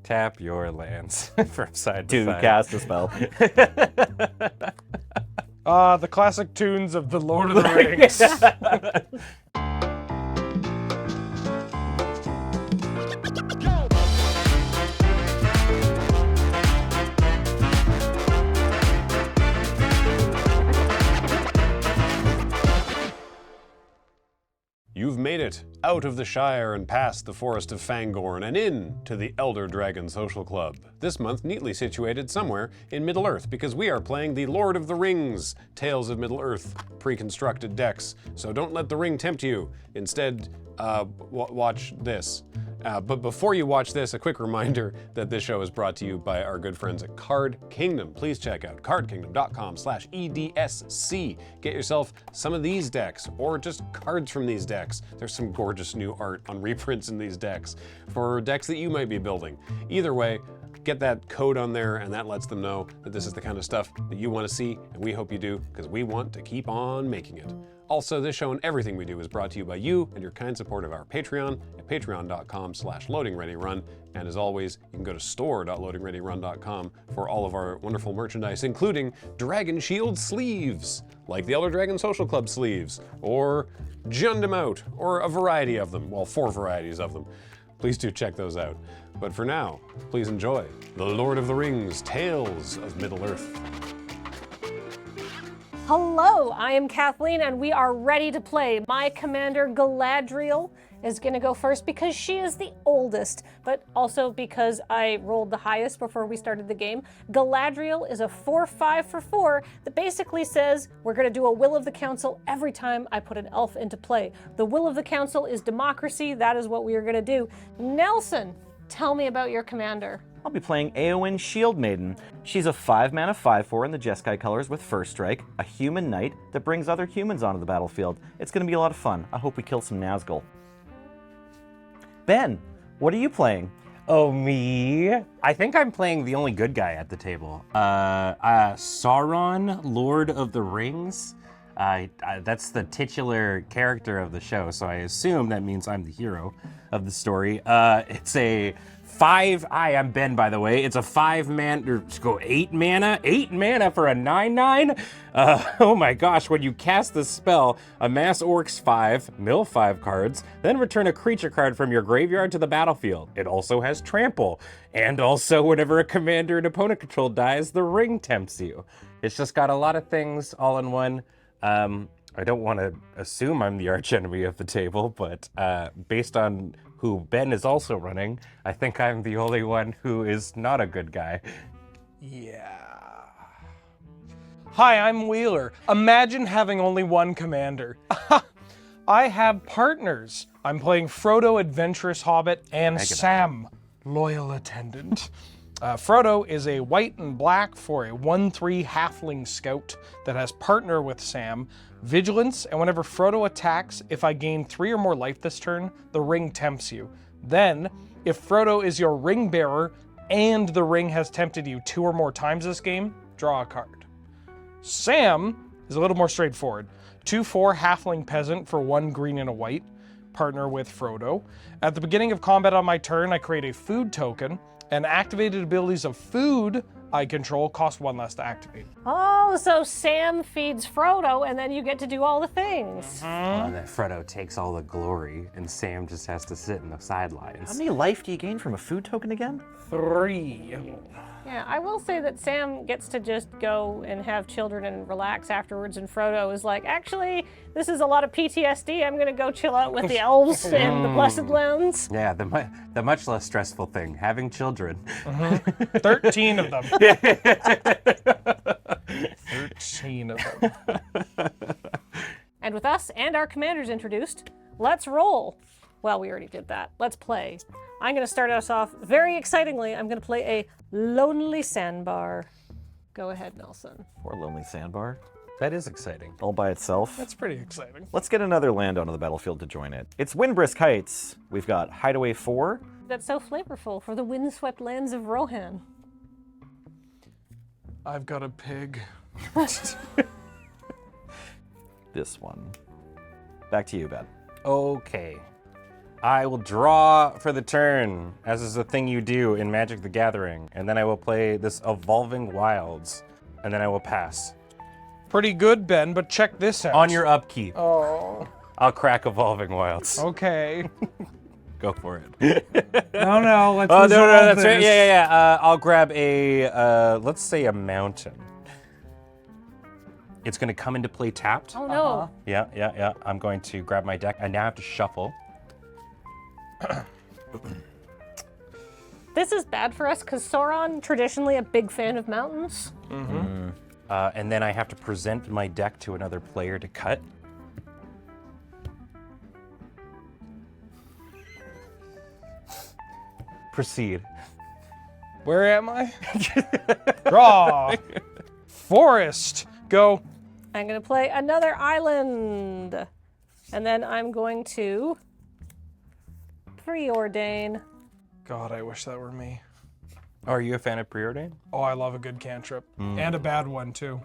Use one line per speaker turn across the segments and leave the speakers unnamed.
tap your lands from side to
To
side.
cast a spell.
The classic tunes of the Lord of the Rings.
You've made it out of the Shire and past the Forest of Fangorn and in to the Elder Dragon Social Club. This month neatly situated somewhere in Middle-earth because we are playing the Lord of the Rings, Tales of Middle-earth pre-constructed decks. So don't let the ring tempt you. Instead, watch this. But before you watch this, a quick reminder that this show is brought to you by our good friends at Card Kingdom. Please check out cardkingdom.com/EDSC. Get yourself some of these decks, or just cards from these decks. There's some gorgeous new art on reprints in these decks for decks that you might be building. Either way, get that code on there, and that lets them know that this is the kind of stuff that you want to see, and we hope you do, because we want to keep on making it. Also, this show and everything we do is brought to you by you and your kind support of our Patreon at patreon.com/loadingreadyrun. And as always, you can go to store.loadingreadyrun.com for all of our wonderful merchandise, including Dragon Shield sleeves, like the Elder Dragon Social Club sleeves, or Jundum Out, or a variety of them. Well, 4 varieties of them. Please do check those out. But for now, please enjoy The Lord of the Rings, Tales of Middle-earth.
Hello, I am Kathleen and we are ready to play. My commander Galadriel is going to go first because she is the oldest, but also because I rolled the highest before we started the game. Galadriel is a 4/5 for 4 that basically says we're going to do a will of the council every time I put an elf into play. The will of the council is democracy. That is what we are going to do. Nelson, tell me about your commander.
I'll be playing Eowyn Shield Maiden. She's a 5-mana 5/4 in the Jeskai colors with First Strike, a human knight that brings other humans onto the battlefield. It's going to be a lot of fun. I hope we kill some Nazgul. Ben, what are you playing?
Oh, me? I think I'm playing the only good guy at the table. Sauron, Lord of the Rings. That's the titular character of the show, so I assume that means I'm the hero of the story. It's a 5. I'm Ben, by the way. It's a 5-mana, 8 mana? 8 mana for a 9/9? Oh my gosh, when you cast this spell, amass Orcs 5, mill 5 cards, then return a creature card from your graveyard to the battlefield. It also has trample. And also, whenever a commander and opponent control dies, the ring tempts you. It's just got a lot of things all in one. I don't want to assume I'm the archenemy of the table, but based on who Ben is also running, I think I'm the only one who is not a good guy.
Yeah. Hi, I'm Wheeler. Imagine having only one commander. I have partners. I'm playing Frodo, Adventurous Hobbit, and Sam, Loyal Attendant. Frodo is a white and black for a 1/3 halfling scout that has partner with Sam, vigilance, and whenever Frodo attacks, if I gain 3 or more life this turn, the ring tempts you. Then, if Frodo is your ring bearer and the ring has tempted you 2 or more times this game, draw a card. Sam is a little more straightforward. 2/4 halfling peasant for 1 green and a white, partner with Frodo. At the beginning of combat on my turn, I create a food token, and activated abilities of food I control cost 1 less to activate.
Oh, so Sam feeds Frodo and then you get to do all the things.
That Frodo takes all the glory and Sam just has to sit in the sidelines.
How many life do you gain from a food token again?
3.
Yeah, I will say that Sam gets to just go and have children and relax afterwards, and Frodo is like, actually, this is a lot of PTSD. I'm gonna go chill out with the elves in the Blessed Lands.
Yeah, the much less stressful thing, having children.
13 of them. 13 of them.
And with us and our commanders introduced, let's roll. Well, we already did that. Let's play. I'm going to start us off very excitingly. I'm going to play a Lonely Sandbar. Go ahead, Nelson.
Poor Lonely Sandbar.
That is exciting.
All by itself.
That's pretty exciting.
Let's get another land onto the battlefield to join it. It's Windbrisk Heights. We've got Hideaway 4.
That's so flavorful for the windswept lands of Rohan.
I've got a pig.
This one. Back to you, Ben.
Okay. I will draw for the turn, as is a thing you do in Magic the Gathering, and then I will play this Evolving Wilds, and then I will pass.
Pretty good, Ben, but check this out.
On your upkeep,
Oh,
I'll crack Evolving Wilds.
okay.
Go for it.
No, let's
Oh,
resolve
no, that's right.
this.
Yeah. I'll grab a, let's say a mountain. It's going to come into play tapped.
Oh no.
Yeah. I'm going to grab my deck. I now have to shuffle.
This is bad for us because Sauron, traditionally a big fan of mountains.
And then I have to present my deck to another player to cut. Proceed.
Where am I? Draw. Forest. Go.
I'm going to play another island. And then I'm going to preordain.
God, I wish that were me.
Oh, are you a fan of Preordain?
Oh, I love a good cantrip. And a bad one, too.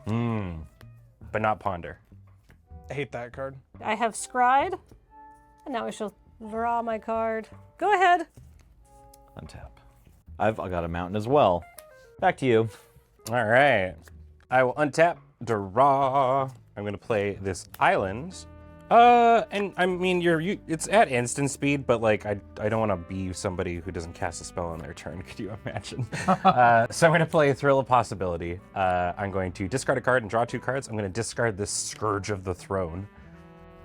But not Ponder.
I hate that card.
I have Scryed. And now I shall draw my card. Go ahead.
Untap. I've got a mountain as well. Back to you.
All right. I will untap, draw. I'm going to play this island. And I mean, it's at instant speed, but like, I don't want to be somebody who doesn't cast a spell on their turn. Could you imagine? So I'm going to play Thrill of Possibility. I'm going to discard a card and draw 2 cards. I'm going to discard this Scourge of the Throne.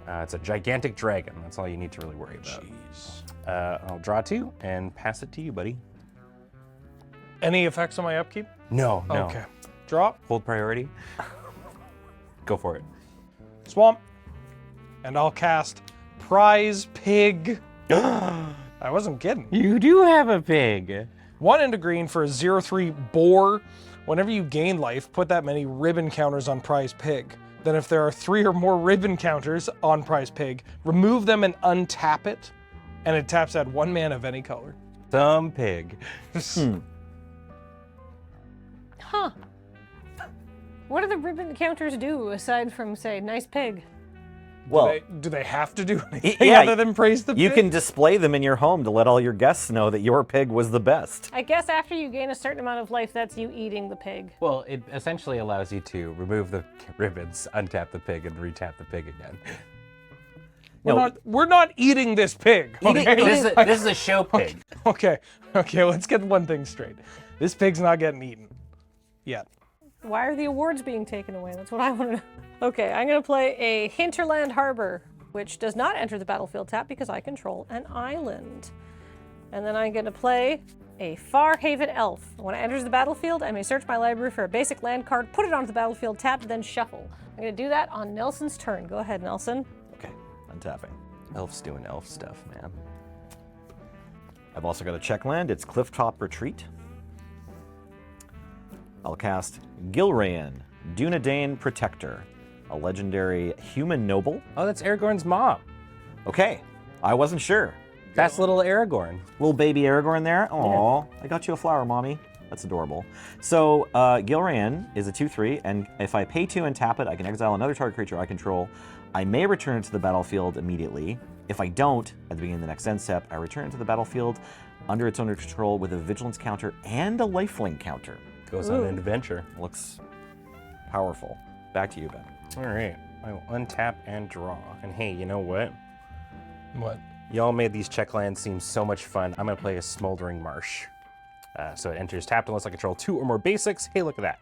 It's a gigantic dragon. That's all you need to really worry about.
Jeez.
I'll draw 2 and pass it to you, buddy.
Any effects on my upkeep?
No.
Okay. Draw.
Hold priority. Go for it.
Swamp. And I'll cast Prize Pig. I wasn't kidding.
You do have a pig.
1 into green for a 0/3 boar. Whenever you gain life, put that many ribbon counters on Prize Pig. Then if there are 3 or more ribbon counters on Prize Pig, remove them and untap it. And it taps at 1 mana of any color.
Some pig.
Huh. What do the ribbon counters do aside from, say, nice pig?
Well,
Do they have to do anything
yeah,
other than praise the pig?
you can display them in your home to let all your guests know that your pig was the best.
I guess after you gain a certain amount of life, that's you eating the pig.
Well, it essentially allows you to remove the ribbons, untap the pig, and retap the pig again.
We're not eating this pig. Okay?
This is a show pig.
Okay, let's get one thing straight. This pig's not getting eaten. Yet.
Why are the awards being taken away? That's what I want to know. Okay, I'm going to play a Hinterland Harbor, which does not enter the battlefield tap because I control an island. And then I'm going to play a Farhaven Elf. When it enters the battlefield, I may search my library for a basic land card, put it onto the battlefield, tap, then shuffle. I'm going to do that on Nelson's turn. Go ahead, Nelson.
Okay, untapping.
Elf's doing elf stuff, man.
I've also got a check land. It's Clifftop Retreat. I'll cast Gilrayan, Dunedain Protector, a legendary human noble.
Oh, that's Aragorn's mom.
Okay, I wasn't sure.
That's little Aragorn.
Little baby Aragorn there. Aw, I got you a flower, mommy. That's adorable. So, Gilrayan is a 2/3, and if I pay 2 and tap it, I can exile another target creature I control. I may return it to the battlefield immediately. If I don't, at the beginning of the next end step, I return it to the battlefield under its owner's control with a vigilance counter and a lifelink counter.
Goes on an adventure.
Looks powerful. Back to you, Ben.
All right. I will untap and draw. And hey, you know what?
What?
Y'all made these check lands seem so much fun. I'm going to play a Smoldering Marsh. So it enters tapped unless I control 2 or more basics. Hey, look at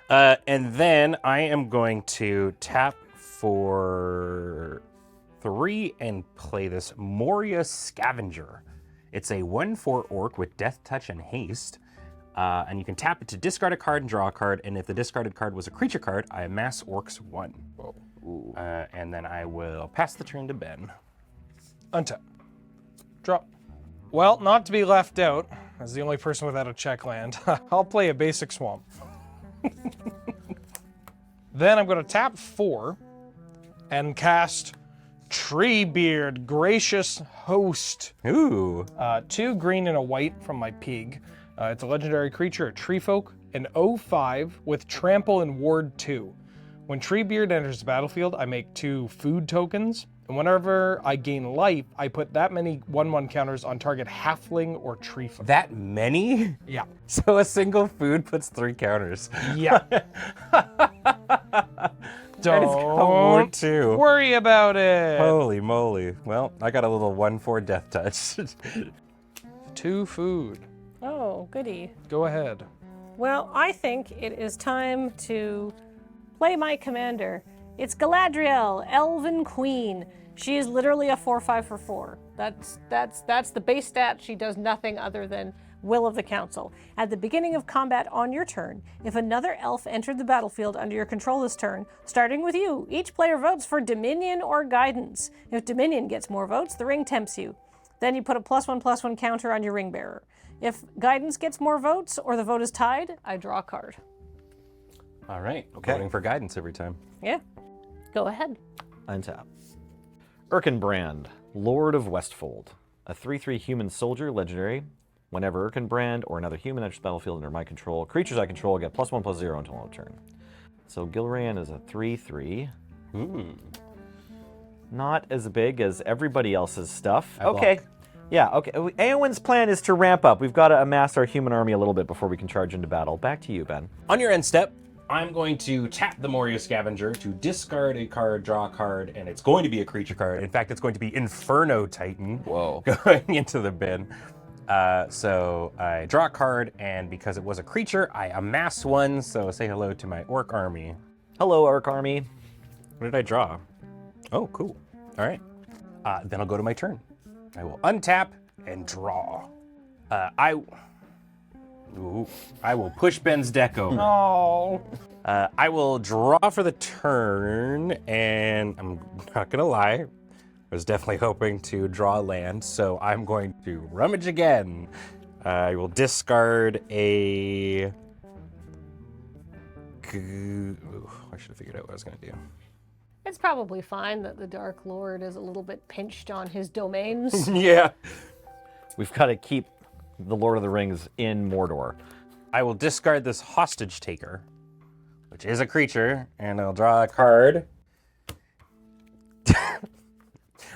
that. And then I am going to tap for 3 and play this Moria Scavenger. It's a 1/4 orc with Death Touch and Haste. And you can tap it to discard a card and draw a card. And if the discarded card was a creature card, I amass Orcs 1. And then I will pass the turn to Ben.
Untap. Drop. Well, not to be left out, as the only person without a check land, I'll play a basic swamp. Then I'm going to tap 4 and cast Treebeard, Gracious Host.
Ooh.
2 green and a white from my pig. It's a legendary creature, a tree folk, an 0/5 with trample and ward 2. When Treebeard enters the battlefield, I make 2 food tokens, And whenever I gain life, I put that many 1/1 counters on target halfling or tree folk.
That many?
Yeah.
So a single food puts 3 counters.
Yeah. Don't
too.
worry about it.
Holy moly. Well, I got a little 1/4 death touch.
2 food.
Oh, goody.
Go ahead.
Well, I think it is time to play my commander. It's Galadriel, Elven Queen. She is literally a 4/5 for 4. That's the base stat. She does nothing other than will of the council. At the beginning of combat on your turn, if another elf entered the battlefield under your control this turn, starting with you, each player votes for Dominion or Guidance. If Dominion gets more votes, the ring tempts you. Then you put a +1/+1 counter on your ring bearer. If Guidance gets more votes or the vote is tied, I draw a card.
All right.
Okay.
Voting for guidance every time.
Yeah. Go ahead.
Untap. Erkenbrand, Lord of Westfold. A 3/3 human soldier, legendary. Whenever Erkenbrand or another human enters the battlefield under my control, creatures I control get +1/+0 until end of turn. So Gilran is a 3/3. Not as big as everybody else's stuff. Okay.
block.
Yeah, okay. Eowyn's plan is to ramp up. We've got to amass our human army a little bit before we can charge into battle. Back to you, Ben.
On your end step, I'm going to tap the Moria Scavenger to discard a card, draw a card, and it's going to be a creature card. In fact, it's going to be Inferno Titan.
Whoa.
Going into the bin. So I draw a card, and because it was a creature, I amass 1. So say hello to my orc army.
Hello, Orc Army.
What did I draw? Oh, cool. All right. Then I'll go to my turn. I will untap and draw. I will push Ben's deck over.
Oh.
I will draw for the turn, and I'm not gonna lie, I was definitely hoping to draw land, so I'm going to rummage again. I will discard a... Ooh, I should have figured out what I was gonna do.
It's probably fine that the Dark Lord is a little bit pinched on his domains.
Yeah.
We've got to keep the Lord of the Rings in Mordor.
I will discard this Hostage Taker, which is a creature, and I'll draw a card.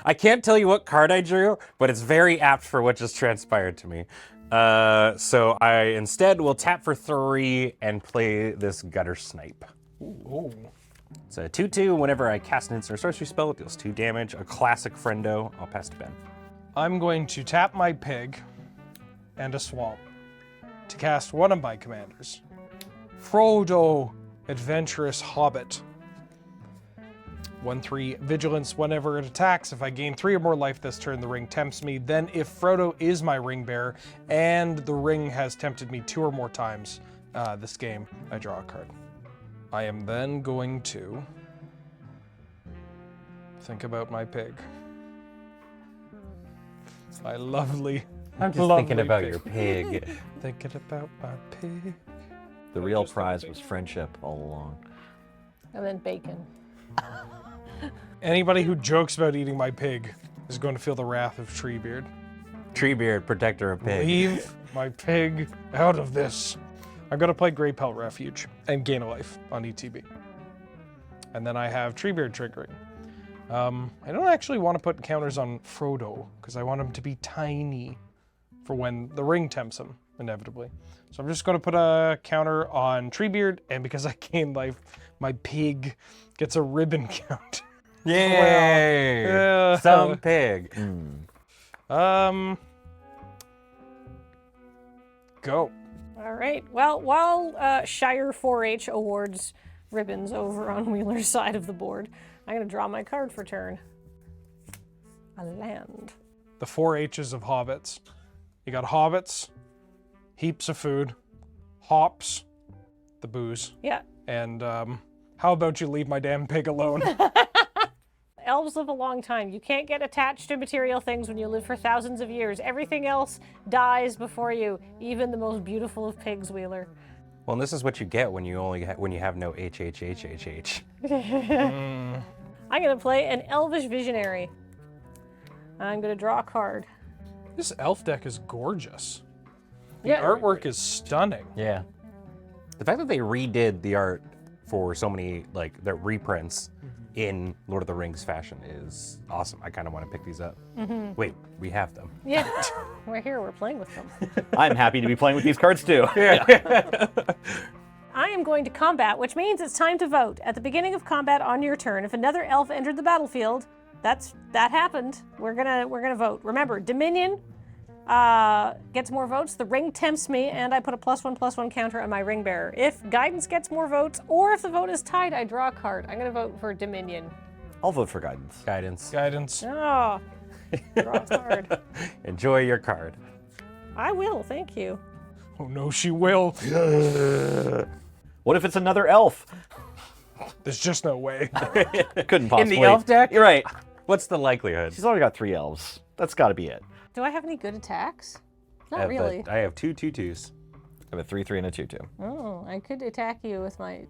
I can't tell you what card I drew, but it's very apt for what just transpired to me. So I instead will tap for 3 and play this Gutter Snipe.
Ooh.
It's a 2/2. Whenever I cast an instant or sorcery spell, it deals 2 damage. A classic friendo. I'll pass to Ben.
I'm going to tap my pig and a swamp to cast one of my commanders. Frodo, Adventurous Hobbit. 1/3 vigilance whenever it attacks. If I gain 3 or more life this turn, the ring tempts me. Then if Frodo is my ring bearer and the ring has tempted me 2 or more times this game, I draw a card. I am then going to think about my pig. My lovely,
I'm just
lovely
thinking about
pig.
your pig.
Thinking about my pig.
The real prize was friendship all along.
And then bacon.
Anybody who jokes about eating my pig is going to feel the wrath of Treebeard.
Treebeard, protector of pig.
Leave my pig out of this. I'm going to play Grey Pelt Refuge and gain a life on ETB. And then I have Treebeard triggering. I don't actually want to put counters on Frodo because I want him to be tiny for when the ring tempts him, inevitably. So I'm just going to put a counter on Treebeard, and because I gain life, my pig gets a ribbon count.
Yay!
Well,
Some pig.
Go.
All right. Well, while Shire 4-H awards ribbons over on Wheeler's side of the board, I'm going to draw my card for turn. A land.
The 4 H's of hobbits. You got hobbits, heaps of food, hops, the booze,
Yeah.
and how about you leave my damn pig alone?
Elves live a long time. You can't get attached to material things when you live for thousands of years. Everything else dies before you, even the most beautiful of pigs, Wheeler.
Well, and this is what you get when you when you have no HHHHH.
I'm going to play an Elvish Visionary. I'm going to draw a card.
This elf deck is gorgeous. The
Yeah.
artwork is stunning.
Yeah. The fact that they redid the art for so many like the reprints in Lord of the Rings fashion is awesome. I kind of want to pick these up. Wait, we have them.
Yeah, we're here. We're playing with them.
I'm happy to be playing with these cards too.
I am going to combat, which means it's time to vote. At the beginning of combat on your turn, if another elf entered the battlefield, that happened. We're gonna vote. Remember, Dominion gets more votes. The ring tempts me, and I put a +1/+1 counter on my ring bearer. If guidance gets more votes, or if the vote is tied, I draw a card. I'm gonna vote for Dominion.
I'll vote for guidance.
Guidance.
Guidance.
Oh, draw a card.
Enjoy your card.
I will. Thank you.
Oh no, she will.
What if it's another elf?
There's just no way.
Couldn't possibly.
In the elf deck?
You're right.
What's the likelihood?
She's already got 3 elves. That's got to be it.
Do I have any good attacks? Not
I have
really.
I have 2 2/2s.
I have a 3/3 and a 2/2.
Oh, I could attack you with my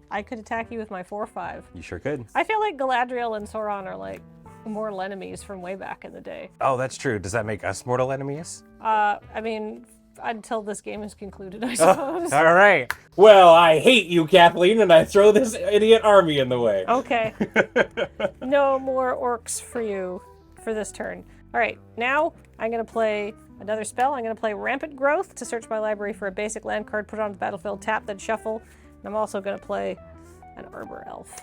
4/5.
You sure could.
I feel like Galadriel and Sauron are like mortal enemies from way back in the day.
Oh, that's true. Does that make us mortal enemies?
I mean, until this game is concluded, I suppose.
All right. Well, I hate you, Kathleen, and I throw this idiot army in the way.
Okay. No more orcs for you for this turn. All right, now I'm going to play another spell. I'm going to play Rampant Growth to search my library for a basic land card, put it on the battlefield, tap, then shuffle. And I'm also going to play an Arbor Elf.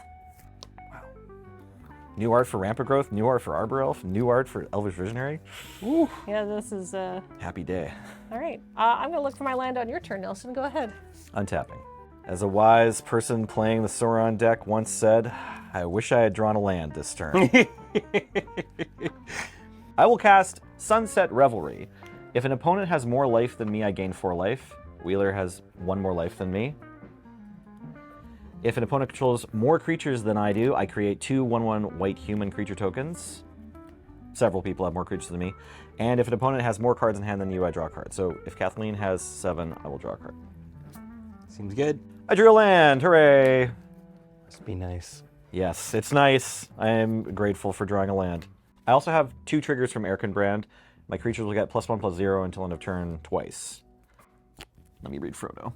New art for Rampant Growth, new art for Arbor Elf, new art for Elvish Visionary.
Ooh. Yeah, this is...
Happy day.
All right, I'm going to look for my land on your turn, Nelson. Go ahead.
Untapping. As a wise person playing the Sauron deck once said, I wish I had drawn a land this turn. I will cast Sunset Revelry. If an opponent has more life than me, I gain 4 life. Wheeler has 1 more life than me. If an opponent controls more creatures than I do, I create 2 1/1 white human creature tokens. Several people have more creatures than me. And if an opponent has more cards in hand than you, I draw a card. So if Kathleen has 7, I will draw a card.
Seems good.
I drew a land, hooray!
Must be nice.
Yes, it's nice. I am grateful for drawing a land. I also have 2 triggers from Erkenbrand. My creatures will get +1/+0 until end of turn twice. Let me read Frodo.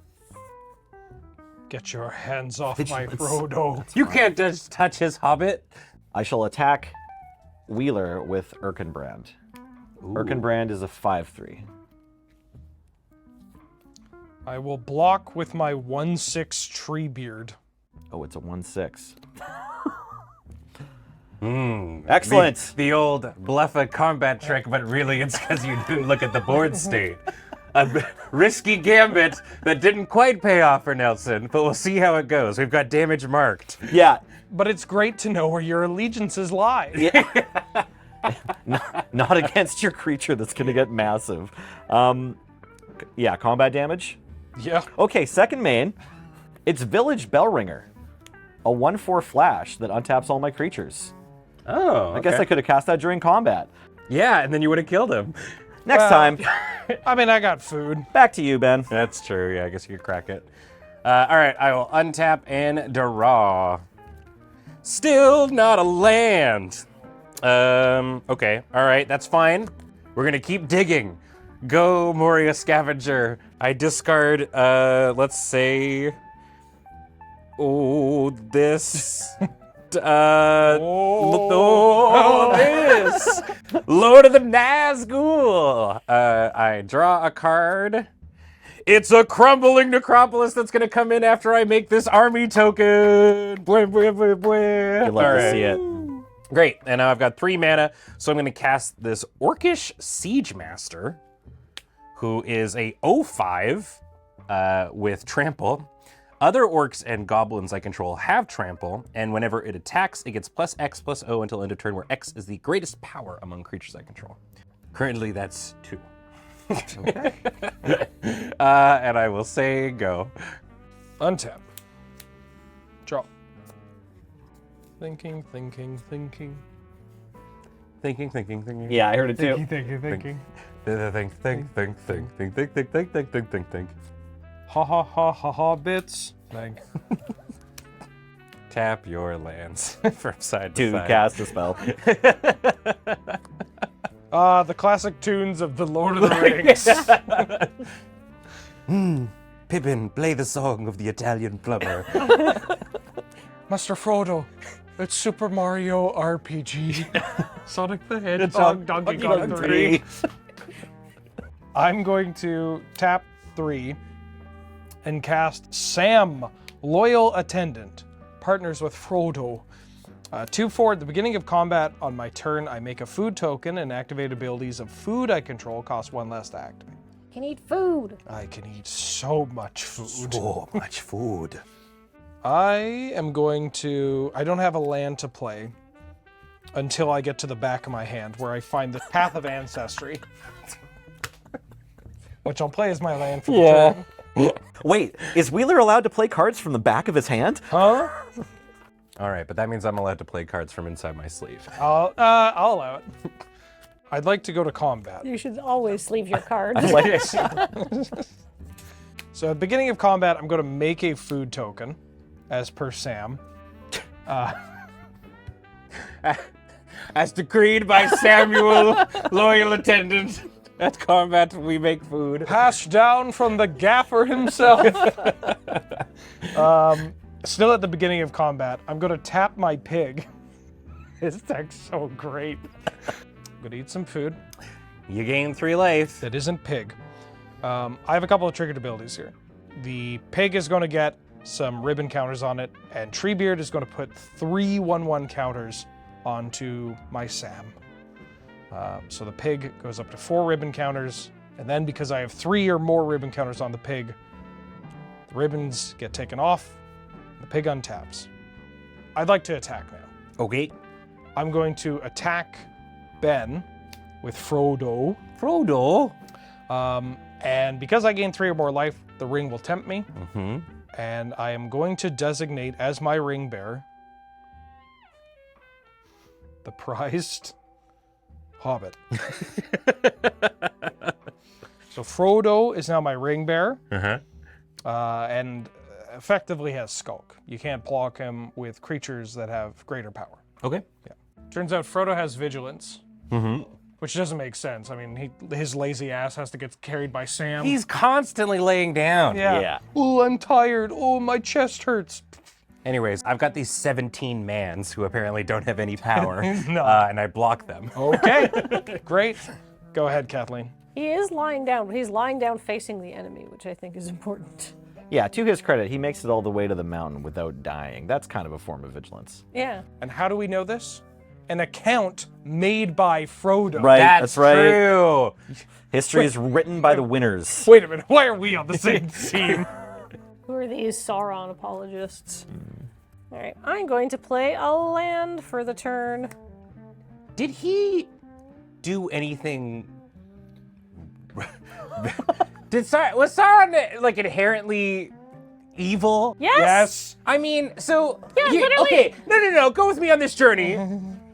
Get your hands off my Frodo.
You can't just touch his hobbit.
I shall attack Wheeler with Erkenbrand. Erkenbrand is a 5/3.
I will block with my 1/6 Treebeard.
Oh, it's a 1/6.
Mm,
Excellent.
The old bluff a combat trick, but really it's because you didn't look at the board state. A risky gambit that didn't quite pay off for Nelson, but we'll see how it goes. We've got damage marked.
Yeah.
But it's great to know where your allegiances lie.
Yeah. Not against your creature that's going to get massive. Yeah, combat damage.
Yeah.
Okay, second main. It's Village Bellringer. A 1/4 flash that untaps all my creatures.
Oh,
I guess I could have cast that during combat.
Yeah, and then you would have killed him.
Next time,
I mean, I got food.
back to you, Ben.
That's true. Yeah, I guess you could crack it. All right, I will untap and draw. Still not a land. Okay. All right, that's fine. We're gonna keep digging. Go, Moria Scavenger. I discard. Let's say. Oh, this. This. Lord of the Nazgul. I draw a card. It's a crumbling necropolis that's gonna come in after I make this army token. Bwah, bwah, bwah, bwah.
You'd love
All
to
right.
see it.
Great, and now I've got 3 mana, so I'm gonna cast this Orcish Siege Master, who is a 0/5 with trample. Other orcs and goblins I control have trample, and whenever it attacks, it gets +X/+0 until end of turn, where X is the greatest power among creatures I control. Currently, that's 2.
Okay.
And I will say go.
Untap. Draw. Thinking.
Thinking.
Yeah, I heard it too.
Thinking.
Think.
Ha bits. Like,
Tap your lands from side
To
to side.
cast a spell.
the classic tunes of the Lord of the Rings.
Pippin, play the song of the Italian plumber.
Master Frodo, it's Super Mario RPG. Sonic the Hedgehog, Donkey Kong 3. I'm going to tap 3 and cast Sam, Loyal Attendant, partners with Frodo. 2/4, at the beginning of combat on my turn, I make a food token and activate abilities of food I control cost 1 less to activate.
Can eat food.
I can eat so much food.
So much food.
I am going to... I don't have a land to play until I get to the back of my hand where I find the Path of Ancestry. Which I'll play as my land for the turn.
Wait, is Wheeler allowed to play cards from the back of his hand?
Huh?
All right, but that means I'm allowed to play cards from inside my sleeve.
I'll allow it. I'd like to go to combat.
You should always sleeve your cards.
So at the beginning of combat, I'm going to make a food token, as per Sam.
As decreed by Samuel, loyal attendant. At combat, we make food.
Passed down from the Gaffer himself. Still at the beginning of combat, I'm going to tap my pig. His deck's so great. I'm going to eat some food.
You gain 3 life.
That isn't pig. I have a couple of triggered abilities here. The pig is going to get some ribbon counters on it, and Treebeard is going to put 3 1/1 counters onto my Sam. So the pig goes up to 4 ribbon counters, and then because I have 3 or more ribbon counters on the pig, the ribbons get taken off, the pig untaps. I'd like to attack now.
Okay.
I'm going to attack Ben with Frodo.
Frodo.
And because I gain 3 or more life, the ring will tempt me.
Mm-hmm.
And I am going to designate as my ring bearer the prized hobbit. So Frodo is now my ring bearer. And effectively has Skulk. You can't block him with creatures that have greater power.
Okay.
Yeah. Turns out Frodo has vigilance. Which doesn't make sense. I mean, his lazy ass has to get carried by Sam.
He's constantly laying down.
Yeah. Oh, I'm tired. Oh, my chest hurts.
Anyways, I've got these 17 mans who apparently don't have any power,
No.
and I block them.
Okay, great. Go ahead, Kathleen.
He is lying down, but he's lying down facing the enemy, which I think is important.
Yeah, to his credit, he makes it all the way to the mountain without dying. That's kind of a form of vigilance.
Yeah.
And how do we know this? An account made by Frodo.
Right,
That's
right.
true.
History is written by the winners.
Wait a minute, why are we on the same team?
Who are these Sauron apologists? All right, I'm going to play a land for the turn.
Did he do anything? Was Sauron like inherently evil?
Yes.
I mean, so
Yeah, literally.
okay, no, go with me on this journey.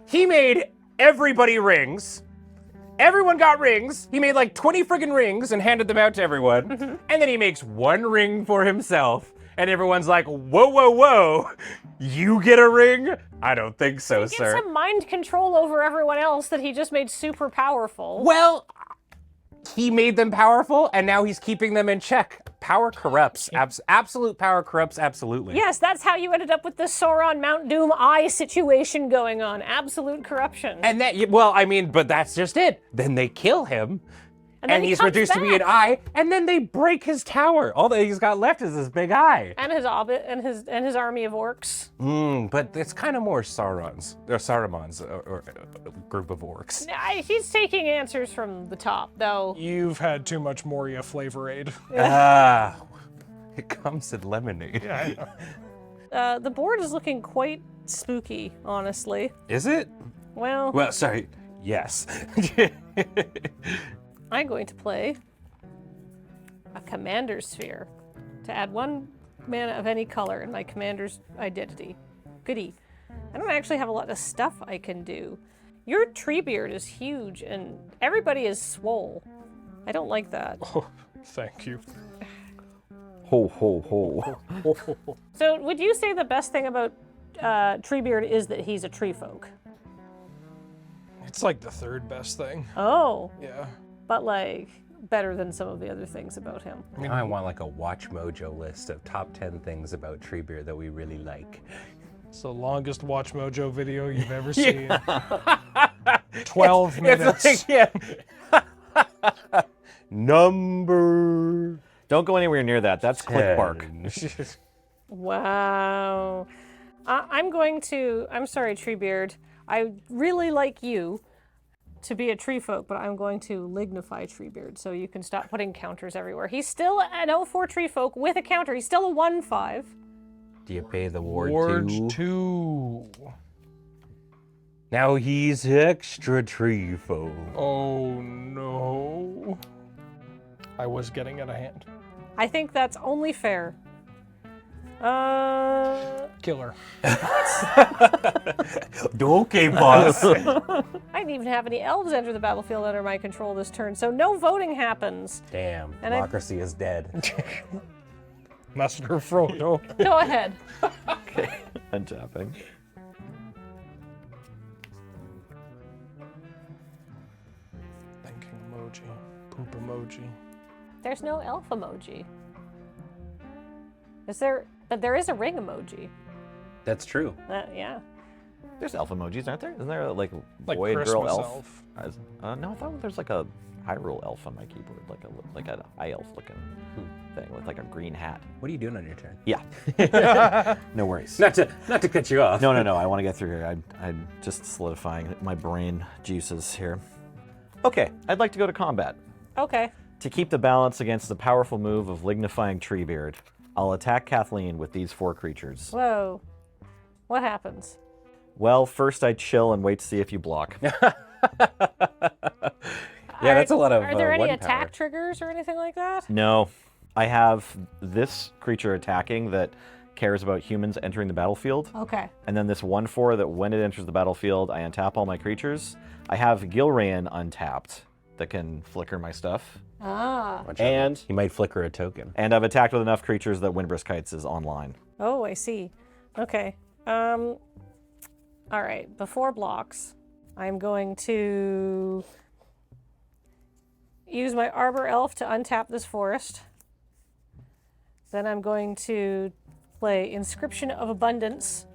He made everybody rings. Everyone got rings. He made like 20 friggin' rings and handed them out to everyone. And then he makes 1 ring for himself. And everyone's like, whoa, whoa, whoa. You get a ring? I don't think so,
He
sir.
gets some mind control over everyone else that he just made super powerful.
Well, he made them powerful, and now he's keeping them in check. Power corrupts. Absolute power corrupts, absolutely.
Yes, that's how you ended up with the Sauron Mount Doom eye situation going on. Absolute corruption.
And that, well, I mean, but that's just it. Then they kill him,
And then
and
he
he's
comes
reduced to be an
back.
eye, and then they break his tower. All that he's got left is this big eye.
And his hobbit and his army of orcs.
But it's kind of more Sauron's, or Saruman's, or a group of orcs.
He's taking answers from the top, though.
You've had too much Moria Flavor Aid.
Ah, it comes in lemonade.
The board is looking quite spooky, honestly.
Is it?
Well,
Well, sorry. Yes.
I'm going to play a commander sphere to add 1 mana of any color in my commander's identity. Goody. I don't actually have a lot of stuff I can do. Your Treebeard is huge and everybody is swole. I don't like that.
Oh, thank you.
Ho, ho, ho.
So would you say the best thing about Treebeard is that he's a tree folk?
It's like the 3rd best thing.
Oh,
Yeah.
but like better than some of the other things about him.
Now I want like a Watch Mojo list of top 10 things about Treebeard that we really like.
It's the longest Watch Mojo video you've ever seen. 12 minutes.
It's like, yeah. Number.
Don't go anywhere near that. That's click bark.
Wow. I'm sorry, Treebeard. I really like you to be a tree folk, but I'm going to lignify Treebeard so you can stop putting counters everywhere. He's still an 04 tree folk with a counter. He's still a 1/5.
Do you pay the ward,
Ward
too?
2.
Now he's extra tree folk.
Oh no. I was getting out of hand.
I think that's only fair.
Killer.
Okay, boss.
I didn't even have any elves enter the battlefield under my control this turn, so no voting happens.
Damn,
And I-
democracy is dead.
Master Frodo.
Go ahead.
Okay. Untapping.
Thinking emoji. Poop emoji.
There's no elf emoji. Is there? But there is a ring emoji.
That's true.
Yeah.
There's elf emojis, aren't there? Isn't there like
Like
boy and
Christmas
girl
elf.
No, I thought there's like a Hyrule elf on my keyboard, like a high elf looking thing with like a green hat.
What are you doing on your turn?
Yeah. No worries.
Not to cut you off.
No. I want to get through here. I'm just solidifying my brain juices here. Okay, I'd like to go to combat.
Okay.
To keep the balance against the powerful move of lignifying Treebeard, I'll attack Kathleen with these 4 creatures.
Whoa. What happens?
Well, first I chill and wait to see if you block.
Yeah, that's a lot of.
Are there any
one
attack
power.
triggers or anything like that?
No, I have this creature attacking that cares about humans entering the battlefield.
Okay.
And then this 1/4 that when it enters the battlefield, I untap all my creatures. I have Gilrayan untapped that can flicker my stuff.
Ah.
Watch out.
And
He might flicker a token.
and I've attacked with enough creatures that Windbrisk Kites is online.
Oh, I see. Okay. All right. Before blocks, I'm going to use my Arbor Elf to untap this forest. Then I'm going to play Inscription of Abundance,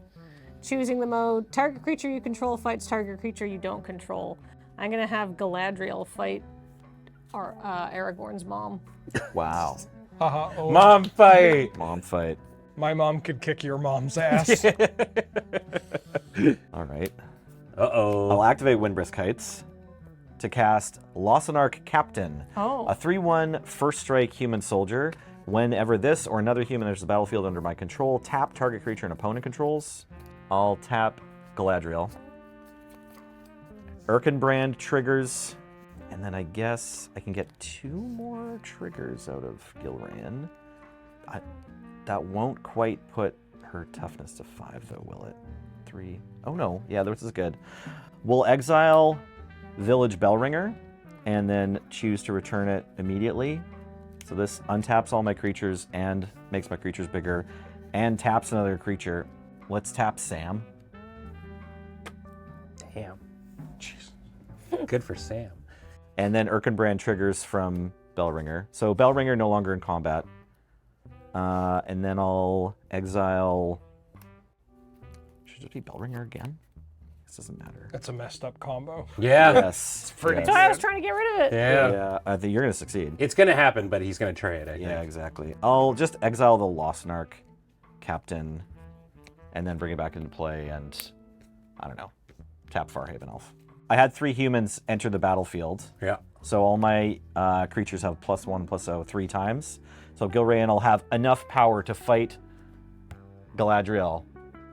choosing the mode target creature you control fights target creature you don't control. I'm going to have Galadriel fight Aragorn's mom.
Wow.
Haha. Oh,
Mom fight.
Mom fight.
my mom could kick your mom's ass.
All right.
Uh-oh.
I'll activate Windbrisk Kites to cast Lossanarch Captain,
Oh.
a 3/1 first strike human soldier. Whenever this or another human enters the battlefield under my control, tap target creature and opponent controls. I'll tap Galadriel. Erkenbrand triggers, and then I guess I can get 2 more triggers out of Gilran. That won't quite put her toughness to 5, though, will it? 3. Oh no, yeah, this is good. We'll exile Village Bellringer, and then choose to return it immediately. So this untaps all my creatures and makes my creatures bigger, and taps another creature. Let's tap Sam.
Damn. Jeez. Good for Sam.
And then Erkenbrand triggers from Bellringer. So Bellringer no longer in combat. And then I'll exile... Should it just be Bellringer again? This doesn't matter.
That's a messed up combo.
Yeah.
Yes.
pretty
yes.
So I was trying to get rid of it.
Yeah.
Yeah, I think you're going to succeed.
It's going to happen, but he's going to try it, I
Yeah,
think.
exactly. I'll just exile the Lossanarch Captain and then bring it back into play and, I don't know, tap Farhaven Elf. I had 3 humans enter the battlefield,
Yeah.
so all my creatures have +1/+0 3 times. So Gilrayan will have enough power to fight Galadriel.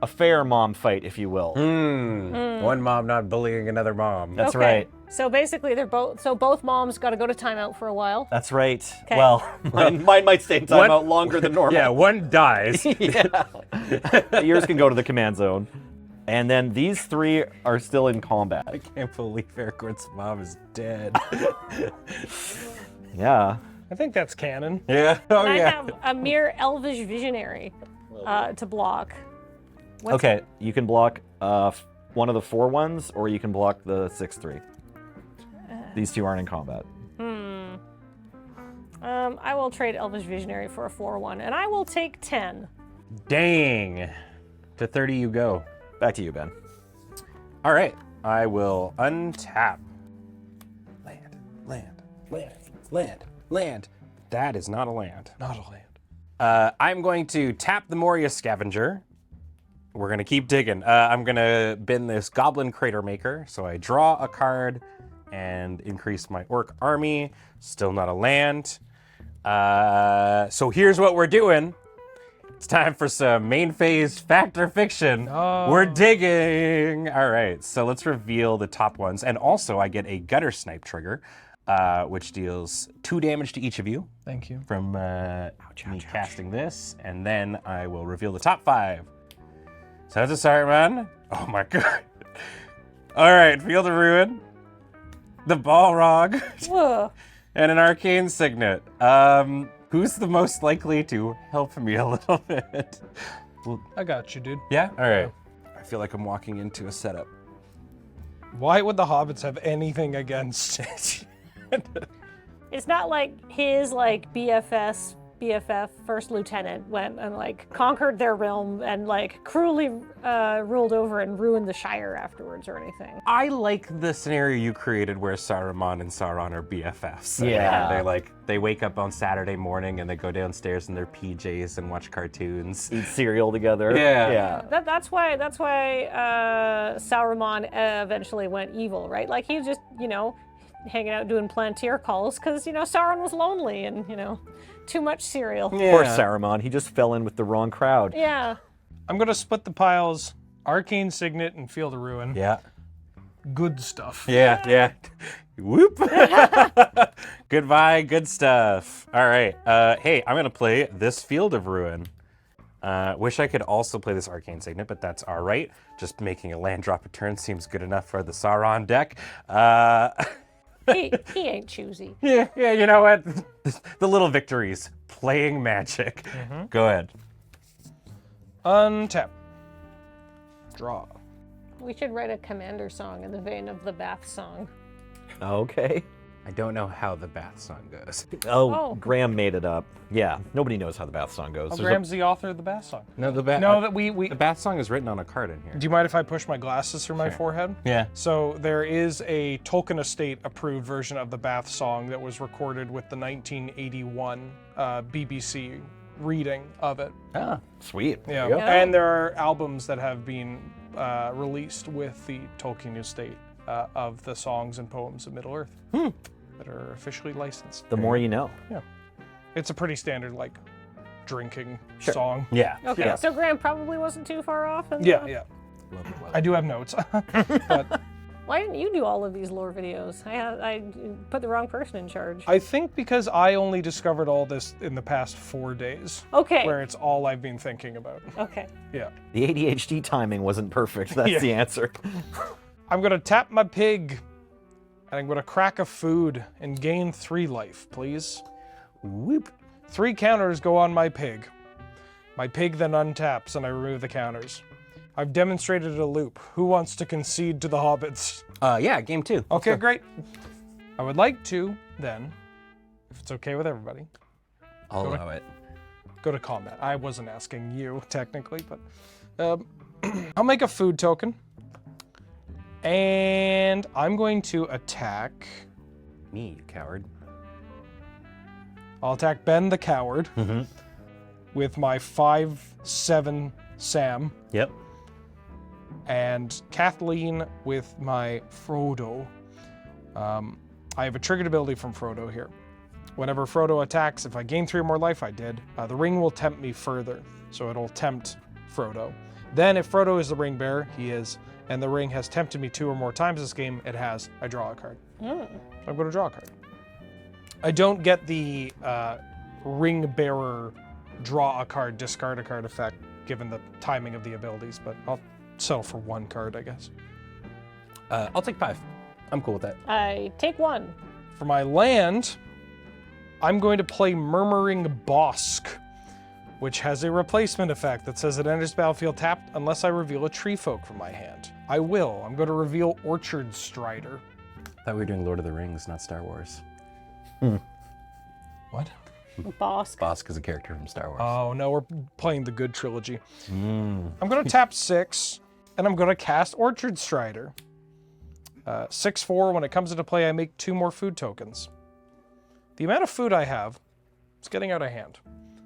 A fair mom fight, if you will.
One mom not bullying another mom.
That's
Okay.
right.
So basically, both moms got to go to timeout for a while.
That's right.
Okay.
Well, mine might stay in timeout longer than normal.
Yeah, one dies.
Yours can go to the command zone. And then these 3 are still in combat.
I can't believe Aragorn's mom is dead.
Yeah.
I think that's canon.
Yeah. Oh,
And I
yeah.
have a mere elvish visionary to block.
Okay, you can block one of the 4/1s, or you can block the 6/3. These 2 aren't in combat.
I will trade elvish visionary for a 4/1, and I will take 10.
Dang. To 30 you go.
Back to you, Ben.
All right. I will untap. Land. That is not a land.
Not a land.
I'm going to tap the Moria Scavenger. We're going to keep digging. I'm going to bin this Goblin Crater Maker. So I draw a card and increase my Orc army. Still not a land. So here's what we're doing. It's time for some main phase fact or fiction. We're digging. All right, so let's reveal the top ones. And also I get a Gutter Snipe trigger, which deals 2 damage to each of you.
Thank you.
From me casting this. And then I will reveal the top 5. So how's it start, man? Oh my god. All right, Field of Ruin, the Balrog,
Whoa.
and an Arcane Signet. Who's the most likely to help me a little bit?
I got you, dude.
Yeah? All right. I feel like I'm walking into a setup.
Why would the hobbits have anything against it?
It's not like his BFF first lieutenant went and conquered their realm and cruelly ruled over and ruined the Shire afterwards or anything.
I like the scenario you created where Saruman and Sauron are BFFs.
Yeah.
And they wake up on Saturday morning and they go downstairs in their PJs and watch cartoons.
Eat cereal together.
Yeah.
That's why Saruman eventually went evil, right? He was just, hanging out doing Palantir calls because, Sauron was lonely and, too much cereal.
Yeah.
Poor Saruman, he just fell in with the wrong crowd.
Yeah.
I'm gonna split the piles, Arcane Signet and Field of Ruin.
Yeah.
Good stuff.
Yeah. Whoop. Goodbye, good stuff. All right. Hey, I'm going to play this Field of Ruin. Wish I could also play this Arcane Signet, but that's all right. Just making a land drop a turn seems good enough for the Sauron deck.
He ain't choosy.
Yeah, you know what? The little victories. Playing Magic. Go ahead.
Untap. Draw.
We should write a commander song in the vein of the Bath song.
Okay.
I don't know how the Bath song goes.
Oh.
Graham made it up. Yeah, nobody knows how the Bath song goes.
Oh,
There's a-
Graham's the author of the Bath song.
No, the Bath song is written on a card in here.
Do you mind if I push my glasses through my forehead?
Yeah.
So there is a Tolkien Estate approved version of the Bath song that was recorded with the 1981 BBC reading of it.
Ah.
Sweet.
Yeah.
go.
And there are albums that have been released with the Tolkien Estate of the songs and poems of Middle Earth that are officially licensed.
The more you know.
It's a pretty standard drinking song.
Yeah.
Okay,
Yeah.
so Graham probably wasn't too far off.
Yeah.
Love it.
I do have notes. But
Why didn't you do all of these lore videos? I put the wrong person in charge.
I think because I only discovered all this in the past 4 days,
Okay.
where it's all I've been thinking about.
Okay.
Yeah.
The ADHD timing wasn't perfect. That's
Yeah.
the answer.
I'm gonna tap my pig, and I'm gonna crack a food and gain 3 life, please.
Whoop.
3 counters go on my pig. My pig then untaps and I remove the counters. I've demonstrated a loop. Who wants to concede to the hobbits?
Yeah, game 2.
Okay, great. I would like to, then, if it's okay with everybody,
I'll allow it.
go to combat. I wasn't asking you, technically, but I'll make a food token. And I'm going to attack.
Me, you coward.
I'll attack Ben the Coward with my 5/7 Sam.
Yep.
And Kathleen with my Frodo. I have a triggered ability from Frodo here. Whenever Frodo attacks, if I gain 3 or more life, I did, the ring will tempt me further. So it'll tempt Frodo. Then if Frodo is the ring bearer, he is, and the ring has tempted me 2 or more times this game, it has, I draw a card. So I'm going to draw a card. I don't get the ring bearer draw a card, discard a card effect, given the timing of the abilities, but I'll settle for 1 card, I guess.
I'll take 5. I'm cool with that.
I take 1.
For my land, I'm going to play Murmuring Bosk, which has a replacement effect that says it enters the battlefield tapped unless I reveal a tree folk from my hand. I will. I'm going to reveal Orchard Strider.
I thought we were doing Lord of the Rings, not Star Wars.
What?
Bosk.
Bosk is a character from Star Wars.
Oh no, we're playing the good trilogy. I'm gonna tap 6, and I'm gonna cast Orchard Strider. 6/4, when it comes into play, I make 2 more food tokens. The amount of food I have is getting out of hand.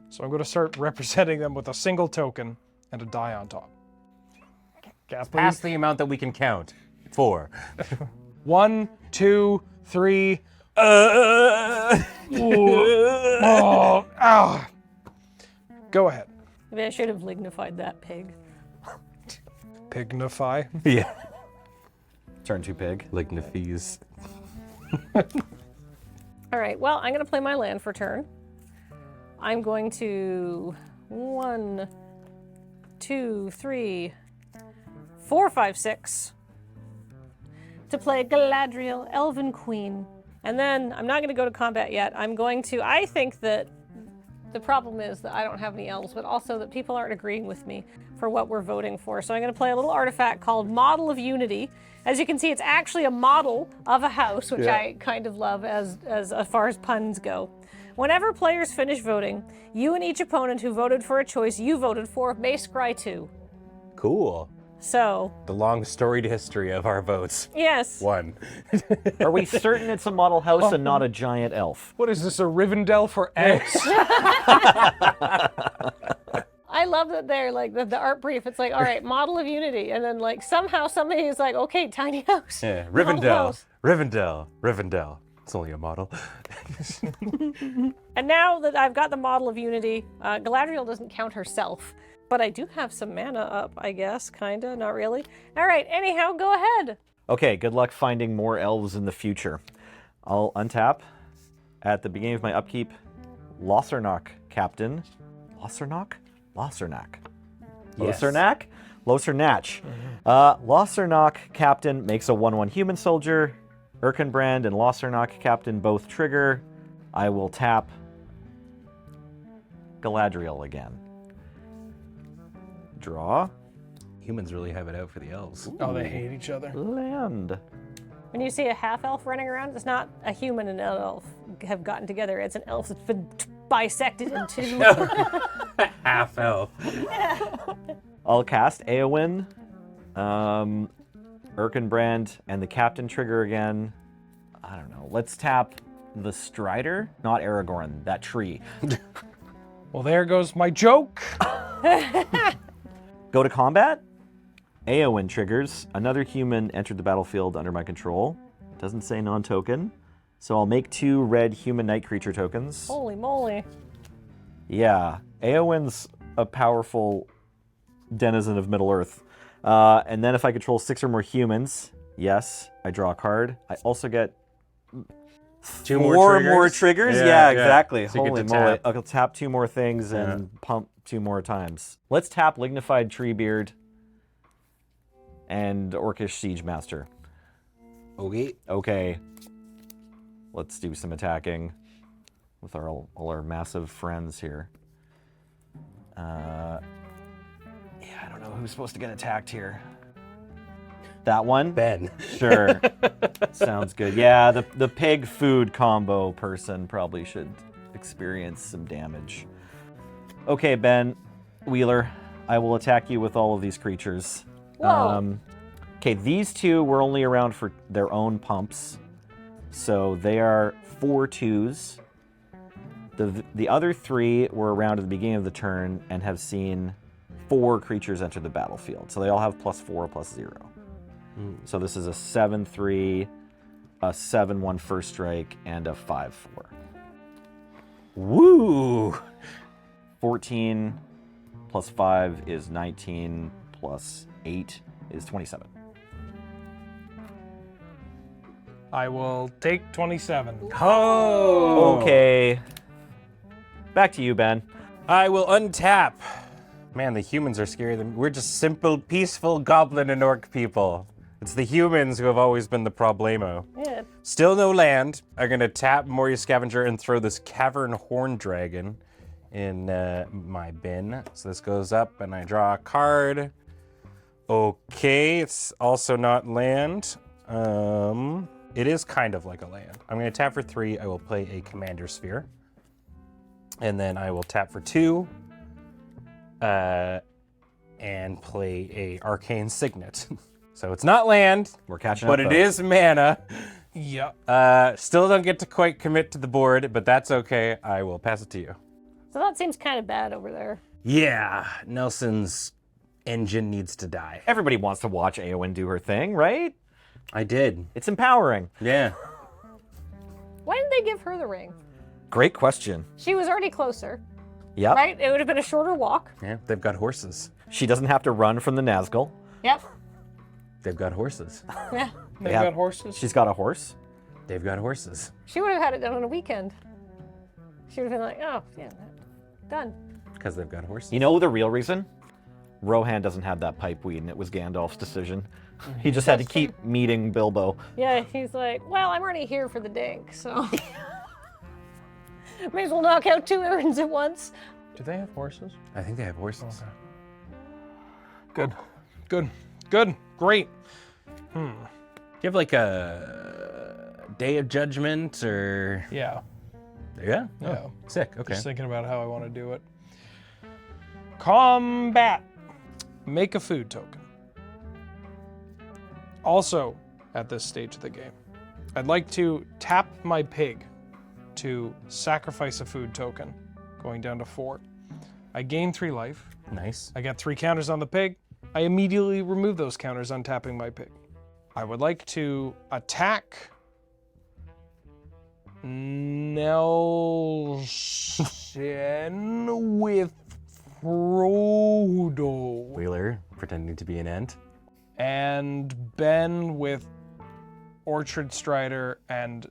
So I'm gonna start representing them with a single token and a die on top. Gas, please.
Past the amount that we can count. 4.
1, 2, 3. Oh, ah. Go ahead.
Maybe I should have lignified that pig.
Pignify.
Yeah.
Turn 2 pig.
Lignifees.
All right, well, I'm going to play my land for turn. I'm going to 1, 2, 3, 4, 5, 6 to play Galadriel, Elven Queen. And then I'm not going to go to combat yet. I think that the problem is that I don't have any elves, but also that people aren't agreeing with me for what we're voting for. So I'm going to play a little artifact called Model of Unity. As you can see, it's actually a model of a house, which I kind of love as far as puns go. Whenever players finish voting, you and each opponent who voted for a choice you voted for may scry 2.
Cool.
So,
The long storied history of our votes.
yes.
1.
Are we certain it's a model house and not a giant elf?
What is this, a Rivendell for ants?
I love that they're like the art brief. It's like, all right, Model of Unity. And then like somehow somebody is like, okay, tiny house.
Yeah,
Model
Rivendell.
house.
Rivendell. It's only a model.
And now that I've got the Model of Unity, Galadriel doesn't count herself. But I do have some mana up, I guess, kinda, not really. All right, anyhow, go ahead.
Okay, good luck finding more elves in the future. I'll untap. At the beginning of my upkeep, Lossernach Captain. Lossernach? Lossernach.
Yes.
Lossernach? Lossernach. Lossernach Captain makes a 1/1 human soldier. Erkenbrand and Lossernach Captain both trigger. I will tap Galadriel again. Draw.
Humans really have it out for the elves.
Oh, they hate each other.
Land.
When you see a half-elf running around, it's not a human and an elf have gotten together. It's an elf that's been bisected in 2.
Half elf.
I'll cast Eowyn, Erkenbrand, and the Captain trigger again. I don't know. Let's tap the Strider, not Aragorn, that tree.
Well, there goes my joke.
Go to combat. Eowyn triggers. Another human entered the battlefield under my control. Doesn't say non-token. So I'll make 2 red human knight creature tokens.
Holy moly.
Yeah, Eowyn's a powerful denizen of Middle-earth. And then if I control 6 or more humans, yes, I draw a card. I also get
2
4 more triggers. Yeah, exactly.
So you
Holy
get to
moly.
tap.
I'll tap 2 more things and pump 2 more times. Let's tap Lignified Treebeard and Orcish Siege Master.
Okay.
Okay. Let's do some attacking with all our massive friends here. Yeah, I don't know who's supposed to get attacked here. That one?
Ben.
Sure. Sounds good. Yeah, the pig food combo person probably should experience some damage. Okay, Ben Wheeler, I will attack you with all of these creatures.
Whoa.
Okay, these 2 were only around for their own pumps. So they are 4 2s. The other 3 were around at the beginning of the turn and have seen 4 creatures enter the battlefield. So they all have +4, +0. So this is a 7/3, a 7/1 first strike, and a 5/4.
Woo!
14 plus 5 is 19 plus 8 is 27.
I will take 27.
Oh!
Okay. Back to you, Ben.
I will untap. Man, the humans are scarier than we're just simple, peaceful goblin and orc people. It's the humans who have always been the problemo.
Yeah.
Still no land. I'm gonna tap Moria Scavenger and throw this Cavern Horn Dragon in my bin. So this goes up and I draw a card. Okay, it's also not land. It is kind of like a land. I'm gonna tap for 3. I will play a Commander Sphere. And then I will tap for 2 and play a Arcane Signet. So it's not land,
We're catching
but
up.
it
though.
is mana.
Yep.
Still don't get to quite commit to the board, but that's okay. I will pass it to you.
So that seems kind of bad over there.
Yeah, Nelson's engine needs to die.
Everybody wants to watch Eowyn do her thing, right?
I did.
It's empowering.
Yeah.
Why didn't they give her the ring?
Great question.
She was already closer,
Yep.
right? It would have been a shorter walk.
Yeah, they've got horses.
She doesn't have to run from the Nazgul.
Yep.
They've got horses.
Yeah.
They've
Yeah.
got horses.
She's got a horse.
They've got horses.
She would have had it done on a weekend. She would have been like, oh, yeah, done.
Because they've got horses.
You know the real reason? Rohan doesn't have that pipe weed, and it was Gandalf's decision. He just had to keep meeting Bilbo.
Yeah, he's like, well, I'm already here for the dink, so. May as well knock out 2 errands at once.
Do they have horses?
I think they have horses.
Good. Good. Good. Great.
Do you have like a Day of Judgment or?
Yeah.
Yeah.
Yeah.
Oh, sick. Okay.
Just thinking about how I want to do it. Combat. Make a food token. Also, at this stage of the game, I'd like to tap my pig to sacrifice a food token, going down to 4. I gain 3 life.
Nice.
I get 3 counters on the pig. I immediately remove those counters, untapping my pig. I would like to attack Nelson with Frodo
Wheeler pretending to be an ant.
and Ben with Orchard Strider, and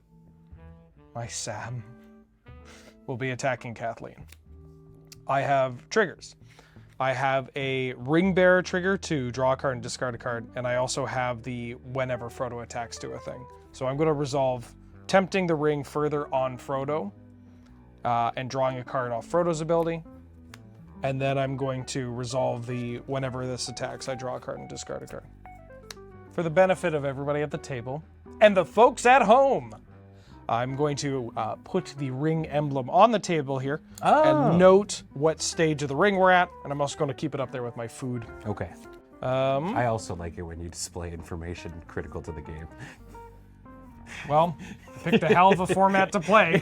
my Sam will be attacking Kathleen. I have triggers. I have a Ring Bearer trigger to draw a card and discard a card, and I also have the whenever Frodo attacks to a thing. So I'm going to resolve tempting the ring further on Frodo and drawing a card off Frodo's ability. And then I'm going to resolve the whenever this attacks, I draw a card and discard a card. For the benefit of everybody at the table and the folks at home, I'm going to put the ring emblem on the table here and note what stage of the ring we're at, and I'm also going to keep it up there with my food.
Okay. I also like it when you display information critical to the game.
Well, picked a hell of a format to play.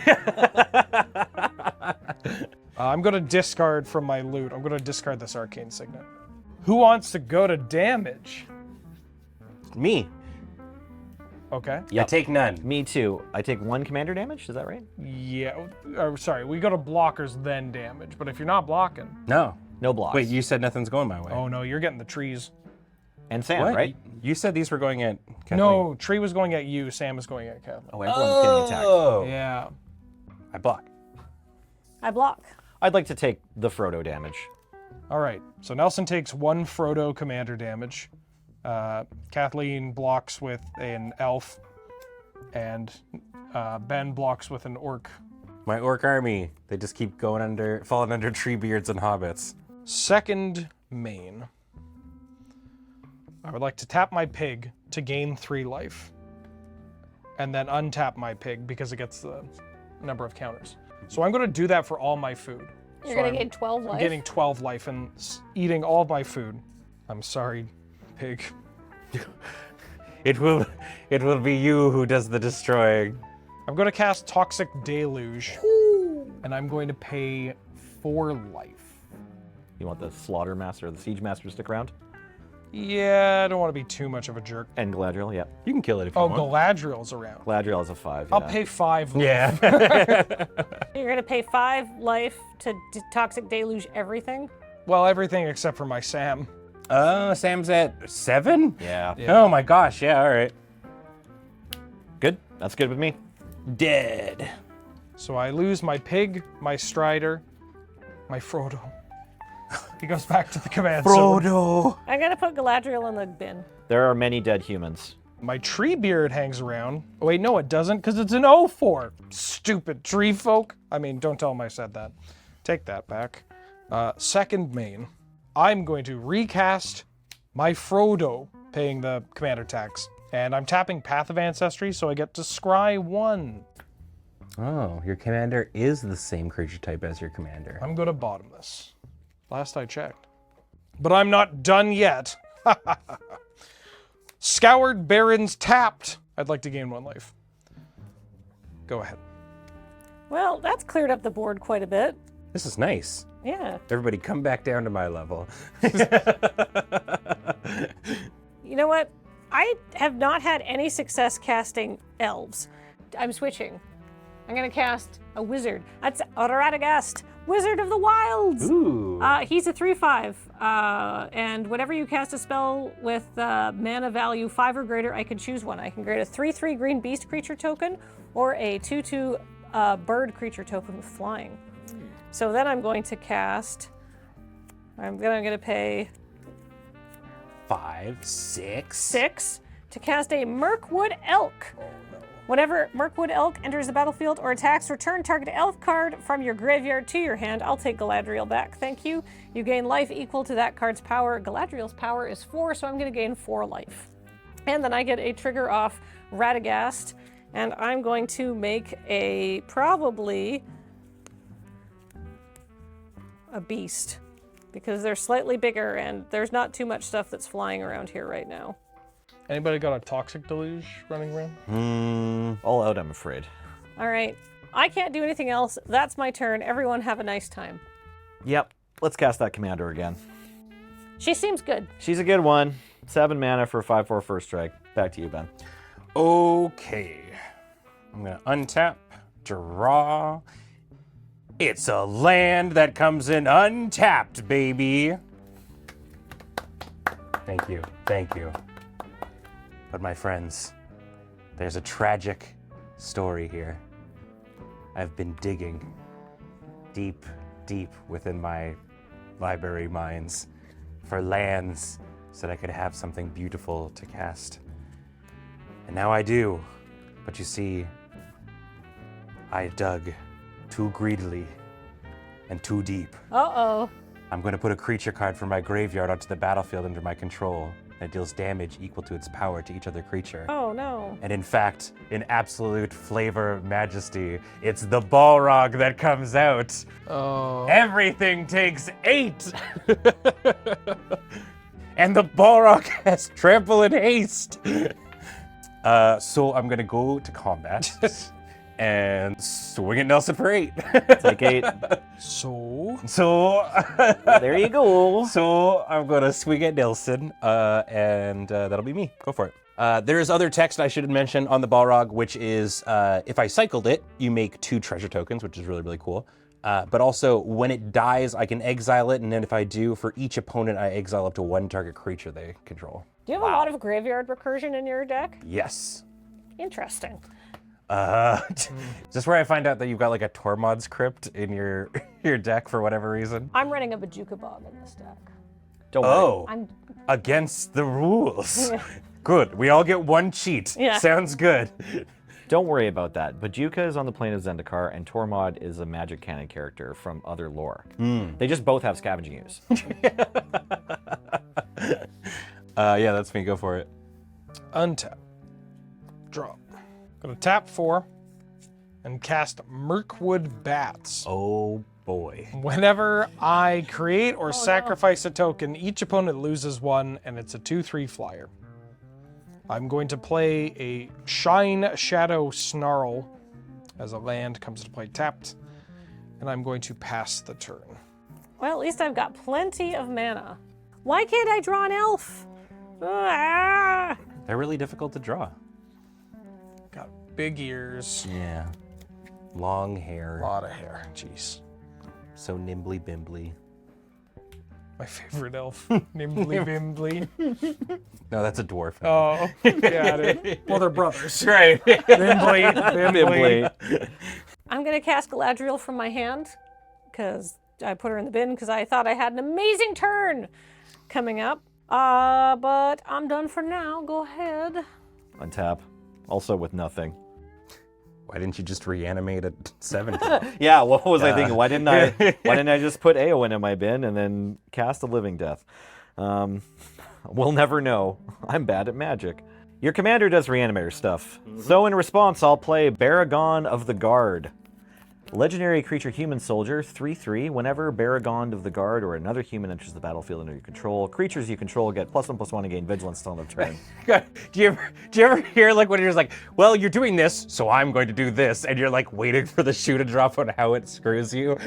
I'm going to discard from my loot. I'm going to discard this Arcane Signet. Who wants to go to damage?
Me.
Okay.
I take none.
Me too. I take 1 commander damage, is that right?
Yeah. Sorry, we go to blockers, then damage. But if you're not blocking...
No.
No blocks.
Wait, you said nothing's going my way.
Oh, no, you're getting the trees.
And Sam,
What?
right?
You said these were going at Kathleen.
No, tree was going at you. Sam is going at Kathleen.
Oh, everyone's getting attacked.
Oh.
Yeah.
I block.
I block.
I'd like to take the Frodo damage.
All right. So Nelson takes 1 Frodo commander damage. Kathleen blocks with an elf. And Ben blocks with an orc.
My orc army. They just keep falling under tree beards and hobbits.
Second main. I would like to tap my pig to gain 3 life. And then untap my pig because it gets the number of counters. So I'm going to do that for all my food.
You're
So
going
I'm
to gain 12 life.
getting 12 life and eating all of my food. I'm sorry, pig.
It will be you who does the destroying.
I'm going to cast Toxic Deluge. And I'm going to pay 4 life.
You want the Slaughter Master or the Siege Master to stick around?
Yeah, I don't want to be too much of a jerk.
And Galadriel, yeah.
You can kill it if you
Oh,
want.
Galadriel's around.
Galadriel is a 5.
I'll
yeah.
pay 5 life.
Yeah.
You're going to pay 5 life to Toxic Deluge everything?
Well, everything except for my Sam.
Sam's at 7?
Yeah.
Oh my gosh, yeah, all right.
Good. That's good with me.
Dead.
So I lose my pig, my Strider, my Frodo. He goes back to the command center.
Frodo.
I'm going to put Galadriel in the bin.
There are many dead humans.
My tree beard hangs around. Oh, wait, no, it doesn't, because it's an O4. Stupid tree folk. I mean, don't tell him I said that. Take that back. Second main. I'm going to recast my Frodo paying the commander tax. And I'm tapping Path of Ancestry, so I get to scry 1.
Oh, your commander is the same creature type as your commander.
I'm good at bottomless. Last I checked. But I'm not done yet. Scoured Barons tapped. I'd like to gain 1 life. Go ahead.
Well, that's cleared up the board quite a bit.
This is nice.
Yeah.
Everybody come back down to my level.
You know what? I have not had any success casting elves. I'm switching. I'm going to cast a wizard. That's Radagast, Wizard of the Wilds.
Ooh.
He's a 3/5, and whenever you cast a spell with mana value 5 or greater, I can choose one. I can create a 3/3 green beast creature token or a 2/2 bird creature token with flying. So then I'm going to cast. I'm going to pay
5, 6.
6 to cast a Mirkwood Elk. Whenever Mirkwood Elk enters the battlefield or attacks, return target elf card from your graveyard to your hand. I'll take Galadriel back, thank you. You gain life equal to that card's power. Galadriel's power is 4, so I'm going to gain 4 life. And then I get a trigger off Radagast, and I'm going to make probably a beast, because they're slightly bigger and there's not too much stuff that's flying around here right now.
Anybody got a Toxic Deluge running around?
All out, I'm afraid.
All right, I can't do anything else. That's my turn. Everyone have a nice time.
Yep, let's cast that commander again.
She seems good.
She's a good one. 7 mana for 5/4 first strike. Back to you, Ben.
Okay. I'm going to untap, draw. It's a land that comes in untapped, baby. Thank you. Thank you. But my friends, there's a tragic story here. I've been digging deep, deep within my library minds for lands so that I could have something beautiful to cast. And now I do. But you see, I dug too greedily and too deep.
Uh-oh.
I'm going to put a creature card from my graveyard onto the battlefield under my control. It deals damage equal to its power to each other creature.
Oh, no.
And in fact, in absolute flavor of majesty, it's the Balrog that comes out.
Oh.
Everything takes 8. And the Balrog has trample and haste. So I'm going to go to combat and swing at Nelson for 8.
Take 8.
So?
So
There you go.
So I'm gonna swing at Nelson, and that'll be me. Go for it. There is other text I should mention on the Balrog, which is if I cycled it, you make 2 treasure tokens, which is really, really cool. But also, when it dies, I can exile it, and then if I do, for each opponent, I exile up to 1 target creature they control.
Do you have a lot of graveyard recursion in your deck?
Yes.
Interesting.
Is this where I find out that you've got like a Tormod's Crypt in your deck for whatever reason?
I'm running a Bajuka Bog in this deck.
Don't worry.
Oh,
I'm
against the rules. Good. We all get 1 cheat.
Yeah.
Sounds good.
Don't worry about that. Bajuka is on the plane of Zendikar, and Tormod is a magic canon character from other lore. They just both have scavenging use.
Yeah, that's me. Go for it.
Untap. Drop. Gonna tap 4 and cast Mirkwood Bats.
Oh boy.
Whenever I create or sacrifice a token, each opponent loses 1, and it's a 2/3 flyer. I'm going to play a Shine Shadow Snarl as a land comes into play tapped, and I'm going to pass the turn.
Well, at least I've got plenty of mana. Why can't I draw an elf? Ah!
They're really difficult to draw.
Got big ears,
Yeah. Long hair.
a lot of hair. Jeez.
So nimbly bimbly.
My favorite elf. Nimbly Bimbly.
No, that's a dwarf.
Oh, got it. Well, they're brothers.
Right.
Bimbly, Bimbly.
I'm gonna cast Galadriel from my hand, because I put her in the bin because I thought I had an amazing turn coming up. But I'm done for now. Go ahead.
Untap. Also with nothing.
Why didn't you just reanimate at 7?
Yeah, what was I thinking? Why didn't I just put Eowyn in my bin and then cast a living death? We'll never know. I'm bad at magic. Your commander does reanimator stuff. So in response, I'll play Baragon of the Guard. Legendary creature human soldier, 3/3. Whenever Baragon of the Guard or another human enters the battlefield under your control, creatures you control get +1/+1 and gain vigilance until end of turn.
Do you ever hear like when you're just like, well, you're doing this, so I'm going to do this, and you're like waiting for the shoe to drop on how it screws you?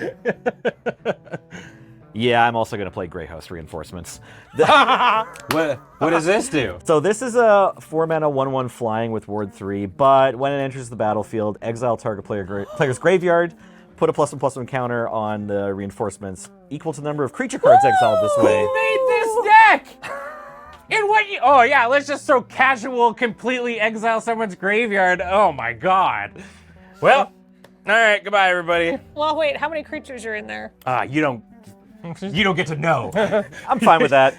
Yeah, I'm also going to play Grey Host Reinforcements.
What does this do?
So this is a 4-mana 1/1 flying with Ward 3, but when it enters the battlefield, exile target player's graveyard, put a +1/+1 counter on the reinforcements equal to the number of creature cards exiled this way.
Who made this deck? In what you? Oh yeah, let's just so casual, completely exile someone's graveyard. Oh my god. Well, all right, goodbye everybody.
Well, wait, how many creatures are in there?
You don't get to know.
I'm fine with that.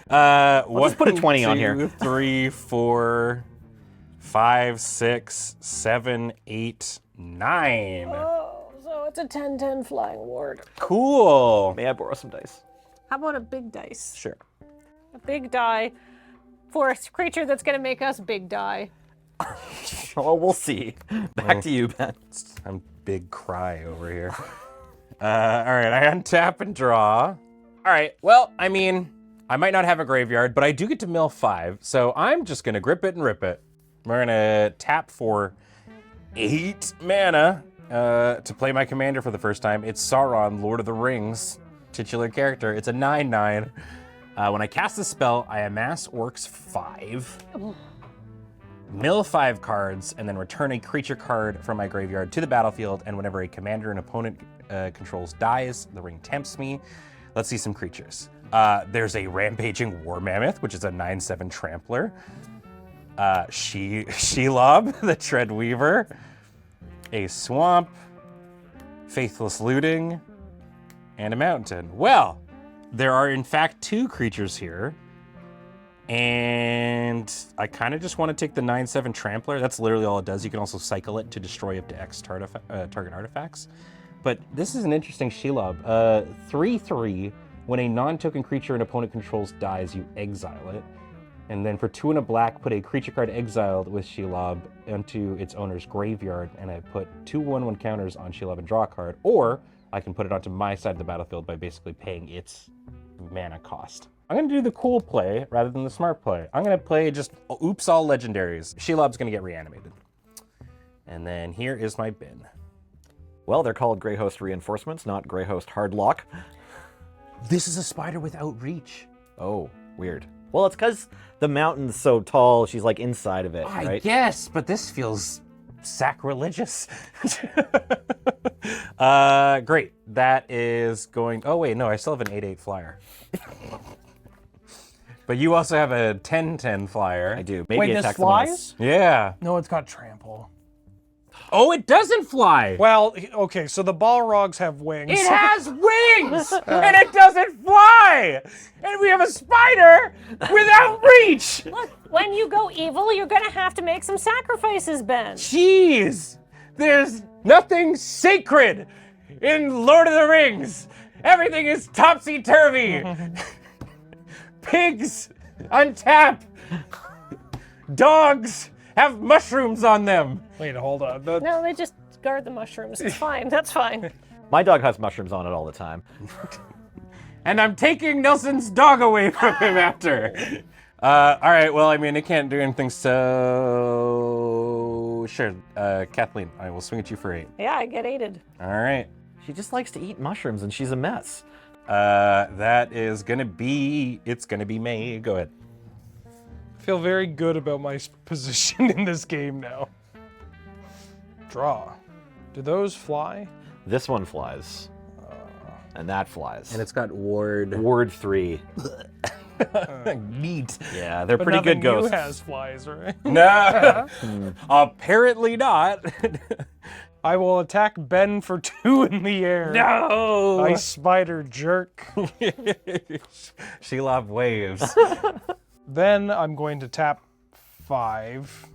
Let's
put a 20 on here.
2, 3, 4, 5, 6, 7, 8, 9.
Oh, so it's a 10/10 flying ward.
Cool.
May I borrow some dice?
How about a big dice?
Sure.
A big die for a creature that's going to make us big die.
Well, we'll see. Back to you, Ben.
I'm big cry over here. All right, I untap and draw. All right, well, I mean, I might not have a graveyard, but I do get to mill 5, so I'm just gonna grip it and rip it. We're gonna tap for 8 mana to play my commander for the first time. It's Sauron, Lord of the Rings, titular character. It's a 9/9. When I cast the spell, I amass orcs 5, mill 5 cards, and then return a creature card from my graveyard to the battlefield, and whenever a commander an opponent controls dies, the ring tempts me. Let's see some creatures. There's a Rampaging War Mammoth, which is a 9/7 trampler. Shelob, the Treadweaver. A Swamp, Faithless Looting, and a Mountain. Well, there are in fact 2 creatures here. And I kind of just want to take the 9/7 Trampler. That's literally all it does. You can also cycle it to destroy up to X target artifacts. But this is an interesting Shelob. 3/3, when a non-token creature an opponent controls dies, you exile it. And then for 2 and a black, put a creature card exiled with Shelob into its owner's graveyard, and I put 2 1/1 counters on Shelob and draw a card. Or I can put it onto my side of the battlefield by basically paying its mana cost. I'm gonna do the cool play rather than the smart play. I'm gonna play just oops all legendaries. Shelob's gonna get reanimated. And then here is my bin.
Well, they're called Grey Host Reinforcements, not Grey Host Hardlock.
This is a spider without reach.
Oh, weird. Well, it's because the mountain's so tall, she's like inside of it, right?
I guess, but this feels sacrilegious. Great. That is going. Oh wait, no, I still have an 8/8 flyer. But you also have a 10/10 flyer.
I do. Maybe
Wait, this
attack someone else.
flies?
Yeah.
No, it's got trample.
Oh, it doesn't fly.
Well, okay, so the Balrogs have wings.
It has wings, and it doesn't fly. And we have a spider without reach.
Look, when you go evil, you're going to have to make some sacrifices, Ben.
Jeez, there's nothing sacred in Lord of the Rings. Everything is topsy-turvy. Pigs untap. Dogs have mushrooms on them.
Wait, hold on.
No, they just guard the mushrooms. It's fine. That's fine.
My dog has mushrooms on it all the time.
And I'm taking Nelson's dog away from him after. All right, well, I mean, it can't do anything, so... Sure, Kathleen, I will swing at you for 8.
Yeah, I get aided.
All right.
She just likes to eat mushrooms and she's a mess.
That is gonna be... It's gonna be May. Go ahead.
I feel very good about my position in this game now. Draw. Do those fly?
This one flies. And that flies.
And it's got Ward...
Ward 3.
Neat.
Yeah, they're
But
pretty good
nothing new
ghosts.
has flies, right?
No. Apparently not.
I will attack Ben for 2 in the air.
No.
I spider jerk.
Shelob waves.
Then I'm going to tap 5.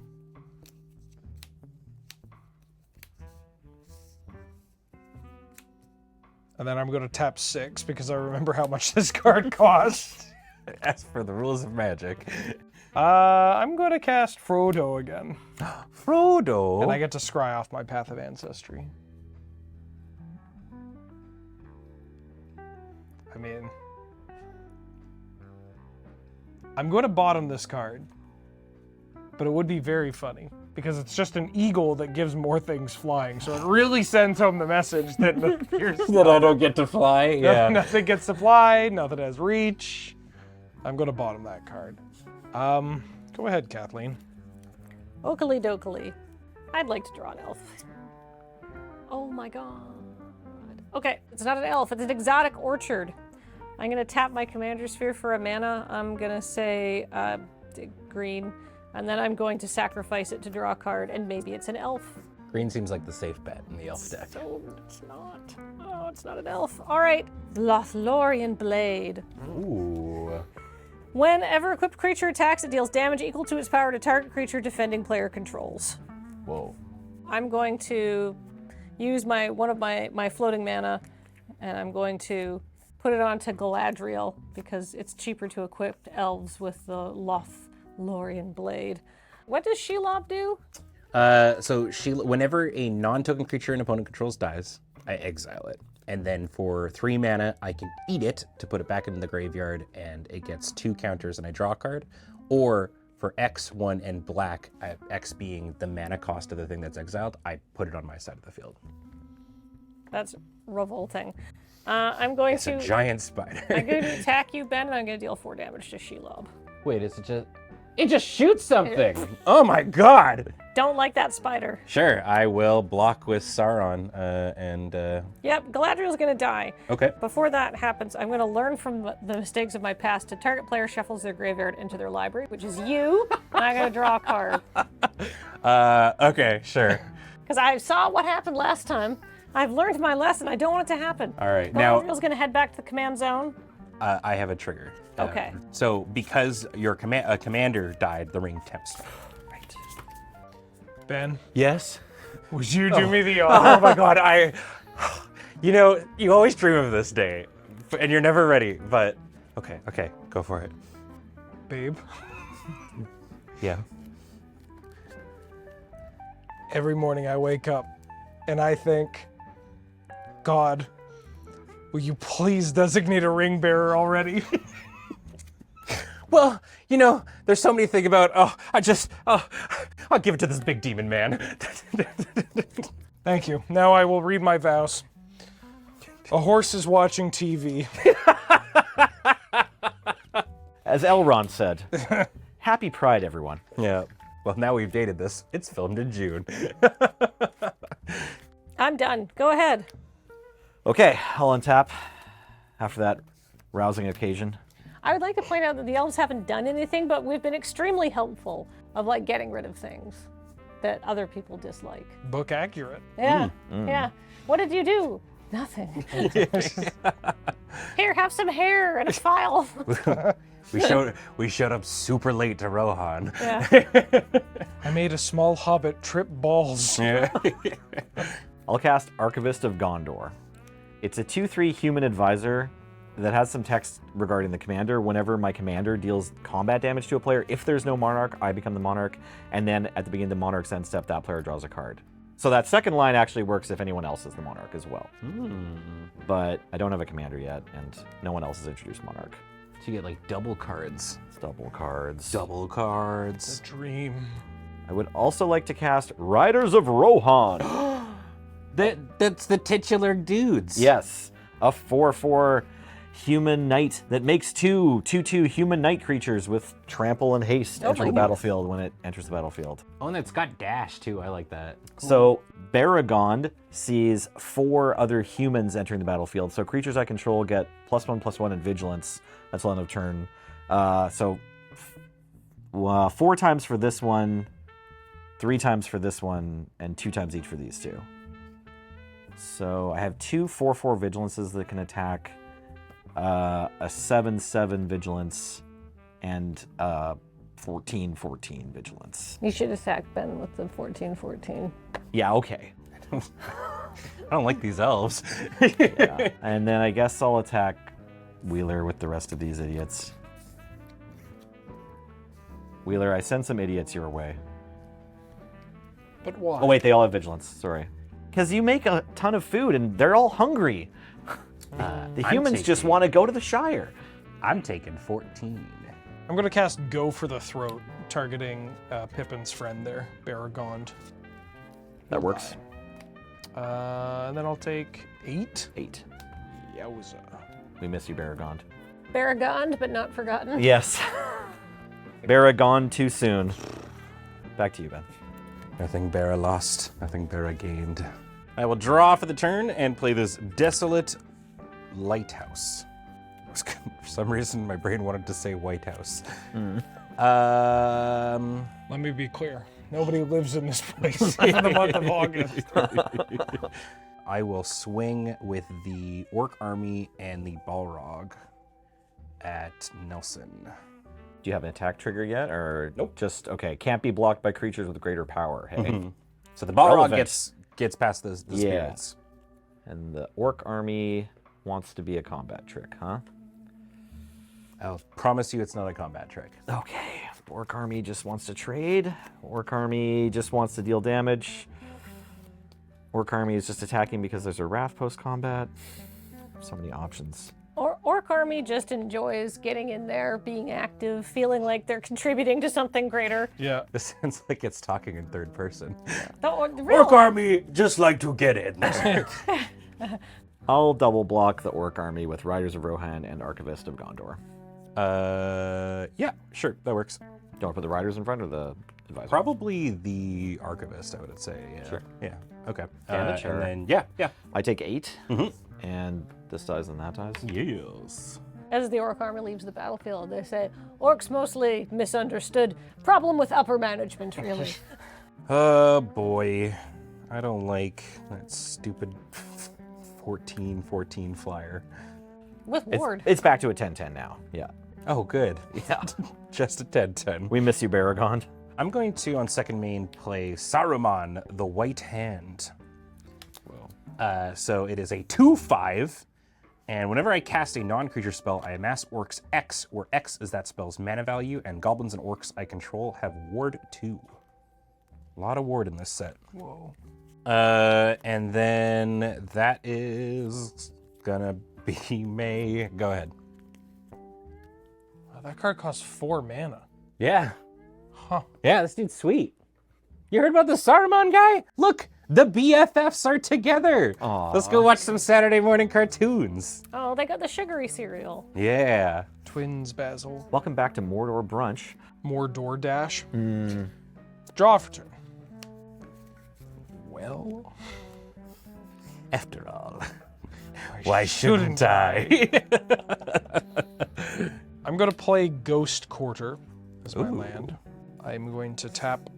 And then I'm going to tap 6 because I remember how much this card cost.
As for the rules of magic.
I'm going to cast Frodo again.
Frodo.
And I get to scry off my Path of Ancestry. I mean, I'm going to bottom this card, but it would be very funny because it's just an eagle that gives more things flying. So it really sends home the message that
that I don't get to fly. Yeah.
nothing gets to fly, nothing has reach. I'm going to bottom that card. Go ahead, Kathleen.
Oakley dokley. I'd like to draw an elf. Oh my god. Okay, it's not an elf, it's an exotic orchard. I'm gonna tap my commander sphere for a mana. I'm gonna say green, and then I'm going to sacrifice it to draw a card, and maybe it's an elf.
Green seems like the safe bet in the elf deck.
So it's not. Oh, it's not an elf. All right, LotR Blade.
Ooh.
Whenever equipped creature attacks, it deals damage equal to its power to target creature defending player controls.
Whoa.
I'm going to use one of my floating mana, and I'm going to put it onto Galadriel because it's cheaper to equip elves with the LotR Blade. What does Shelob do?
So whenever a non-token creature an opponent controls dies, I exile it. And then for 3 mana, I can eat it to put it back in the graveyard, and it gets 2 counters and I draw a card. Or for X, 1, and black, X being the mana cost of the thing that's exiled, I put it on my side of the field.
That's revolting. I'm going
It's a giant spider.
I'm going to attack you, Ben, and I'm going to deal 4 damage to Shelob.
Wait, is it just... It just shoots something! Oh my god!
Don't like that spider.
Sure, I will block with Sauron, and...
Yep, Galadriel's going to die.
Okay.
Before that happens, I'm going to learn from the mistakes of my past to target player shuffles their graveyard into their library, which is you, and I'm going to draw a card.
Okay, sure.
Because I saw what happened last time. I've learned my lesson. I don't want it to happen.
All right, now...
Galadriel's going to head back to the command zone.
I have a trigger.
Okay.
So because your commander died, the ring tempts. Right.
Ben,
Yes?
would you do me the honor?
Oh my god, You know, you always dream of this day, and you're never ready, but... Okay, go for it.
Babe,
Yeah.
every morning I wake up and I think, God, will you please designate a ring bearer already?
Well, you know, there's so many things about, I'll give it to this big demon man.
Thank you. Now I will read my vows. A horse is watching TV.
As Elrond said, happy Pride, everyone.
Yeah. Well, now we've dated this. It's filmed in June.
I'm done. Go ahead.
Okay, I'll untap after that rousing occasion.
I would like to point out that the elves haven't done anything, but we've been extremely helpful of like getting rid of things that other people dislike.
Book accurate.
Yeah, yeah. What did you do? Nothing. Here, have some hair and a file.
We showed up super late to Rohan.
Yeah.
I made a small hobbit trip balls.
I'll cast Archivist of Gondor. It's a 2/3 human advisor that has some text regarding the commander. Whenever my commander deals combat damage to a player, if there's no monarch, I become the monarch. And then at the beginning of the monarch's end step, that player draws a card. So that second line actually works if anyone else is the monarch as well. But I don't have a commander yet, and no one else has introduced monarch.
So you get like double cards.
It's double cards.
Double cards.
Dream.
I would also like to cast Riders of Rohan.
That's the titular dudes.
Yes, a 4/4 human knight that makes 2/2 human knight creatures with trample and haste enter
my
the
God.
battlefield when it enters the battlefield.
Oh, and it's got dash too. I like that.
So Baragond sees 4 other humans entering the battlefield. So creatures I control get +1/+1 in vigilance. That's the end of turn. 4 times for this one, 3 times for this one, and 2 times each for these 2. So I have 2 4/4 vigilances that can attack, a 7/7 vigilance, and 14/14 vigilance.
You should attack Ben with the 14/14.
Yeah, okay.
I don't like these elves.
Yeah. And then I guess I'll attack Wheeler with the rest of these idiots. Wheeler, I send some idiots your way.
But why?
Oh wait, they all have vigilance. Sorry. Because you make a ton of food and they're all hungry. The humans just
taking-
want to go to the Shire.
I'm taking 14.
I'm gonna cast Go for the Throat, targeting Pippin's friend there, Baragond.
That works.
And then I'll take 8.
8.
Yowza.
We miss you, Baragond.
Baragond, but not forgotten.
Yes. Baragond too soon. Back to you, Ben.
Nothing Barra lost, nothing Barra gained. I will draw for the turn and play this Desolate Lighthouse. For some reason, my brain wanted to say White House.
Let me be clear. Nobody lives in this place for the month of August.
I will swing with the Orc Army and the Balrog at Nelson.
Do you have an attack trigger yet, or
Nope.
just okay? Can't be blocked by creatures with greater power. Hey,
So the Balrog
Relevant.
gets past the spirits.
and the Orc Army wants to be a combat trick, huh?
I'll promise you it's not a combat trick.
Okay. Orc Army just wants to trade. Orc Army just wants to deal damage. Orc Army is just attacking because there's a Wrath post-combat. So many options.
Orc Army just enjoys getting in there, being active, feeling like they're contributing to something greater.
Yeah.
This sounds like it's talking in third person.
The real
Army just like to get in.
I'll double block the Orc Army with Riders of Rohan and Archivist of Gondor.
Yeah, sure, that works.
Do you want to put the Riders in front or the Advisor?
Probably the Archivist, I would say. Yeah.
Sure.
Yeah. Okay.
Damage, or-
and then yeah.
I take 8, and this dies and that dies.
Yes.
As the Orc Army leaves the battlefield, they say, Orcs mostly misunderstood. Problem with upper management, really.
Oh boy, I don't like that stupid 14 flyer.
With Ward.
It's back to a 10-10 now. Yeah.
Oh, good.
Yeah.
Just a 10-10.
We miss you, Baragond.
I'm going to, on second main, play Saruman, the White Hand. So it is a 2/5, and whenever I cast a non-creature spell, I amass Orcs X, where X is that spell's mana value, and Goblins and Orcs I control have Ward 2. A lot of Ward in this set.
Whoa.
And then that is gonna be May. Go ahead.
Wow, that card costs 4 mana.
Yeah.
Huh.
Yeah, this dude's sweet. You heard about the Saruman guy? Look, the BFFs are together.
Aw.
Let's go watch some Saturday morning cartoons.
Oh, they got the sugary cereal.
Yeah.
Twins, Basil.
Welcome back to Mordor Brunch.
More DoorDash. Draw for turn.
Well, after all, why shouldn't I?
I'm going to play Ghost Quarter as my
Ooh.
land. I'm going to tap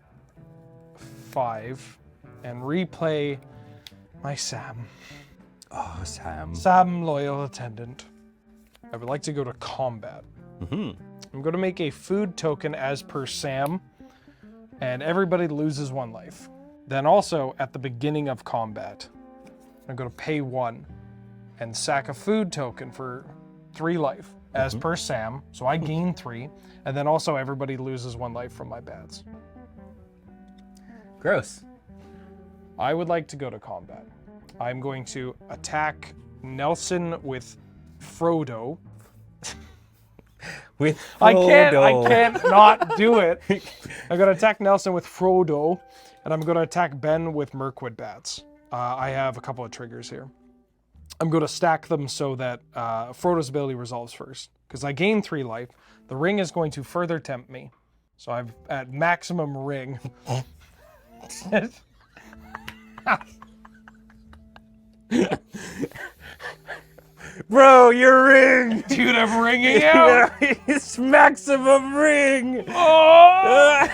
5 and replay my Sam.
Oh, Sam.
Sam, Loyal Attendant. I would like to go to combat. I'm going to make a food token as per Sam, and everybody loses 1 life. Then also, at the beginning of combat, I'm going to pay 1 and sack a food token for 3 life, as per Sam, so I gain 3, and then also everybody loses 1 life from my bats.
Gross.
I would like to go to combat. I'm going to attack Nelson with Frodo.
With
I can't
Frodo.
not do it. I'm gonna attack Nelson with Frodo, and I'm gonna attack Ben with Mirkwood Bats. I have a couple of triggers here. I'm gonna stack them so that Frodo's ability resolves first, because I gain 3 life. The ring is going to further tempt me, so I'm at maximum ring.
Bro, your ring!
Dude, I'm ringing out.
It's maximum ring!
Oh!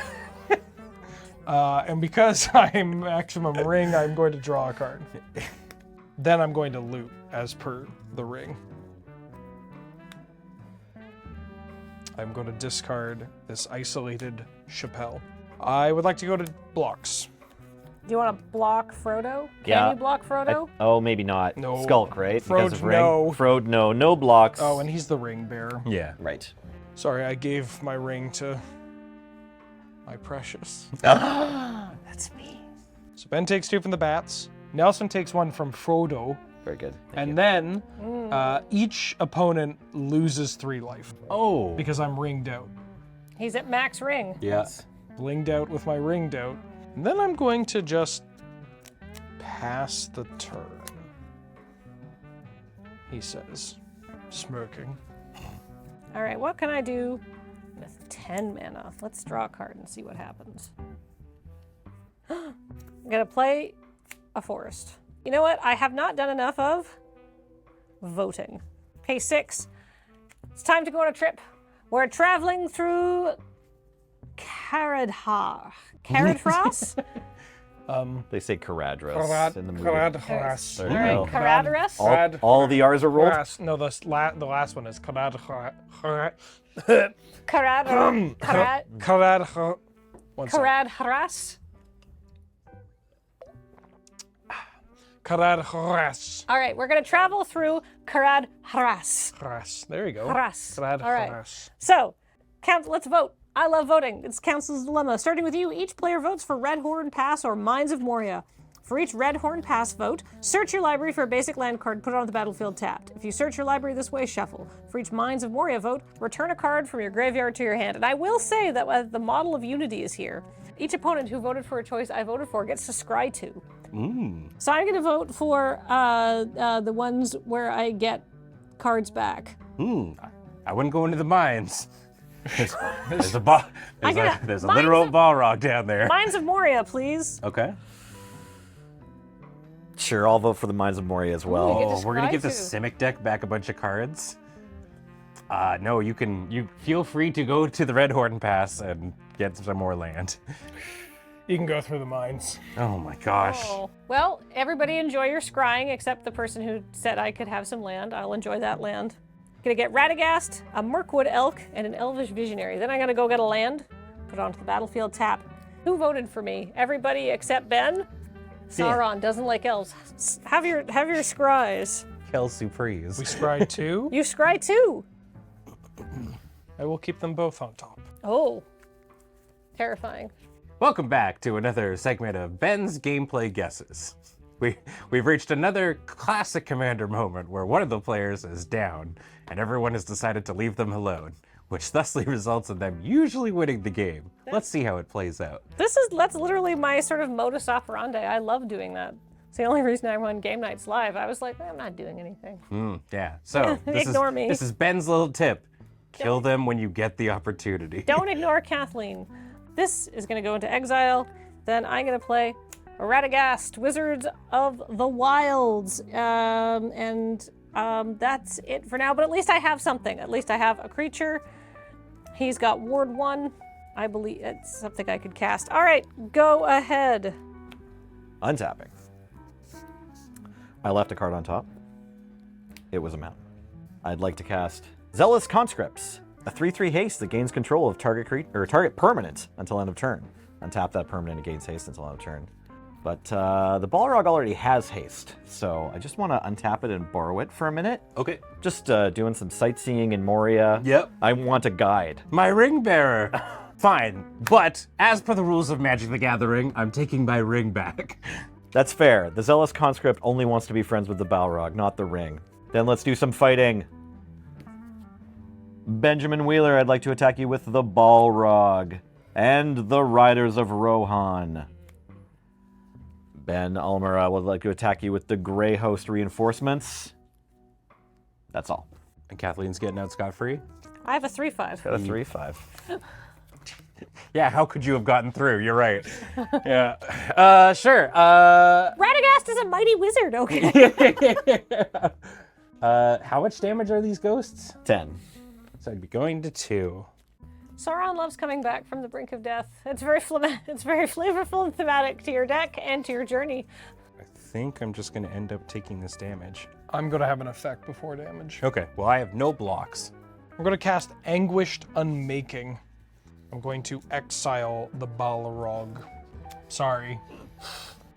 And because I'm maximum ring, I'm going to draw a card. Then I'm going to loot as per the ring. I'm going to discard this isolated Chappelle. I would like to go to blocks.
Do you want to block Frodo?
Yeah.
Can you block Frodo?
Oh, maybe not.
No.
Skulk, right?
Frode,
Because of ring.
no.
Frode, no. No blocks.
Oh, and he's the ring bearer.
Yeah.
Right.
Sorry, I gave my ring to my precious.
That's me.
So Ben takes 2 from the bats. Nelson takes 1 from Frodo.
Very good.
And then each opponent loses 3 life
Oh.
because I'm ringed out.
He's at max ring.
Yeah.
Blinged out with my ringed out. And then I'm going to just pass the turn. He says, smirking.
All right, what can I do with 10 mana? Let's draw a card and see what happens. I'm gonna play a forest. You know what I have not done enough of? Voting. Okay, 6. It's time to go on a trip. We're traveling through Caradhar. Caradhras?
They say Caradhras in the movie.
Caradhras.
There
All
you
right,
go.
Caradhras.
All the R's are rolled.
No, the last one is Caradhar. Caradhar. One sec.
Caradhras.
Caradhras.
All right, we're gonna travel through Caradhras.
There you go.
Hras. All right.
Caradhras.
So, let's vote. I love voting. It's Council's Dilemma. Starting with you, each player votes for Red Horn Pass or Mines of Moria. For each Red Horn Pass vote, search your library for a basic land card, put it on the battlefield tapped. If you search your library this way, shuffle. For each Mines of Moria vote, return a card from your graveyard to your hand. And I will say that the model of unity is here. Each opponent who voted for a choice I voted for gets to scry to. So I'm going to vote for the ones where I get cards back.
I wouldn't go into the mines. There's a
Mines
literal
of-
Balrog down there.
Mines of Moria, please.
Okay.
Sure, I'll vote for the Mines of Moria as well.
get to
Oh, we're gonna
scry
give the
too.
Simic deck back a bunch of cards. No, you feel free to go to the Red Horn Pass and get some more land.
You can go through the mines.
Oh my gosh.
Oh. Well, everybody enjoy your scrying except the person who said I could have some land. I'll enjoy that land. Gonna get Radagast, a Mirkwood Elk, and an Elvish Visionary. Then I'm gonna go get a land, put it onto the battlefield tap. Who voted for me? Everybody except Ben? Sauron doesn't like elves. Have your scries.
Kel Surprise.
We scry 2.
You scry too.
I will keep them both on top.
Oh. Terrifying.
Welcome back to another segment of Ben's Gameplay Guesses. We've reached another classic Commander moment where one of the players is down and everyone has decided to leave them alone, which thusly results in them usually winning the game. Let's see how it plays out.
That's literally my sort of modus operandi. I love doing that. It's the only reason I run game nights live. I was like, I'm not doing anything.
Yeah, so
Ignore me.
This is Ben's little tip. Kill them when you get the opportunity.
Don't ignore Kathleen. This is going to go into exile. Then I'm going to play Radagast, Wizards of the Wilds. That's it for now, but at least I have something. At least I have a creature. He's got Ward 1. I believe it's something I could cast. All right, go ahead.
Untapping. I left a card on top. It was a mountain. I'd like to cast Zealous Conscripts, a 3/3 haste that gains control of target permanent until end of turn. Untap that permanent and gains haste until end of turn. But the Balrog already has haste, so I just want to untap it and borrow it for a minute.
Okay.
Just doing some sightseeing in Moria.
Yep.
I want a guide.
My ring bearer. Fine, but as per the rules of Magic the Gathering, I'm taking my ring back.
That's fair. The Zealous Conscript only wants to be friends with the Balrog, not the ring. Then let's do some fighting. Benjamin Wheeler, I'd like to attack you with the Balrog and the Riders of Rohan. Ben Ulmer, I would like to attack you with the Grey Host reinforcements. That's all.
And Kathleen's getting out scot-free?
I have a 3/5.
Got a 3/5.
Yeah, how could you have gotten through? You're right. Yeah. Sure.
Radagast is a mighty wizard. Okay.
How much damage are these ghosts?
10.
So I'd be going to 2.
Sauron loves coming back from the brink of death. It's very flavorful and thematic to your deck and to your journey.
I think I'm just going to end up taking this damage.
I'm going to have an effect before damage.
Okay, well, I have no blocks.
I'm going to cast Anguished Unmaking. I'm going to exile the Balrog. Sorry.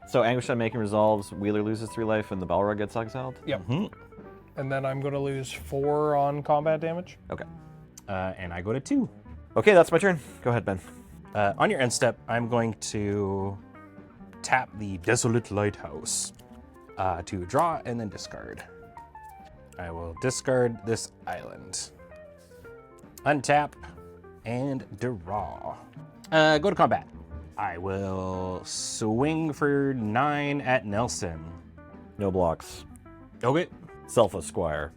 So Anguish Unmaking resolves, Wheeler loses 3 life, and the Balrog gets exiled?
Yep. And then I'm going to lose 4 on combat damage.
Okay.
And I go to 2.
Okay, that's my turn. Go ahead, Ben.
On your end step, I'm going to tap the Desolate Lighthouse to draw and then discard. I will discard this island. Untap and draw. Go to combat. I will swing for 9 at Nelson.
No blocks.
Okay.
Self Esquire.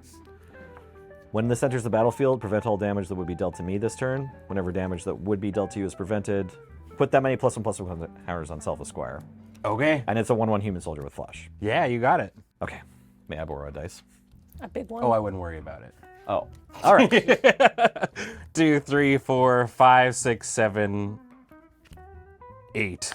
When this enters the battlefield, prevent all damage that would be dealt to me this turn. Whenever damage that would be dealt to you is prevented, put that many +1/+1 counters on Self Esquire.
Okay.
And it's a 1/1 human soldier with flash.
Yeah, you got it.
Okay. May I borrow a dice?
A big one.
Oh, I wouldn't worry about it.
Oh. All right.
2, 3, 4, 5, 6, 7, 8.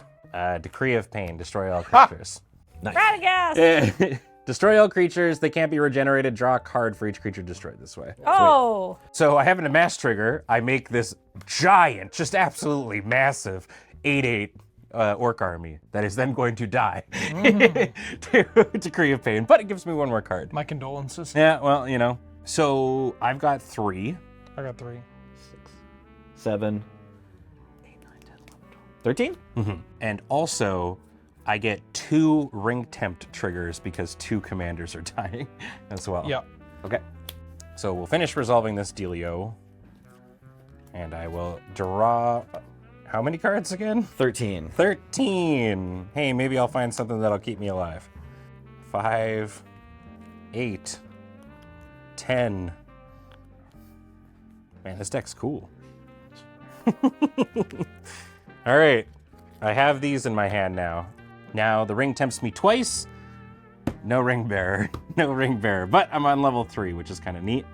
Decree of Pain. Destroy all creatures.
Radagast!
Destroy all creatures. They can't be regenerated. Draw a card for each creature destroyed this way.
Oh!
So I have an amass trigger. I make this giant, just absolutely massive 8/8 orc army that is then going to die to Decree of Pain. But it gives me one more card.
My condolences.
Yeah, well, you know. So I've got 3.
I got 3.
7, 8, 9, 10, 11, 12. 13?
And also, I get 2 ring tempt triggers because 2 commanders are dying as well.
Yeah.
Okay.
So we'll finish resolving this dealio. And I will draw... How many cards again?
13.
13. Hey, maybe I'll find something that'll keep me alive. 5, 8, 10. Man, this deck's cool. All right, I have these in my hand now. Now the ring tempts me twice. No ring bearer, no ring bearer, but I'm on level 3, which is kind of neat.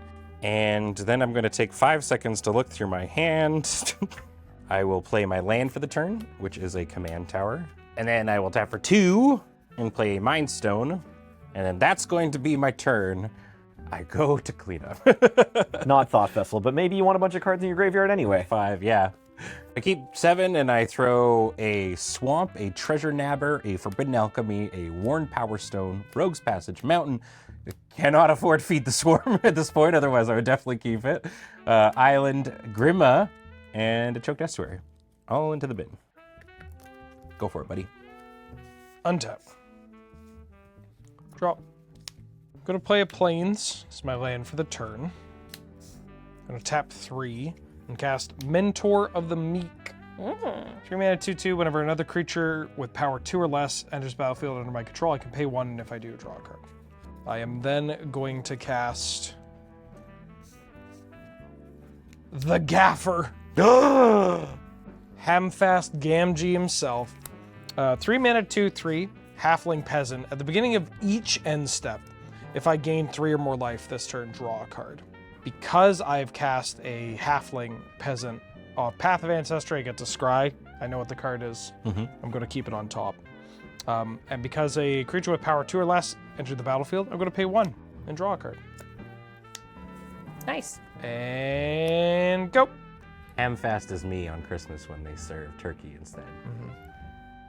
And then I'm gonna take 5 seconds to look through my hand. I will play my land for the turn, which is a command tower. And then I will tap for 2 and play a Mind Stone. And then that's going to be my turn. I go to cleanup.
Not Thought Vessel, but maybe you want a bunch of cards in your graveyard anyway.
5, yeah. I keep 7 and I throw a Swamp, a Treasure Nabber, a Forbidden Alchemy, a Worn Power Stone, Rogue's Passage, Mountain. I cannot afford Feed the Swarm at this point, otherwise I would definitely keep it. Island, Grima, and a Choked Estuary. All into the bin. Go for it, buddy.
Untap. Drop. I'm gonna play a Plains. It's my land for the turn. I'm gonna tap 3 and cast Mentor of the Meek. 3 mana 2/2. Whenever another creature with power 2 or less enters battlefield under my control, I can pay 1, and if I do, draw a card. I am then going to cast the Gaffer. Hamfast Gamgee himself. 3 mana 2/3. Halfling Peasant. At the beginning of each end step, if I gain 3 or more life this turn, draw a card. Because I've cast a Halfling Peasant off Path of Ancestry, I get to scry. I know what the card is. I'm going to keep it on top. And because a creature with power 2 or less entered the battlefield, I'm going to pay 1 and draw a card.
Nice.
And go.
Hamfast is me on Christmas when they serve turkey instead.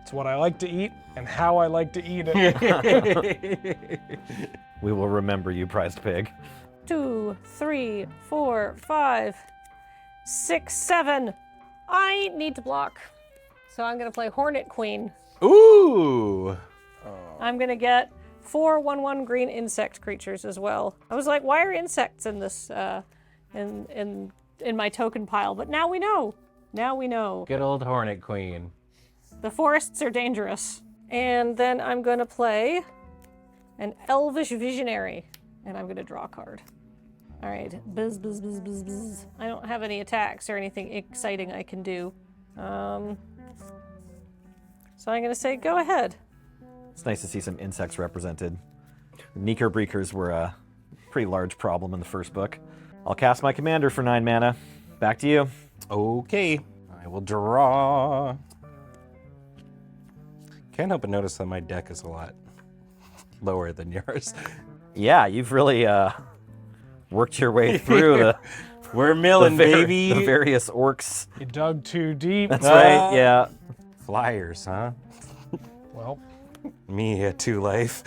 It's what I like to eat and how I like to eat it.
We will remember you, prized pig.
2, 3, 4, 5, 6, 7. I need to block. So I'm going to play Hornet Queen.
Ooh!
I'm going to get 4 1/1 green insect creatures as well. I was like, why are insects in this in my token pile? But now we know. Now we know.
Good old Hornet Queen.
The forests are dangerous. And then I'm going to play an Elvish Visionary. And I'm going to draw a card. All right. Buzz, buzz, buzz, buzz, buzz. I don't have any attacks or anything exciting I can do. So I'm going to say, go ahead.
It's nice to see some insects represented. Neeker Breakers were a pretty large problem in the first book. I'll cast my commander for 9 mana. Back to you.
Okay. I will draw. Can't help but notice that my deck is a lot lower than yours.
Yeah, you've really worked your way through the
We're milling, baby.
the various orcs.
You dug too deep.
That's right, yeah.
Flyers, huh?
Well,
Me at 2 life.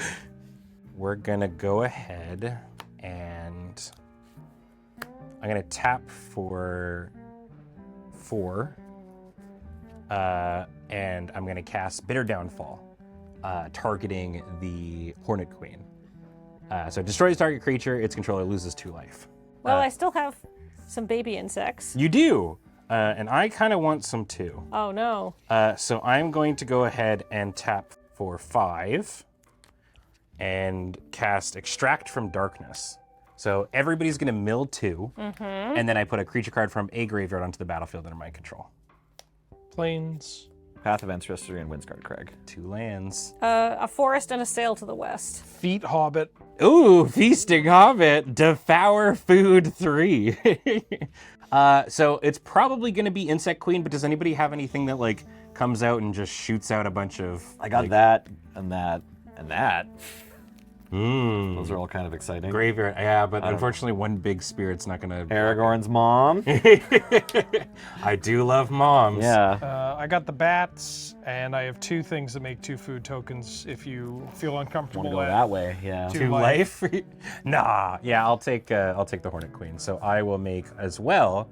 We're gonna go ahead and I'm gonna tap for 4 and I'm going to cast Bitter Downfall, targeting the Hornet Queen. So it destroys target creature, its controller loses 2 life.
Well, I still have some baby insects.
You do, and I kind of want some too.
Oh no.
So I'm going to go ahead and tap for 5 and cast Extract from Darkness. So everybody's going to mill 2, and then I put a creature card from a graveyard onto the battlefield under my control.
Plains.
Path of Ancestry and Windscarred Crag.
2 lands.
A forest and a sail to the west.
Feet Hobbit.
Ooh, Feasting Hobbit, Devour Food 3. So it's probably going to be Insect Queen, but does anybody have anything that like comes out and just shoots out a bunch of...
I got that, and that, and that. Those are all kind of exciting.
Graveyard, yeah, but unfortunately one big spirit's not going to...
Aragorn's mom.
I do love moms.
Yeah.
I got the bats, and I have 2 things that make 2 food tokens if you feel uncomfortable.
Want to go that way? Yeah.
2
2
life.
life? Nah. Yeah, I'll take the Hornet Queen. So I will make as well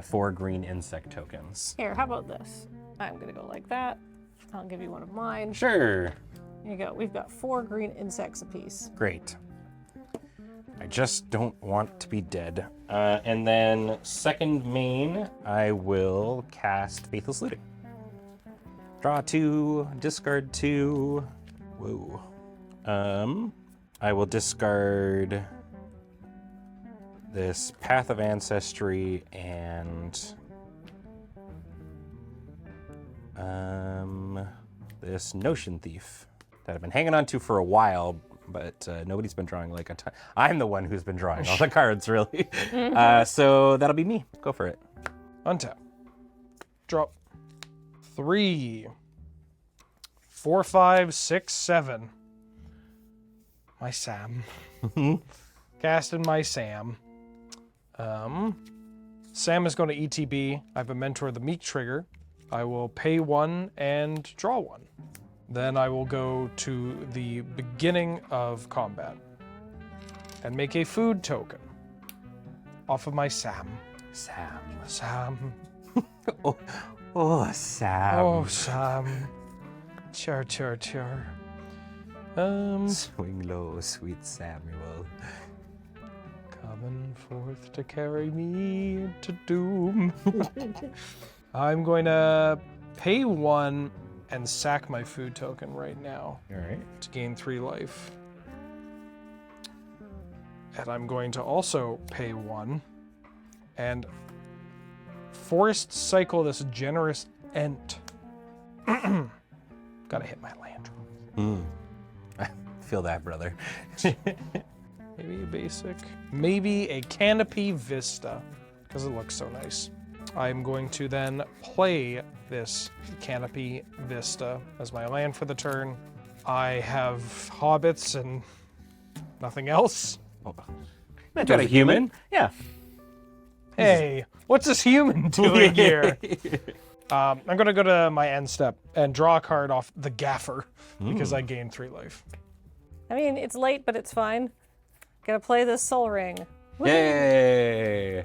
4 green insect tokens.
Here, how about this? I'm gonna go like that. I'll give you one of mine.
Sure.
Here you go. We've got 4 green insects apiece.
Great. I just don't want to be dead. And then second main, I will cast Faithless Looting. Draw 2, discard 2. Whoa. I will discard this Path of Ancestry and this Notion Thief that I've been hanging on to for a while, but nobody's been drawing like a ton. I'm the one who's been drawing all the cards, really. So that'll be me. Go for it.
Untap. Drop. 3. 4, 5, 6, 7. My Sam. Casting my Sam. Sam is going to ETB. I have a Mentor the Meek trigger. I will pay 1 and draw 1. Then I will go to the beginning of combat and make a food token off of my Sam.
Sam.
Sam.
Oh, Sam.
Oh, Sam. Chur.
Swing low, sweet Samuel.
Coming forth to carry me into doom. I'm going to pay 1 and sack my food token right now
All right.
to gain 3 life. And I'm going to also pay 1 and forced cycle this generous Ent. Gotta hit my land.
I feel that, brother.
Maybe a basic. Maybe a Canopy Vista, because it looks so nice. I'm going to then play this Canopy Vista as my land for the turn. I have hobbits and nothing else.
Got a human?
Yeah.
Hey, what's this human doing here? I'm going to go to my end step and draw a card off the Gaffer because I gained 3 life.
I mean, it's late, but it's fine. Gonna play this Soul Ring.
Yay!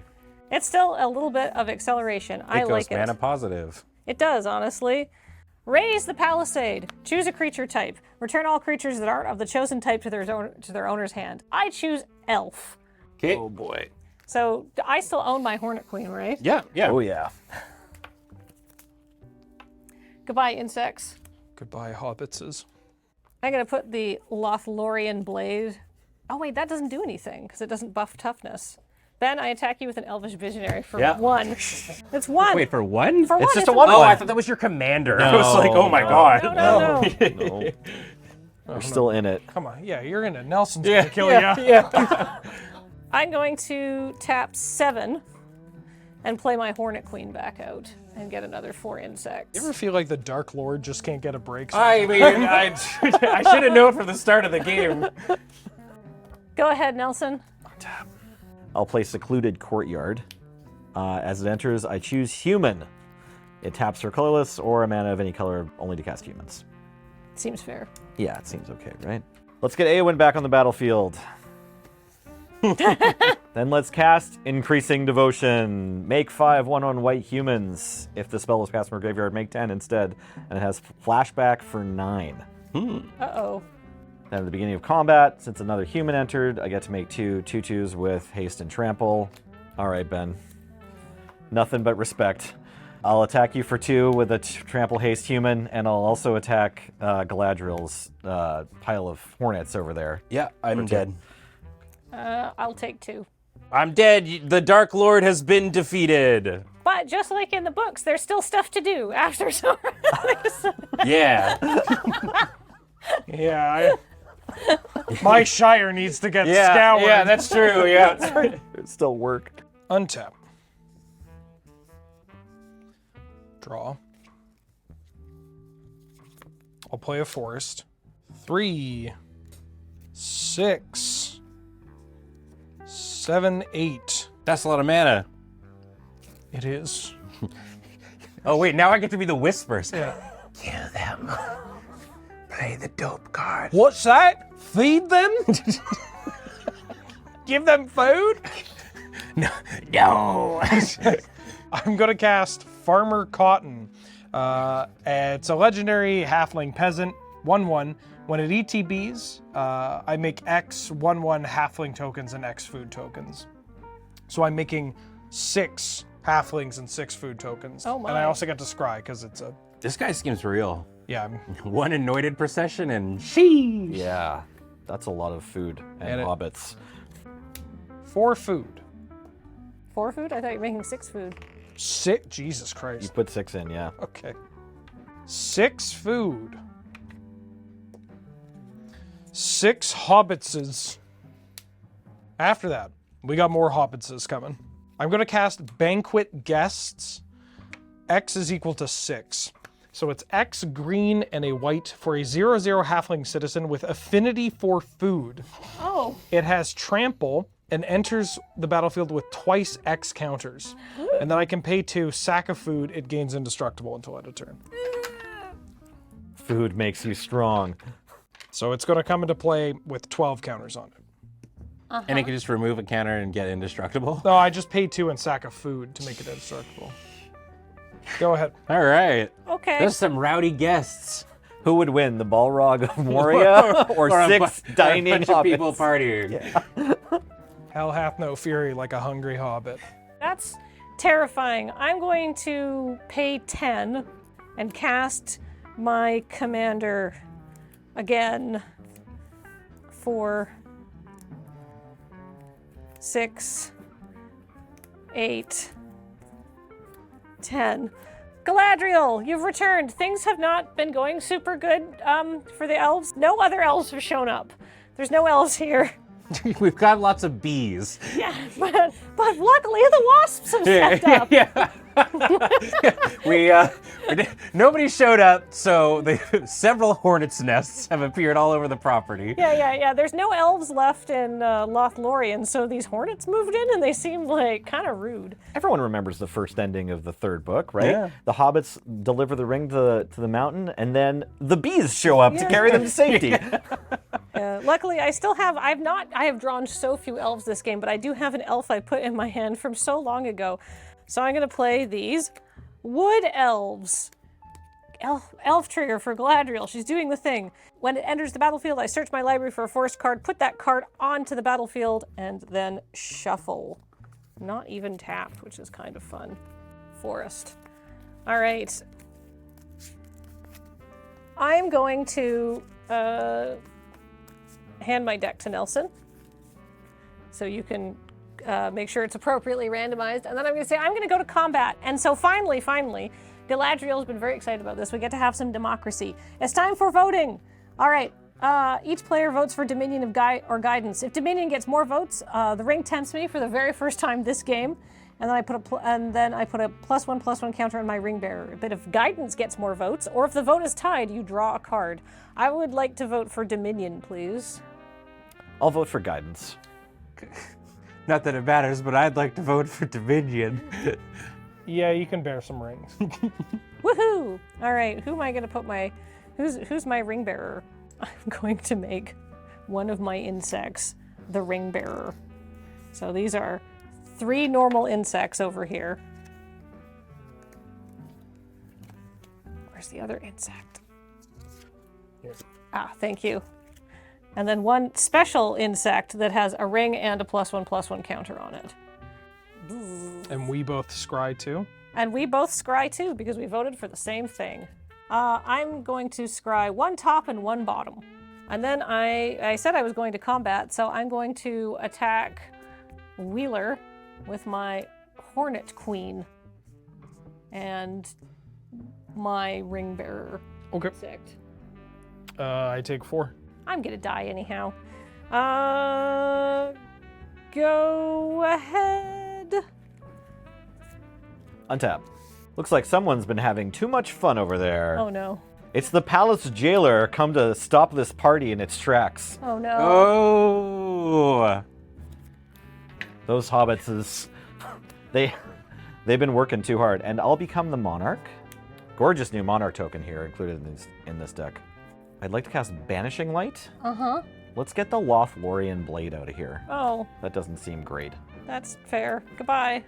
It's still a little bit of acceleration. I
It
like
goes mana positive.
It does, honestly. Raise the Palisade. Choose a creature type. Return all creatures that aren't of the chosen type to their owner's hand. I choose Elf.
Okay.
Oh boy.
So I still own my Hornet Queen, right?
Yeah.
Oh yeah.
Goodbye, insects.
Goodbye, hobbitses.
I'm gonna put the Lothlorien Blade. Oh wait, that doesn't do anything because it doesn't buff toughness. Ben, I attack you with an Elvish Visionary for 1. It's 1.
Wait, for 1?
For 1,
just
it's
a 1.
Oh, I thought that was your commander. I was like, oh my god.
No.
No. We're still in it.
Come on, yeah, you're in it. Nelson's gonna kill you.
Yeah.
I'm going to tap 7 and play my Hornet Queen back out and get another 4 insects.
You ever feel like the Dark Lord just can't get a break?
I mean, I should have known from the start of the game.
Go ahead, Nelson.
I'll play Secluded Courtyard. As it enters, I choose Human. It taps for colorless or a mana of any color only to cast humans.
Seems fair.
Yeah, it seems okay, right? Let's get Eowyn back on the battlefield. Then let's cast Increasing Devotion. Make 5 1/1 white humans. If the spell is cast from a graveyard, make 10 instead. And it has flashback for 9.
Uh-oh.
Then at the beginning of combat, since another human entered, I get to make 2 2/2s with haste and trample. All right, Ben. Nothing but respect. I'll attack you for 2 with a trample haste human, and I'll also attack Galadriel's pile of hornets over there.
Yeah, I'm dead.
I'll take 2.
I'm dead. The Dark Lord has been defeated.
But just like in the books, there's still stuff to do after some.
Yeah.
Yeah, my Shire needs to get scoured.
Yeah, that's true. Yeah.
There's still work.
Untap. Draw. I'll play a forest. 3, 6, 7, 8.
That's a lot of mana.
It is.
Oh, wait, now I get to be the Whispers.
Yeah.
Kill them. Play the dope card.
What's that? Feed them? Give them food?
No.
I'm going to cast Farmer Cotton. It's a legendary halfling peasant, 1/1. When it ETBs, I make X 1/1 halfling tokens and X food tokens. So I'm making 6 halflings and 6 food tokens.
Oh my.
And I also get to scry because it's a,
This guy seems real.
yeah.
One anointed procession and she.
Yeah, that's a lot of food and
And
hobbits.
4 food.
4 food? I thought you were making 6 food.
6, Jesus
You
Christ.
put 6 in, yeah.
Okay. 6 food. 6 hobbitses. After that, we got more hobbitses coming. I'm going to cast Banquet Guests. X is equal to 6. So it's X green and a white for a 0/0 halfling citizen with affinity for food.
Oh.
It has trample and enters the battlefield with twice X counters. And then I can pay 2, sack of food, it gains indestructible until end of turn.
Food makes you strong.
So it's going to come into play with 12 counters on it.
And it can just remove a counter and get indestructible.
No, I just paid 2 and sack of food to make it indestructible. Go ahead.
All right.
Okay.
There's some rowdy guests.
Who would win, the Balrog of Moria or
a
6 dining
bunch of people
hobbits?
partying.
Hell hath no fury like a hungry hobbit.
That's terrifying. I'm going to pay 10 and cast my commander again for 6, 8, 10. Galadriel, you've returned. Things have not been going super good for the elves. No other elves have shown up. There's no elves here.
We've got lots of bees.
Yeah, but luckily the wasps have stepped up.
Yeah. Nobody showed up, so several hornets' nests have appeared all over the property.
Yeah. There's no elves left in LotR, and so these hornets moved in, and they seem like kind of rude.
Everyone remembers the first ending of the 3rd book, right?
Yeah.
The hobbits deliver the ring to the mountain, and then the bees show up to carry them to safety.
Luckily, I have drawn so few elves this game, but I do have an elf I put in my hand from so long ago. So I'm going to play these wood elves. Elf trigger for Galadriel. She's doing the thing. When it enters the battlefield, I search my library for a forest card, put that card onto the battlefield, and then shuffle. Not even tapped, which is kind of fun. Forest. All right. I'm going to hand my deck to Nelson, so you can make sure it's appropriately randomized. And then I'm going to say, I'm going to go to combat. And so finally, Galadriel's been very excited about this. We get to have some democracy. It's time for voting. All right. Each player votes for Dominion of Guidance. If Dominion gets more votes, the ring tempts me for the very first time this game. And then I put a +1/+1 counter on my ring bearer. A bit of Guidance gets more votes, or if the vote is tied, you draw a card. I would like to vote for Dominion, please.
I'll vote for Guidance.
Not that it matters, but I'd like to vote for Dominion.
Yeah, you can bear some rings.
Woohoo! All right, who am I going to put my... Who's my ring bearer? I'm going to make one of my insects the ring bearer. So these are 3 normal insects over here. Where's the other insect? Ah, thank you. And then 1 special insect that has a ring and a +1/+1 counter on it.
And we both scry too.
And we both scry too because we voted for the same thing. I'm going to scry 1 top and 1 bottom. And then I said I was going to combat, so I'm going to attack Wheeler with my Hornet Queen and my Ring Bearer
Okay.
insect.
I take 4.
I'm gonna die anyhow. Go ahead.
Untap. Looks like someone's been having too much fun over there.
Oh no.
It's the palace jailer come to stop this party in its tracks.
Oh no.
Oh.
Those hobbits they've been working too hard, and I'll become the monarch. Gorgeous new monarch token here included in this deck. I'd like to cast Banishing Light.
Uh-huh.
Let's get the Lothlorien blade out of here.
Oh,
That doesn't seem great.
that's fair. Goodbye.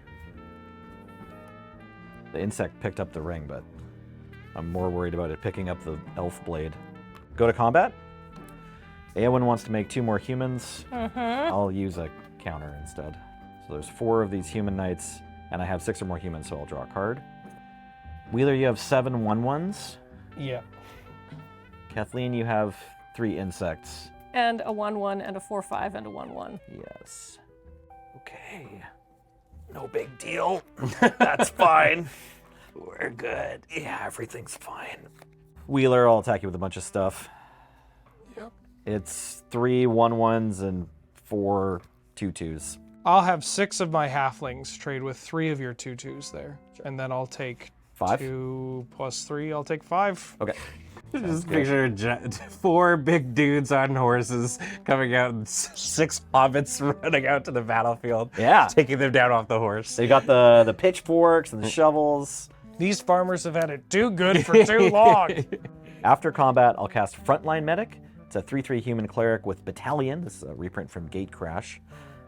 The insect picked up the ring, but I'm more worried about it picking up the elf blade. Go to combat. Eowyn wants to make 2 more humans. I'll use a counter instead. So there's 4 of these human knights, and I have 6 or more humans, so I'll draw a card. Wheeler, you have 7 1/1s.
Yeah.
Kathleen, you have 3 insects.
And a 1/1 and a 4/5 and a 1/1.
Yes. Okay. No big deal. That's fine. We're good. Yeah, everything's fine. Wheeler, I'll attack you with a bunch of stuff.
Yep.
It's 3 1/1s and 4 2/2s.
I'll have 6 of my halflings trade with 3 of your 2/2s there. And then I'll take
5?
2 + 3. I'll take 5.
Okay.
Just picture 4 big dudes on horses coming out and 6 hobbits running out to the battlefield.
Yeah.
Taking them down off the horse.
So you got the pitchforks and the shovels.
These farmers have had it too good for too long.
After combat, I'll cast Frontline Medic. It's a 3/3 human cleric with Battalion. This is a reprint from Gate Crash.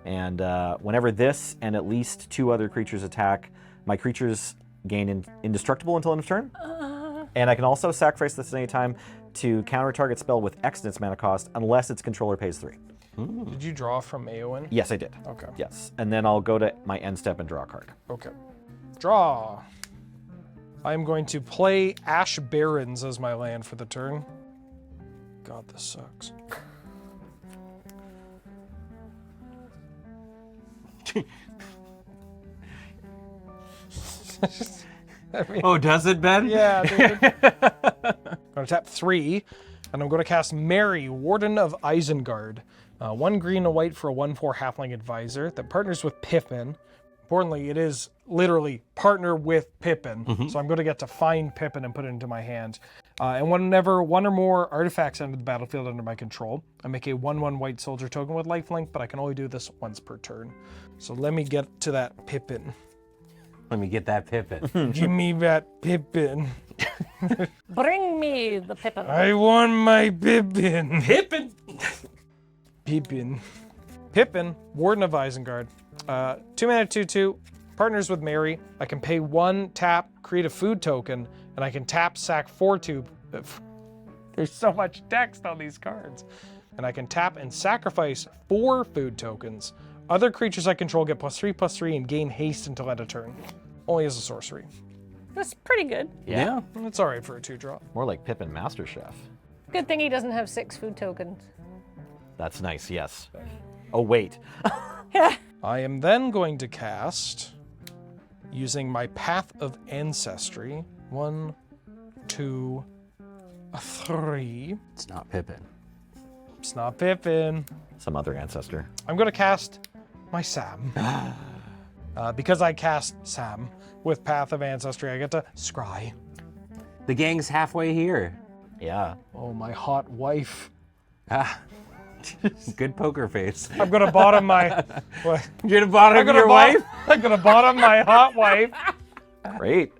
And whenever this and at least 2 other creatures attack, my creatures gain indestructible until end of turn. And I can also sacrifice this at any time to counter target spell with X in its mana cost unless its controller pays 3.
Did you draw from Eowyn?
Yes, I did.
Okay.
Yes. And then I'll go to my end step and draw a card.
Okay. Draw. I'm going to play Ash Barrens as my land for the turn. God, this sucks.
Oh, does it, Ben?
Yeah, dude. I'm going to tap 3, and I'm going to cast Mary, Warden of Isengard. 1 green, a white for a 1/4 halfling advisor that partners with Pippin. Importantly, it is literally partner with Pippin. So I'm going to get to find Pippin and put it into my hand. And whenever 1 or more artifacts enter the battlefield under my control, I make a 1/1 white soldier token with lifelink, but I can only do this once per turn. So let me get to that Pippin.
Let me get that Pippin.
Give me that Pippin.
Bring me the Pippin.
I want my Pippin.
Pippin!
Pippin. Pippin, Warden of Isengard. 2 mana 2/2, partners with Mary. I can pay 1, tap, create a food token, and I can tap, sack 4 2. There's so much text on these cards. And I can tap and sacrifice 4 food tokens. Other creatures I control get +3/+3 and gain haste until end of turn. Only as a sorcery.
That's pretty good.
Yeah.
It's alright for a 2-drop.
More like Pippin Master Chef.
Good thing he doesn't have 6 food tokens.
That's nice, yes. Oh, wait.
I am then going to cast, using my Path of Ancestry, 1, 2, 3.
It's not Pippin.
It's not Pippin.
Some other ancestor.
I'm going to cast my Sam. Because I cast Sam with Path of Ancestry, I get to scry.
The gang's halfway here.
Yeah.
Oh, my hot wife.
Ah. Good poker face.
I'm going to bottom my... What?
You're the bottom
I'm
of
gonna
your wife?
I'm going to bottom my hot wife.
Great.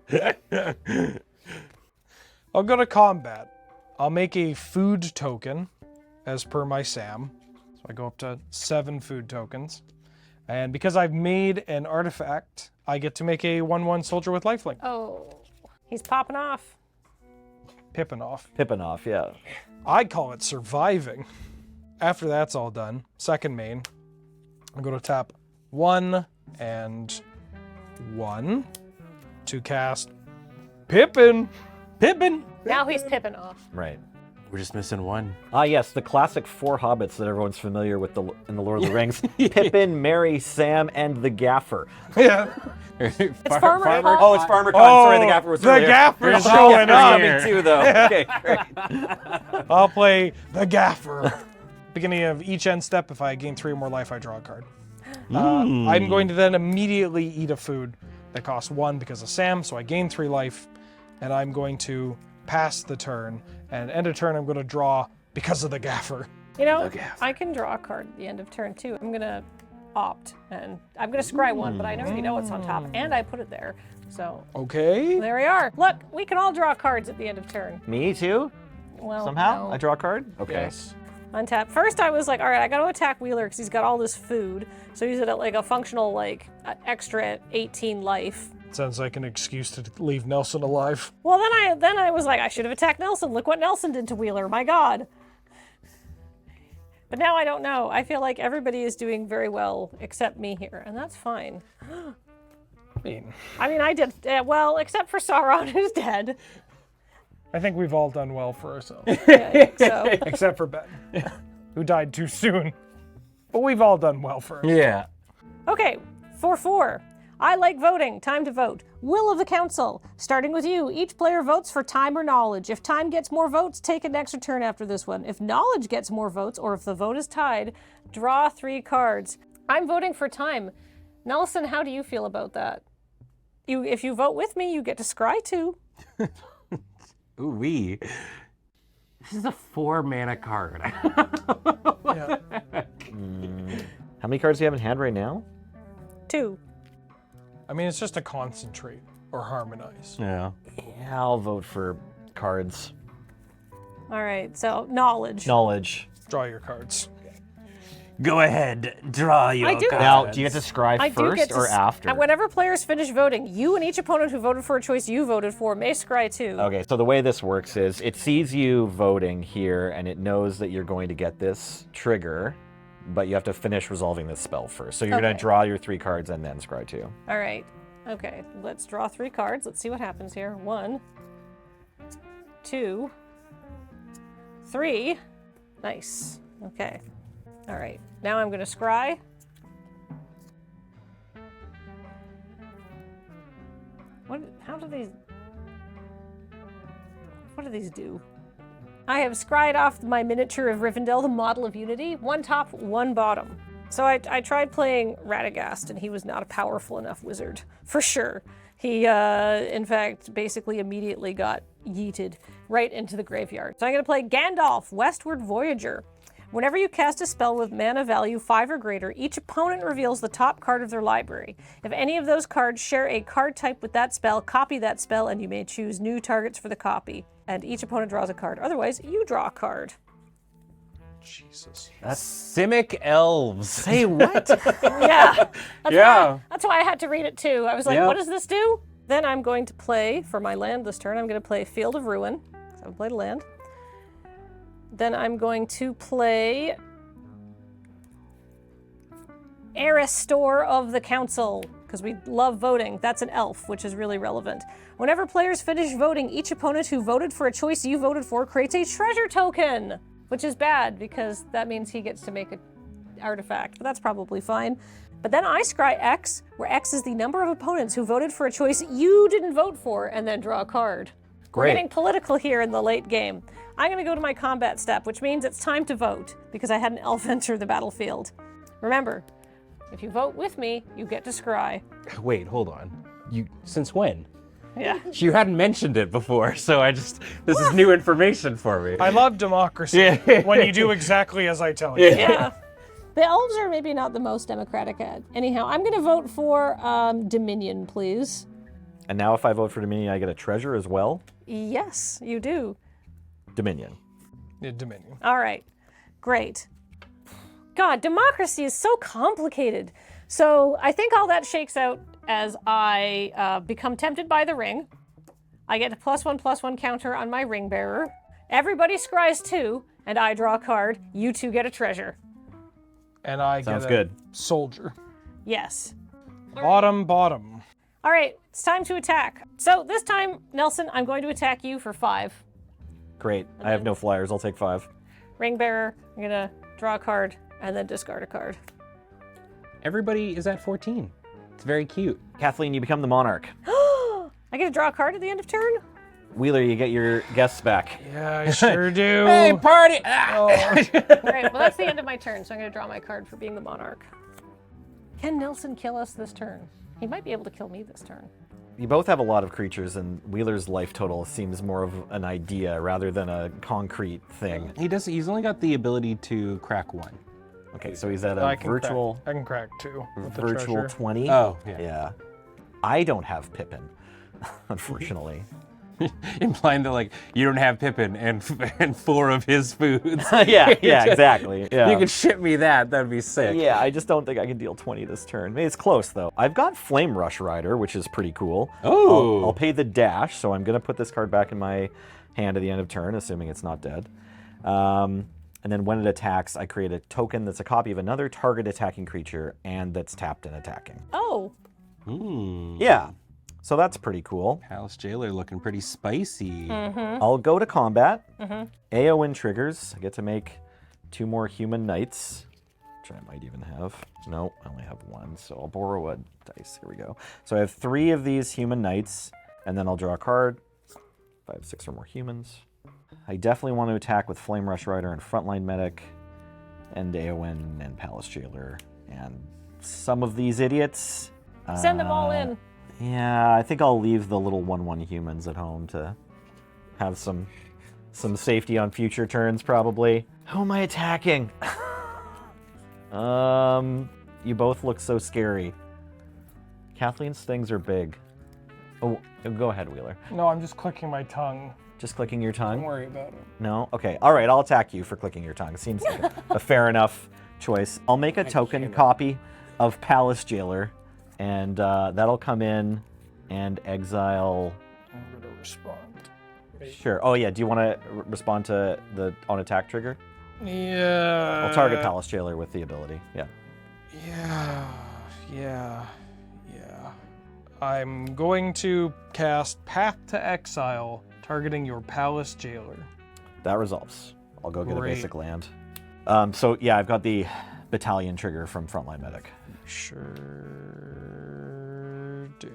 I'll go to combat. I'll make a food token as per my Sam. So I go up to 7 food tokens. And because I've made an artifact, I get to make a 1/1 soldier with lifelink.
Oh, he's popping off.
Pippin off.
Pippin off, yeah.
I call it surviving. After that's all done, second main, I'm going to tap 1 and 1 to cast Pippin.
Pippin!
Now he's pipping off.
Right.
We're just missing one.
Ah, yes, the classic 4 hobbits that everyone's familiar with in the Lord of the Rings. Pippin, Merry, Sam, and the Gaffer.
Yeah.
It's Farmer Con.
Oh, it's Farmer Con. Sorry, the Gaffer was
the
earlier.
Gaffer's
The
showing
Gaffer's
up.
coming too, though. Okay, great.
I'll play the Gaffer. Beginning of each end step, if I gain 3 or more life, I draw a card. I'm going to then immediately eat a food that costs 1 because of Sam, so I gain 3 life, and I'm going to pass the turn, and end of turn I'm going to draw because of the Gaffer.
You know, I can draw a card at the end of turn too. I'm gonna opt, and I'm gonna scry 1, but I already know what's on top, and I put it there. So
Okay.
there we are. Look, we can all draw cards at the end of turn.
Me too?
Well,
Somehow?
no.
I draw a card? Okay.
Yes.
Untap. First, I was like, all right, I got to attack Wheeler because he's got all this food. So use it at like a functional, like extra 18 life.
Sounds like an excuse to leave Nelson alive.
Well, then I was like, I should have attacked Nelson. Look what Nelson did to Wheeler. My God. But now I don't know. I feel like everybody is doing very well except me here, and that's fine.
I mean,
I did well, except for Sauron, who's dead.
I think we've all done well for ourselves.
Yeah, I think so.
Except for Ben, who died too soon. But we've all done well for ourselves.
Yeah.
Okay, 4-4. I like voting. Time to vote. Will of the council. Starting with you. Each player votes for time or knowledge. If time gets more votes, take an extra turn after this one. If knowledge gets more votes, or if the vote is tied, draw 3 cards. I'm voting for time. Nelson, how do you feel about that? If you vote with me, you get to scry 2.
Ooh-wee. This is a 4-mana card.
Yeah.
How many cards do you have in hand right now?
2.
I mean, it's just a concentrate or harmonize.
Yeah.
Yeah, I'll vote for cards.
All right, so knowledge.
Knowledge.
Draw your cards.
Go ahead, draw your
I do.
cards.
Now, do you get to scry
I do
first
get to
or after?
Whenever players finish voting, you and each opponent who voted for a choice you voted for may scry 2.
Okay, so the way this works is it sees you voting here and it knows that you're going to get this trigger, but you have to finish resolving this spell first. So you're going
Okay.
to draw your 3 cards and then scry 2.
All right. Okay, let's draw 3 cards. Let's see what happens here. 1, 2, 3. Nice. Okay. All right. Now I'm going to scry. What do these do? I have scried off my miniature of Rivendell, the model of Unity. 1 top, 1 bottom. So I tried playing Radagast, and he was not a powerful enough wizard, for sure. He, in fact, basically immediately got yeeted right into the graveyard. So I'm going to play Gandalf, Westward Voyager. Whenever you cast a spell with mana value 5 or greater, each opponent reveals the top card of their library. If any of those cards share a card type with that spell, copy that spell, and you may choose new targets for the copy. And each opponent draws a card. Otherwise, you draw a card.
Jesus.
That's Simic Elves.
Say what?
Yeah.
Yeah.
That's why I had to read it too. I was like,
Yep.
what does this do? Then I'm going to play, for my land this turn, I'm going to play Field of Ruin. So I haven't played a land. Then I'm going to play Aristor of the Council, because we love voting. That's an elf, which is really relevant. Whenever players finish voting, each opponent who voted for a choice you voted for creates a treasure token, which is bad because that means he gets to make an artifact, but that's probably fine. But then I scry X, where X is the number of opponents who voted for a choice you didn't vote for, and then draw a card. We're
Great.
getting political here in the late game. I'm going to go to my combat step, which means it's time to vote, because I had an elf enter the battlefield. Remember, if you vote with me, you get to scry.
Wait, hold on. Since when?
Yeah.
You hadn't mentioned it before, so this is new information for me.
I love democracy
Yeah.
when you do exactly as I tell you.
Yeah. The elves are maybe not the most democratic at. Anyhow, I'm going to vote for Dominion, please.
And now if I vote for Dominion, I get a treasure as well?
Yes, you do.
Dominion.
Yeah, Dominion.
All right. Great. God, democracy is so complicated. So I think all that shakes out as I become tempted by the ring. I get a +1/+1 counter on my ring bearer. Everybody scries 2, and I draw a card. You 2 get a treasure.
And I
Sounds
get a
good.
soldier.
Yes.
Bottom.
All right, it's time to attack. So this time, Nelson, I'm going to attack you for 5.
Great. I have no flyers. I'll take 5.
Ring bearer, I'm gonna draw a card and then discard a card.
Everybody is at 14. It's very cute.
Kathleen, you become the monarch.
I get to draw a card at the end of turn?
Wheeler, you get your guests back.
Yeah, I sure do.
Hey, party!
All right, well, that's the end of my turn, so I'm gonna draw my card for being the monarch. Can Nelson kill us this turn? He might be able to kill me this turn.
You both have a lot of creatures, and Wheeler's life total seems more of an idea rather than a concrete thing.
He's only got the ability to crack 1.
Okay, so he's at
I
a
can
virtual
Crack, I can crack 2 with the
virtual
treasure.
20.
Oh, yeah.
Yeah. I don't have Pippin, unfortunately.
Implying that, like, you don't have Pippin and 4 of his foods.
yeah, exactly. Yeah.
You could ship me that'd be sick.
Yeah, I just don't think I can deal 20 this turn. Maybe it's close, though. I've got Flame Rush Rider, which is pretty cool.
Oh.
I'll pay the dash, so I'm going to put this card back in my hand at the end of turn, assuming it's not dead. And then when it attacks, I create a token that's a copy of another target attacking creature and that's tapped and attacking.
Oh,
Yeah, so that's pretty cool.
Palace Jailer looking pretty spicy.
I'll go to combat. AON triggers. I get to make 2 more human knights, which I might even have. No, I only have 1, so I'll borrow a dice. Here we go. So I have 3 of these human knights, and then I'll draw a card. 5, 6 or more humans. I definitely want to attack with Flame Rush Rider and Frontline Medic, and AON and Palace Jailer, and some of these idiots.
send them all in.
Yeah, I think I'll leave the little 1/1 humans at home to have some safety on future turns, probably. Who am I attacking? You both look so scary. Kathleen's things are big. Oh, go ahead, Wheeler.
No, I'm just clicking my tongue.
Just clicking your tongue?
Don't worry about it.
No? Okay. All right, I'll attack you for clicking your tongue. Seems like a fair enough choice. I'll make a token copy of Palace Jailer, and that'll come in and exile.
I'm going to respond.
Sure. Oh, yeah. Do you want to respond to the on attack trigger?
Yeah.
I'll target Palace Jailer with the ability. Yeah.
Yeah. I'm going to cast Path to Exile, targeting your Palace Jailer.
That resolves. I'll go get
Great.
a basic land. So, yeah, I've got the battalion trigger from Frontline Medic.
Sure do.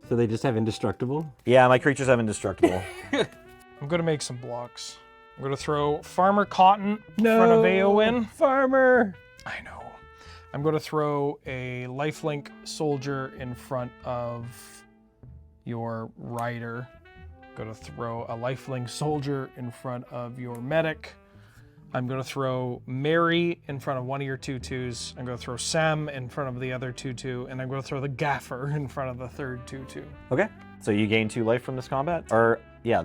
So they just have indestructible?
Yeah, my creatures have indestructible.
I'm going to make some blocks. I'm going to throw Farmer Cotton in front of AON.
Farmer!
I know. I'm going to throw a lifelink soldier in front of your rider. I'm going to throw a lifelink soldier in front of your medic. I'm going to throw Mary in front of one of your 2/2s. I'm going to throw Sam in front of the other 2/2, and I'm going to throw the Gaffer in front of the third 2/2.
Okay. So you gain 2 life from this combat? Or, yeah,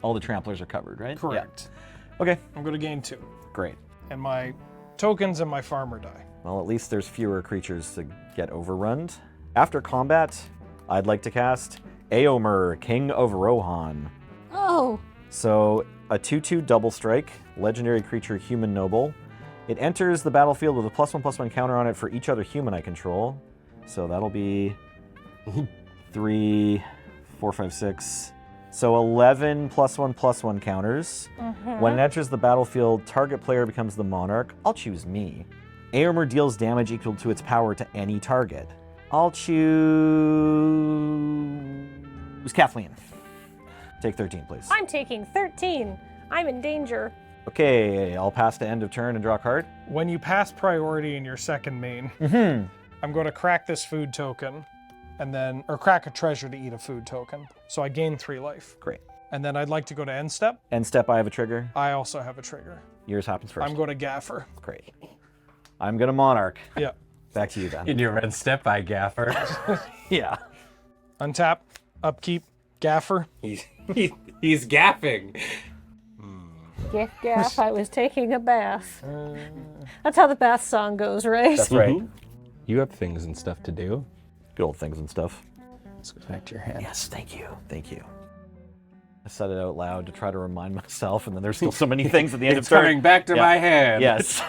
all the tramplers are covered, right?
Correct.
Yeah. Okay.
I'm going to gain 2.
Great.
And my tokens and my farmer die.
Well, at least there's fewer creatures to get overrun. After combat, I'd like to cast Eomer, King of Rohan.
Oh,
So, a 2/2 double strike, legendary creature human noble. It enters the battlefield with a +1/+1 counter on it for each other human I control. So that'll be 3, 4, 5, 6. So 11 +1/+1 counters. When it enters the battlefield, target player becomes the monarch. I'll choose me. Eomer deals damage equal to its power to any target. I'll choose Kathleen. Take 13, please.
I'm taking 13. I'm in danger.
Okay, I'll pass to end of turn and draw a card.
When you pass priority in your second main, I'm going to crack this food token, and then, or crack a treasure to eat a food token. So I gain 3 life.
Great.
And then I'd like to go to end step.
End step, I have a trigger.
I also have a trigger.
Yours happens first.
I'm going to Gaffer.
Great. I'm gonna monarch.
Yeah.
Back to you then.
In your red step by Gaffer.
Yeah.
Untap, upkeep, Gaffer.
He's gaffing.
Gaff, gaff, I was taking a bath. That's how the bath song goes, right?
That's right.
You have things and stuff to do.
Good old things and stuff.
Let's go back to your hand.
Yes, thank you. Thank you. I said it out loud to try to remind myself, and then there's still so many things at the end of
It's
turn.
coming back to
Yeah.
my hand.
Yes.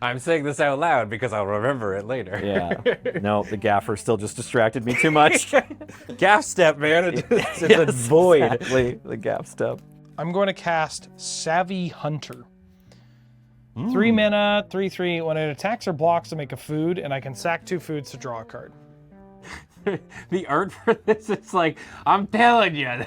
I'm saying this out loud because I'll remember it later.
Yeah. No, the gaffer still just distracted me too much.
Gaff step, man. It's a
Yes,
void.
Exactly. The gaff step.
I'm going to cast Savvy Hunter. 3 mana, 3/3. When it attacks or blocks to make a food, and I can sack 2 foods to draw a card.
The art for this, it's like, I'm telling you,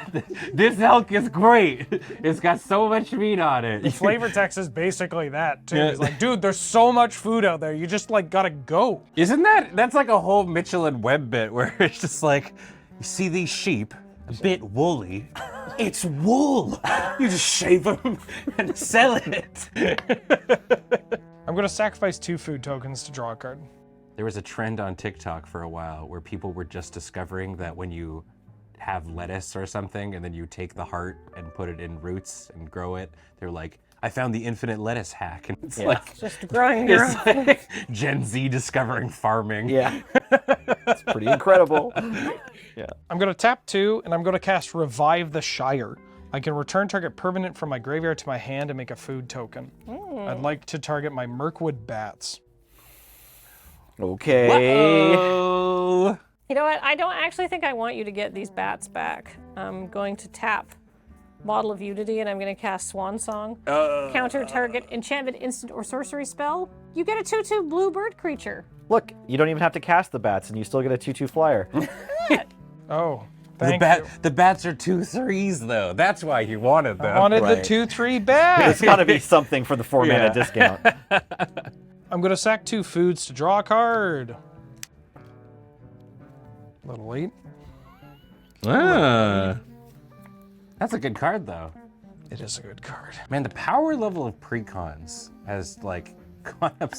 this elk is great. It's got so much meat on it.
The flavor text is basically that too. It's like, dude, there's so much food out there. You just like gotta go.
Isn't that's like a whole Mitchell and Webb bit where it's just like, you see these sheep, a bit woolly. It's wool. You just shave them and sell it.
I'm gonna sacrifice 2 food tokens to draw a card.
There was a trend on TikTok for a while where people were just discovering that when you have lettuce or something and then you take the heart and put it in roots and grow it, they're like, I found the infinite lettuce hack. And it's like,
Just growing your own.
it's like Gen Z discovering farming.
Yeah. It's pretty incredible.
I'm gonna tap 2, and I'm gonna cast Revive the Shire. I can return target permanent from my graveyard to my hand and make a food token. I'd like to target my Mirkwood bats.
Okay.
Oh.
You know what? I don't actually think I want you to get these bats back. I'm going to tap Model of Unity, and I'm going to cast Swan Song. Counter target enchantment, instant, or sorcery spell. You get a 2/2 blue bird creature.
Look, you don't even have to cast the bats, and you still get a 2/2 flyer.
Oh,
The,
thank you.
the bats are 2/3s though. That's why you wanted them.
I wanted
Right.
the 2/3 bat.
There's got to be something for the 4 mana
Yeah.
discount.
I'm gonna sack 2 foods to draw a card. A little late.
Ah. That's a good card though.
It is a good card.
Man, the power level of precons has like gone up.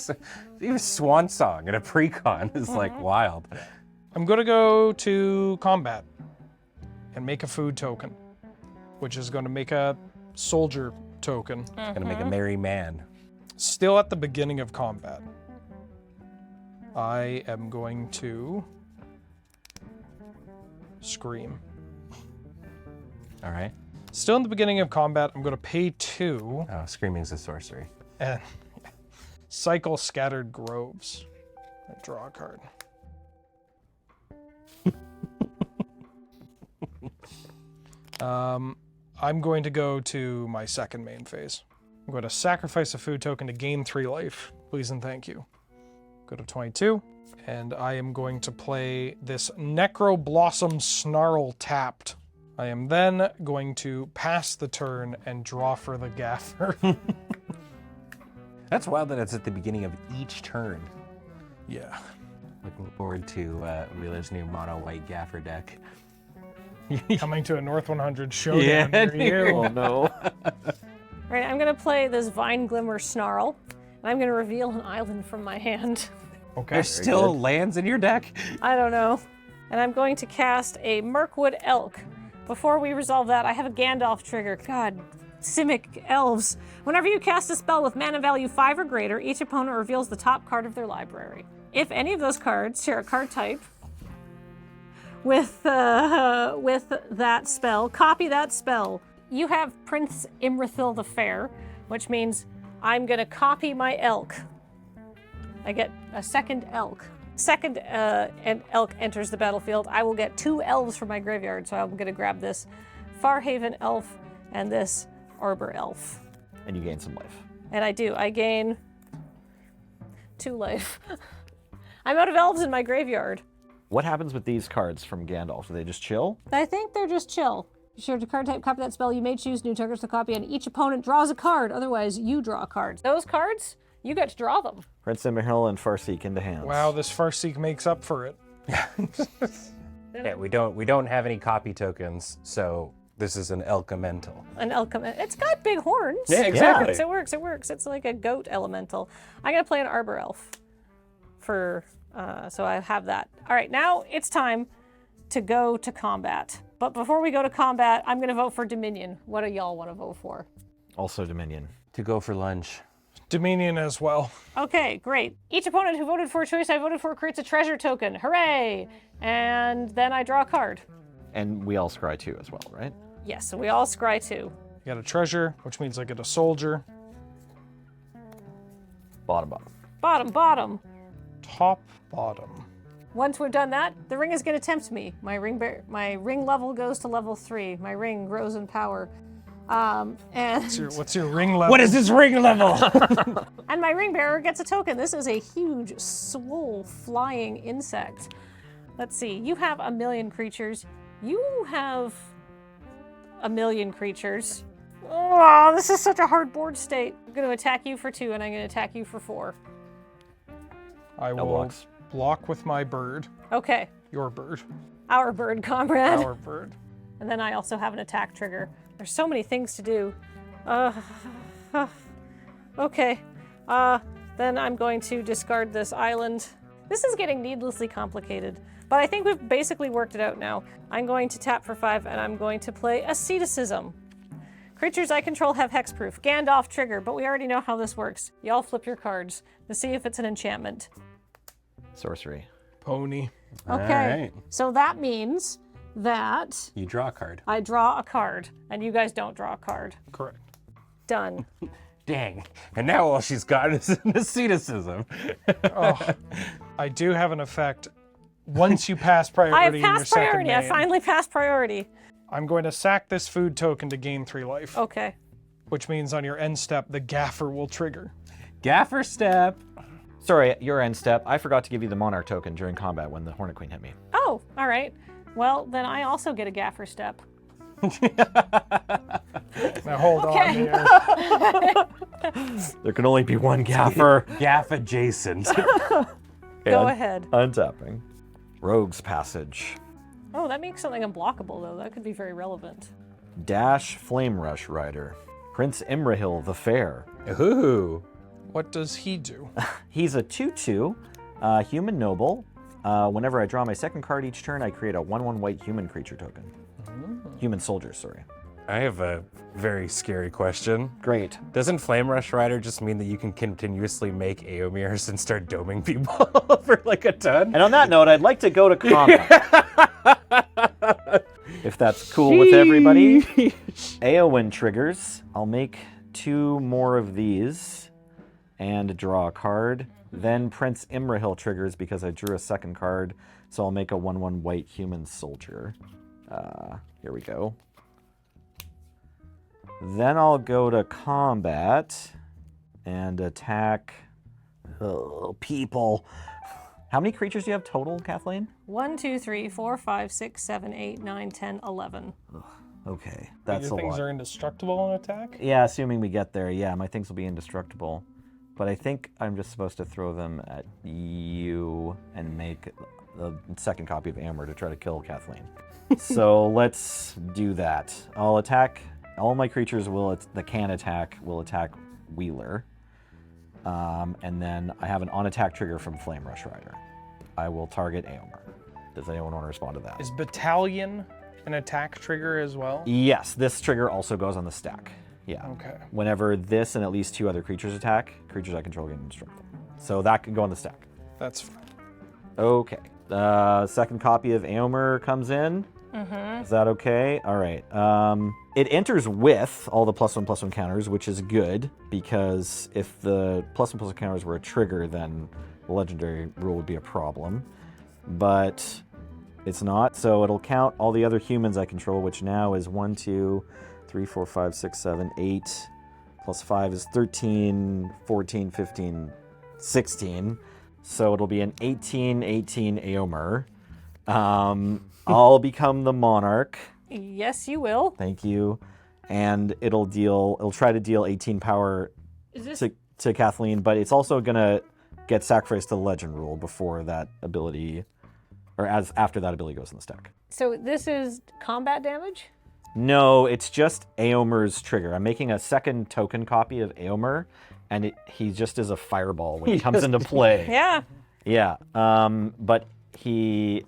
Even Swan Song and a precon is like wild.
I'm gonna go to combat and make a food token, which is gonna make a soldier token.
Gonna make a merry man.
Still at the beginning of combat. I am going to scream.
All right.
Still in the beginning of combat, I'm gonna pay 2
Oh, screaming's a sorcery.
and cycle Scattered Groves. I draw a card. I'm going to go to my second main phase. I'm going to sacrifice a food token to gain 3 life. Please and thank you. Go to 22. And I am going to play this Necro Blossom Snarl tapped. I am then going to pass the turn and draw for the Gaffer.
That's wild that it's at the beginning of each turn.
Yeah.
Looking forward to Wheeler's new mono white Gaffer deck.
Coming to a North 100 showdown
Yeah,
near you.
Oh, no.
All right, I'm going to play this Vine Glimmer Snarl, and I'm going to reveal an island from my hand.
Okay.
There's still lands in your deck?
I don't know. And I'm going to cast a Mirkwood Elk. Before we resolve that, I have a Gandalf trigger. God, Simic elves. Whenever you cast a spell with mana value 5 or greater, each opponent reveals the top card of their library. If any of those cards share a card type with that spell, copy that spell. You have Prince Imrithil the Fair, which means I'm going to copy my elk. I get a second elk. Second an elk enters the battlefield, I will get 2 elves from my graveyard. So I'm going to grab this Farhaven elf and this Arbor elf.
And you gain some life.
And I do. I gain 2 life. I'm out of elves in my graveyard.
What happens with these cards from Gandalf? Do they just chill?
I think they're just chill. You share the card type, copy that spell. You may choose new targets to copy, and each opponent draws a card. Otherwise, you draw a card. Those cards, you get to draw them.
Prince Imrahil and Farseek into hands.
Wow, this Farseek makes up for it.
Yeah, we don't have any copy tokens, so this is an Elemental.
An elk, it's got big horns.
Yeah, exactly.
It works. It works. It's like a goat elemental. I'm gonna play an arbor elf for, so I have that. All right, now it's time to go to combat. But before we go to combat, I'm gonna vote for Dominion. What do y'all want to vote for?
Also Dominion.
to go for lunch.
Dominion as well.
Okay, great. Each opponent who voted for a choice I voted for creates a treasure token. Hooray! And then I draw a card.
And we all scry 2 as well, right?
Yes, so we all scry 2.
You got a treasure, which means I get a soldier.
Bottom, bottom.
Bottom, bottom.
Top, bottom.
Once we've done that, the ring is going to tempt me. My ring level goes to level 3. My ring grows in power. And
What's your ring level?
What is this ring level?
and my ring bearer gets a token. This is a huge, swole, flying insect. Let's see. You have 1,000,000 creatures. You have 1,000,000 creatures. Oh, this is such a hard board state. I'm going to attack you for 2, and I'm going to attack you for 4.
I
No
will
blocks.
block with my bird.
Okay.
Your bird.
Our bird, comrade.
Our bird.
And then I also have an attack trigger. There's so many things to do. Okay. Then I'm going to discard this island. This is getting needlessly complicated, but I think we've basically worked it out now. I'm going to tap for 5, and I'm going to play Asceticism. Creatures I control have hexproof. Gandalf trigger, but we already know how this works. Y'all flip your cards to see if it's an enchantment.
Sorcery.
Pony.
Okay.
right.
So that means that
You draw a card.
I draw a card, and you guys don't draw a card.
Correct.
Done.
Dang. And now all she's got is an asceticism.
I do have an effect. Once you pass
I have
priority in your
passed
second
priority. I
main,
finally passed priority.
I'm going to sack this food token to gain 3 life,
Okay.
which means on your end step, the Gaffer will trigger.
Gaffer step.
Sorry, your end step. I forgot to give you the Monarch token during combat when the Hornet Queen hit me.
Oh, all right. Well, then I also get a gaffer step.
Now hold on
Okay.
here.
There can only be one Gaffer.
Gaff adjacent.
Go ahead.
Untapping. Rogue's Passage.
Oh, that makes something unblockable, though. That could be very relevant.
Dash Flame Rush Rider. Prince Imrahil the Fair.
Ooh.
What does he do?
He's a 2/2 human noble. Whenever I draw my second card each turn, I create a 1/1 white human creature token. Human soldier, sorry.
I have a very scary question.
Great.
Doesn't Flame Rush Rider just mean that you can continuously make Aomirs and start doming people for like a ton?
And on that note, I'd like to go to combat. If that's cool with everybody. Eowyn triggers. I'll make 2 more of these and draw a card. Then Prince Imrahil triggers because I drew a second card, so I'll make a 1/1 white human soldier. Here we go. Then I'll go to combat and attack people. How many creatures do you have total, Kathleen?
1, 2, 3, 4, 5, 6, 7, 8, 9, 10, 11.
Okay, that's a
Your things
lot.
are indestructible on attack?
Yeah, assuming we get there. Yeah, my things will be indestructible. But I think I'm just supposed to throw them at you and make the second copy of Amber to try to kill Kathleen. So let's do that. I'll attack. All my creatures that can attack will attack Wheeler. And then I have an on-attack trigger from Flame Rush Rider. I will target Aomer. Does anyone want to respond to that?
Is Battalion an attack trigger as well?
Yes, this trigger also goes on the stack. Yeah.
Okay.
Whenever this and at least 2 other creatures attack, creatures I control get indestructible. So that can go on the stack.
That's fine.
Okay. Second copy of Aomer comes in. Is that okay? All right. It enters with all the +1/+1 counters, which is good because if the +1/+1 counters were a trigger, then the legendary rule would be a problem. But it's not, so it'll count all the other humans I control, which now is 1, 2, 3, 4, 5, 6, 7, 8. Plus 5 is 13, 14, 15, 16. So it'll be an 18/18 Aomer. I'll become the Monarch.
Yes, you will.
Thank you. And it'll try to deal 18 power
Is this
to Kathleen, but it's also gonna get sacrificed to the legend rule before that ability, or after that ability goes in the stack.
so? This is combat damage.
No, it's just Aomer's trigger. I'm making a second token copy of Aomer, and he just is a fireball when he comes into play.
Yeah.
Yeah, but he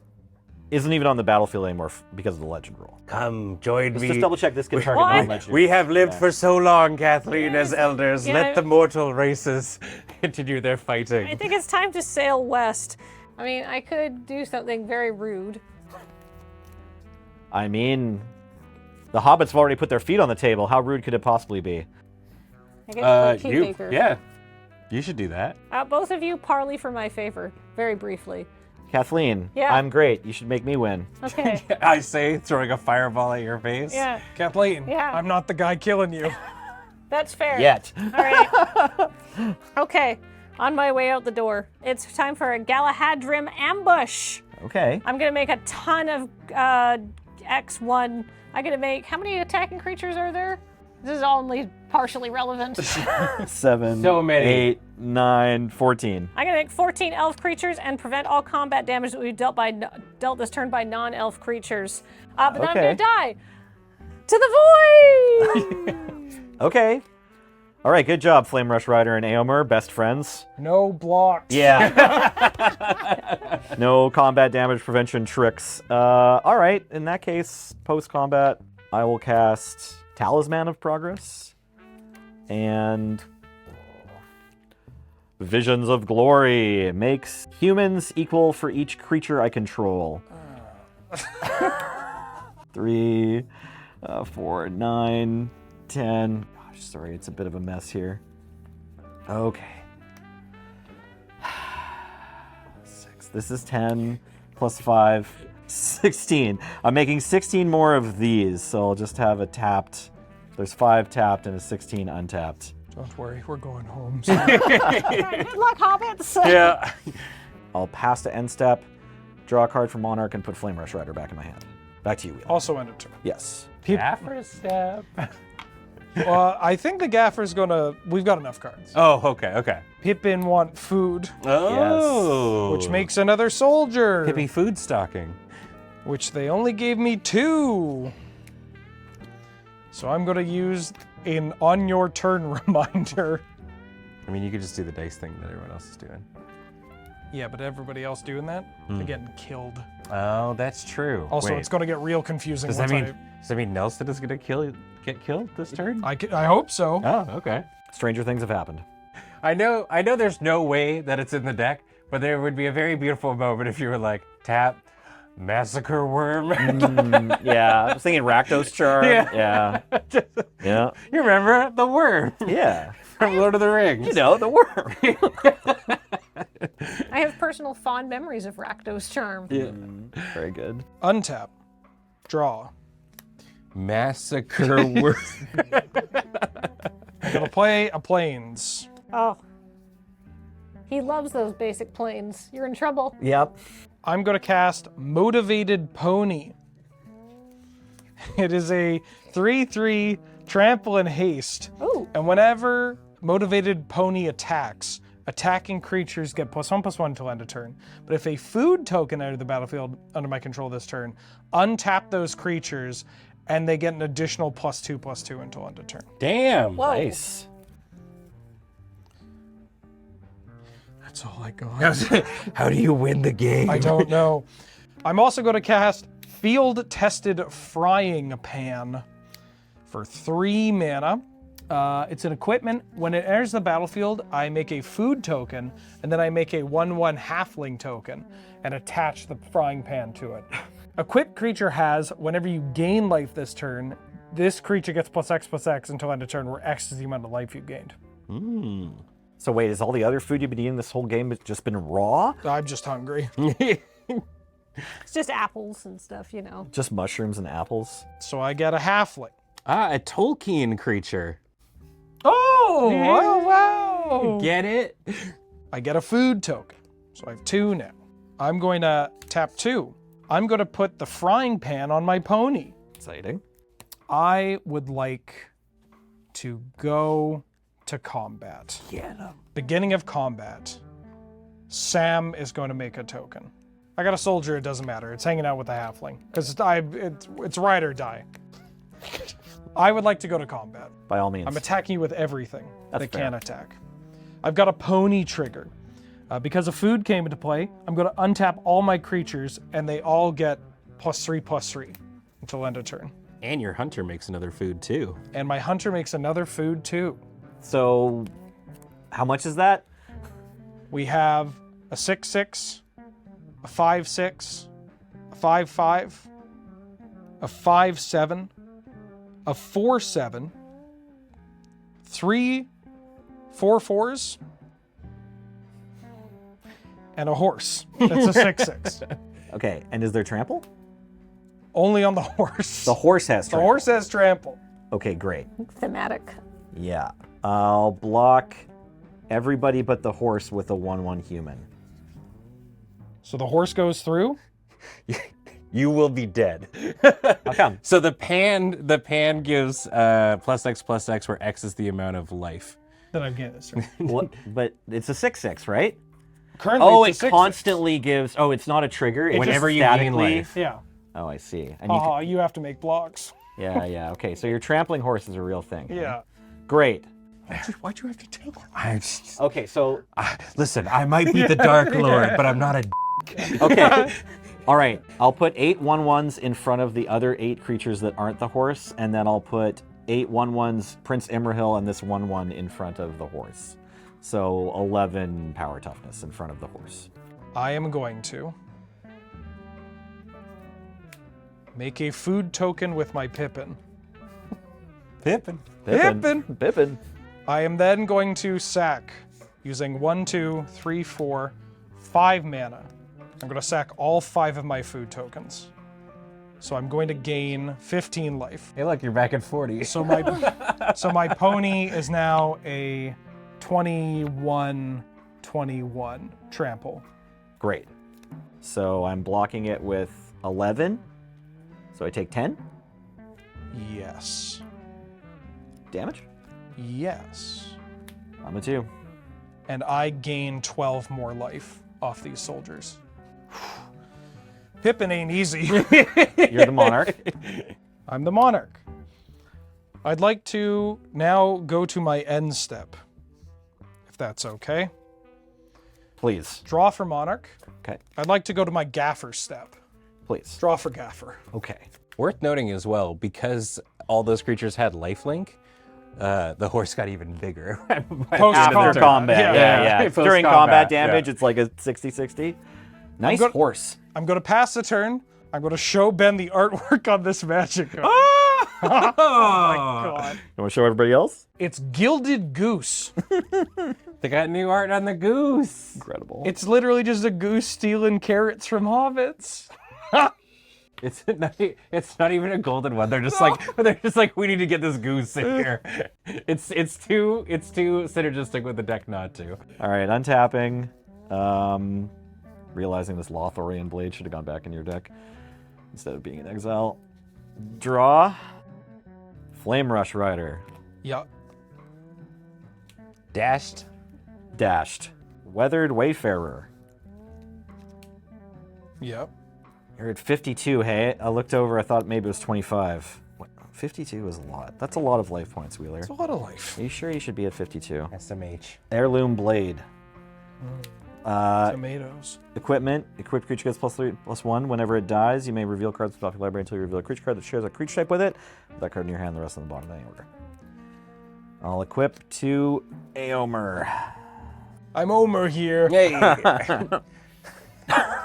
isn't even on the battlefield anymore because of the legend rule.
Come, join me.
Just double check this can target
Well,
non-legend.
We have lived for so long, Kathleen, as elders.
Yeah,
Let the mortal races continue their fighting.
I think it's time to sail west. I mean, I could do something very rude.
I mean, the hobbits have already put their feet on the table. How rude could it possibly be?
I guess
You,
Kingmaker.
yeah, you should do that.
Both of you parley for my favor, very briefly.
Kathleen,
Yeah.
I'm great. You should make me win.
Okay.
I say, throwing a fireball at your face.
Yeah,
Kathleen,
Yeah.
I'm not the guy killing you.
that's fair.
Yet.
All right. Okay, on my way out the door. It's time for a Galahadrim ambush.
Okay.
I'm gonna make a ton of X1. I'm gonna make, how many attacking creatures are there? This is only partially relevant.
7,
So many.
8, 9, 14.
I'm gonna make 14 elf creatures and prevent all combat damage that we dealt this turn by non-elf creatures. But then I'm
Okay.
gonna die to the void.
Okay. All right, good job, Flame Rush Rider and Aomer, best friends.
No blocks.
Yeah. No combat damage prevention tricks. All right, in that case, post-combat, I will cast Talisman of Progress and Visions of Glory. Makes humans equal for each creature I control. 3, 4, 9, 10. Gosh, sorry, it's a bit of a mess here. Okay. 6. This is 10 plus 5, 16. I'm making 16 more of these, so I'll just have a tapped. There's 5 tapped and a 16 untapped.
Don't worry, we're going home.
Good luck, hobbits.
Yeah.
I'll pass to end step, draw a card from Monarch, and put Flame Rush Rider back in my hand. Back to you, Wheel.
Also end of turn.
Yes.
Gaffer step.
I think the Gaffer's gonna. We've got enough cards.
Oh, okay.
Pippin want food,
Oh.
which makes another soldier.
Hippie food stocking.
Which they only gave me 2. So I'm gonna use an on your turn reminder.
I mean, you could just do the dice thing that everyone else is doing.
Yeah, but everybody else doing that, they're getting killed.
Oh, that's true.
Also,
Wait,
it's gonna get real confusing.
does that mean Nelson is gonna get killed this turn?
I hope so.
Oh, okay.
Stranger things have happened.
I know there's no way that it's in the deck, but there would be a very beautiful moment if you were like, tap, massacre worm.
Yeah, I was thinking Rakdos Charm.
Yeah.
Yeah. Yeah.
You remember the worm
Yeah.
from Lord of the Rings?
You know, the worm.
I have personal fond memories of Rakdos Charm.
Yeah.
Very good.
Untap, draw.
Massacre worm.
I'm gonna play a plains.
Oh. He loves those basic planes. You're in trouble.
Yep.
I'm gonna cast Motivated Pony. It is a 3/3 trample and haste.
Ooh.
And whenever Motivated Pony attacks, attacking creatures get +1/+1 until end of turn. But if a food token out of the battlefield under my control this turn, untap those creatures, and they get an additional +2/+2 until end of turn.
Damn.
Whoa.
Nice.
That's all I got.
How do you win the game?
I don't know. I'm also going to cast Field Tested Frying Pan for 3 mana. It's an equipment. When it enters the battlefield, I make a food token, and then I make a 1/1 halfling token and attach the frying pan to it. Equipped creature has, whenever you gain life this turn, this creature gets +X/+X until end of turn, where X is the amount of life you gained.
So wait, is all the other food you've been eating this whole game just been raw?
I'm just hungry.
It's just apples and stuff, you know.
Just mushrooms and apples?
So I get a halfling.
A Tolkien creature.
Oh, wow.
Get it?
I get a food token. So I have 2 now. I'm going to tap 2. I'm going to put the frying pan on my pony.
Exciting.
I would like to go to combat.
Get him.
Beginning of combat. Sam is going to make a token. I got a soldier, it doesn't matter. It's hanging out with the halfling. Because it's ride or die. I would like to go to combat.
By all means.
I'm attacking you with everything
That's
that
fair.
can attack. I've got a pony trigger. Because a food came into play, I'm going to untap all my creatures, and they all get +3/+3 until end of turn.
And your hunter makes another food too.
And my hunter makes another food too.
So, how much is that?
We have a 6/6, a 5/6, a 5/5, a 5/7, a 4/7, 3 4/4s, and a horse. That's a 6/6.
Okay, and is there trample?
Only on the horse.
The horse has
The
trample.
horse has trample.
Okay, great.
Thematic.
Yeah. I'll block everybody but the horse with a 1/1 human.
So the horse goes through.
You will be dead.
How come?
So the pan gives +X/+X, where X is the amount of life.
Then I'm getting this. Right.
What? But it's a 6/6, right?
Currently,
Oh,
it's
it
a 6/6.
constantly gives. Oh, it's not a trigger. It
Whenever
just
you gain
statically.
life.
Yeah.
Oh, I see. And you
Oh, you have to make blocks.
yeah. Okay, so your trampling horse is a real thing.
Yeah.
Great.
Why'd you have to take one?
Okay, so
Listen, I might be the Dark Lord, but I'm not a.
okay. All right. I'll put 8 1/1s in front of the other 8 creatures that aren't the horse, and then I'll put 8 1/1s, Prince Imrahil, and this 1/1 in front of the horse. So 11 power toughness in front of the horse.
I am going to make a food token with my Pippin.
Pippin.
Pippin.
I am then going to sack using 1, 2, 3, 4, 5 mana. I'm going to sack all 5 of my food tokens. So I'm going to gain 15 life.
Hey, look, you're back at 40.
So my pony is now a 21/21 trample.
Great. So I'm blocking it with 11. So I take 10
Yes.
damage.
Yes.
I'm a 2.
And I gain 12 more life off these soldiers. Pippin ain't easy.
You're the monarch.
I'm the monarch. I'd like to now go to my end step, if that's okay.
Please.
Draw for monarch.
Okay.
I'd like to go to my gaffer step.
Please.
Draw for gaffer.
Okay.
Worth noting as well, because all those creatures had lifelink, the horse got even bigger.
Post-combat.
Combat.
Yeah.
Yeah.
Post
During
combat,
combat damage,
yeah.
it's like a 60-60. Nice
good-
horse.
I'm going to pass the turn. I'm going to show Ben the artwork on this magic card.
Oh!
God.
You want to show everybody else?
It's Gilded Goose.
They got new art on the goose.
Incredible.
It's literally just a goose stealing carrots from hobbits.
It's not even a golden one. They're just like we need to get this goose in here. It's too synergistic with the deck not to.
All right, untapping. Realizing this Lothorian blade should have gone back in your deck instead of being in exile. Draw. Flame Rush Rider.
Yup.
Dashed.
Dashed. Weathered Wayfarer.
Yep.
You're at 52, hey? I looked over, I thought maybe it was 25. 52 is a lot. That's a lot of life points, Wheeler.
It's a lot of life.
Are you sure you should be at 52?
SMH.
Heirloom Blade.
Tomatoes.
Equipment. Equipped creature gets +3/+1. Whenever it dies, you may reveal cards from the library until you reveal a creature card that shares a creature type with it. Put that card in your hand, the rest on the bottom of any order. I'll equip to Aomer.
I'm Omer here.
Hey,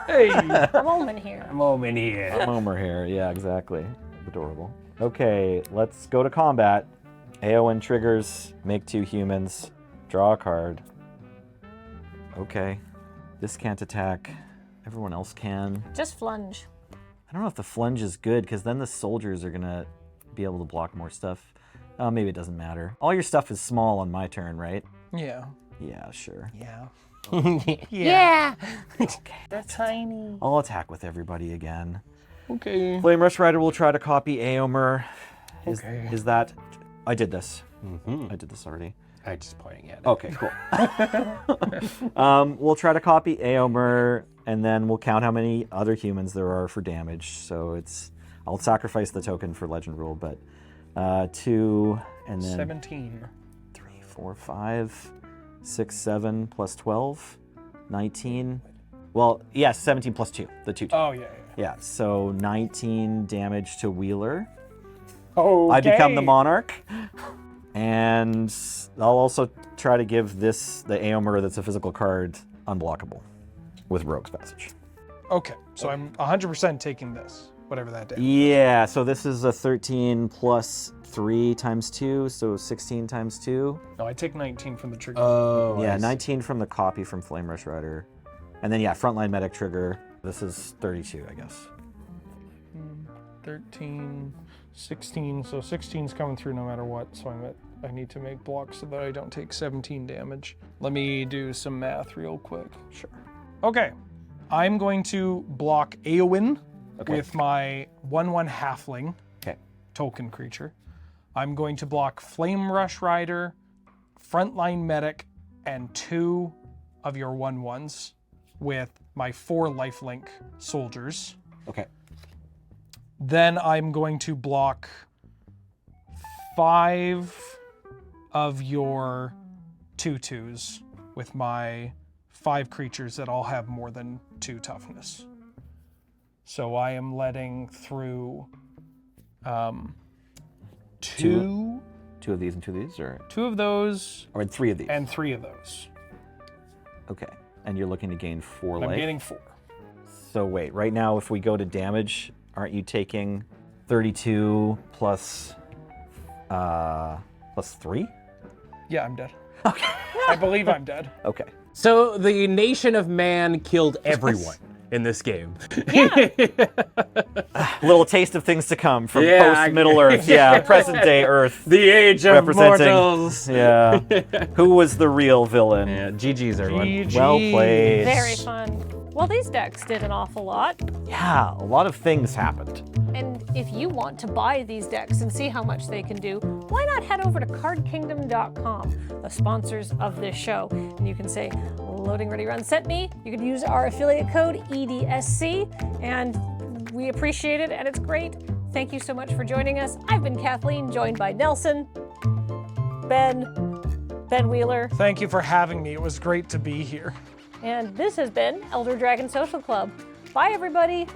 Hey.
I'm Omen here.
moment here.
I'm Omer here. Yeah, exactly. Adorable. Okay, let's go to combat. Aowen triggers, make 2 humans, draw a card. Okay. This can't attack. Everyone else can.
Just flunge.
I don't know if the flunge is good, because then the soldiers are going to be able to block more stuff. Maybe it doesn't matter. All your stuff is small on my turn, right?
Yeah.
Yeah, sure.
Yeah.
Yeah.
They're tiny. I'll attack with everybody again.
Okay.
Flame Rush Rider will try to copy Aomer.
Okay.
Is that... I did this.
Mm-hmm.
I did this already.
I'm just pointing at it.
Okay, cool. We'll try to copy Aomer, and then we'll count how many other humans there are for damage. So it's... I'll sacrifice the token for Legend Rule, but 2, and then
17.
3, 4, 5, 6, 7, plus 12. 19. Well, yeah, 17 plus 2, the 2.
Oh, yeah.
Yeah, so 19 damage to Wheeler.
Oh,
I become the Monarch. And I'll also try to give this, the Aomer that's a physical card, unblockable with Rogue's Passage.
Okay, so I'm 100% taking this, whatever that damage.
Yeah, so this is a 13 plus 3 times 2, so 16 times 2.
No, I take 19 from the trigger.
Oh,
Yeah,
I see.
19 from the copy from Flame Rush Rider. And then, yeah, frontline medic trigger. This is 32, I guess.
13, 16, so 16's coming through no matter what, so I need to make blocks so that I don't take 17 damage. Let me do some math real quick.
Sure.
Okay, I'm going to block Eowyn with my 1/1 halfling token creature. I'm going to block Flame Rush Rider, Frontline Medic, and 2 of your 1/1s with my 4 lifelink soldiers.
Okay.
Then I'm going to block 5 of your 2/2s with my 5 creatures that all have more than 2 toughness. So I am letting through 2
of these and 2 of these, or
2 of those
or 3 of these?
and 3 of those.
Okay. And you're looking to gain 4
I'm
life?
gaining 4.
So wait, right now if we go to damage, aren't you taking 32 plus 3?
Yeah, I'm dead. Okay. I believe I'm dead.
Okay.
So the nation of man killed everyone in this game.
Little taste of things to come from
Yeah,
post-Middle Earth. Yeah, present day Earth.
The age of
Representing-
mortals.
Yeah. Who was the real villain?
Yeah, GG's everyone.
GG.
Well played.
Very fun. Well, these decks did an awful lot.
Yeah, a lot of things happened.
And if you want to buy these decks and see how much they can do, why not head over to cardkingdom.com, the sponsors of this show. And you can say, Loading Ready Run sent me. You can use our affiliate code EDSC, and we appreciate it, and it's great. Thank you so much for joining us. I've been Kathleen, joined by Nelson, Ben Wheeler,
Thank you for having me. It was great to be here.
and this has been Elder Dragon Social Club. Bye, everybody.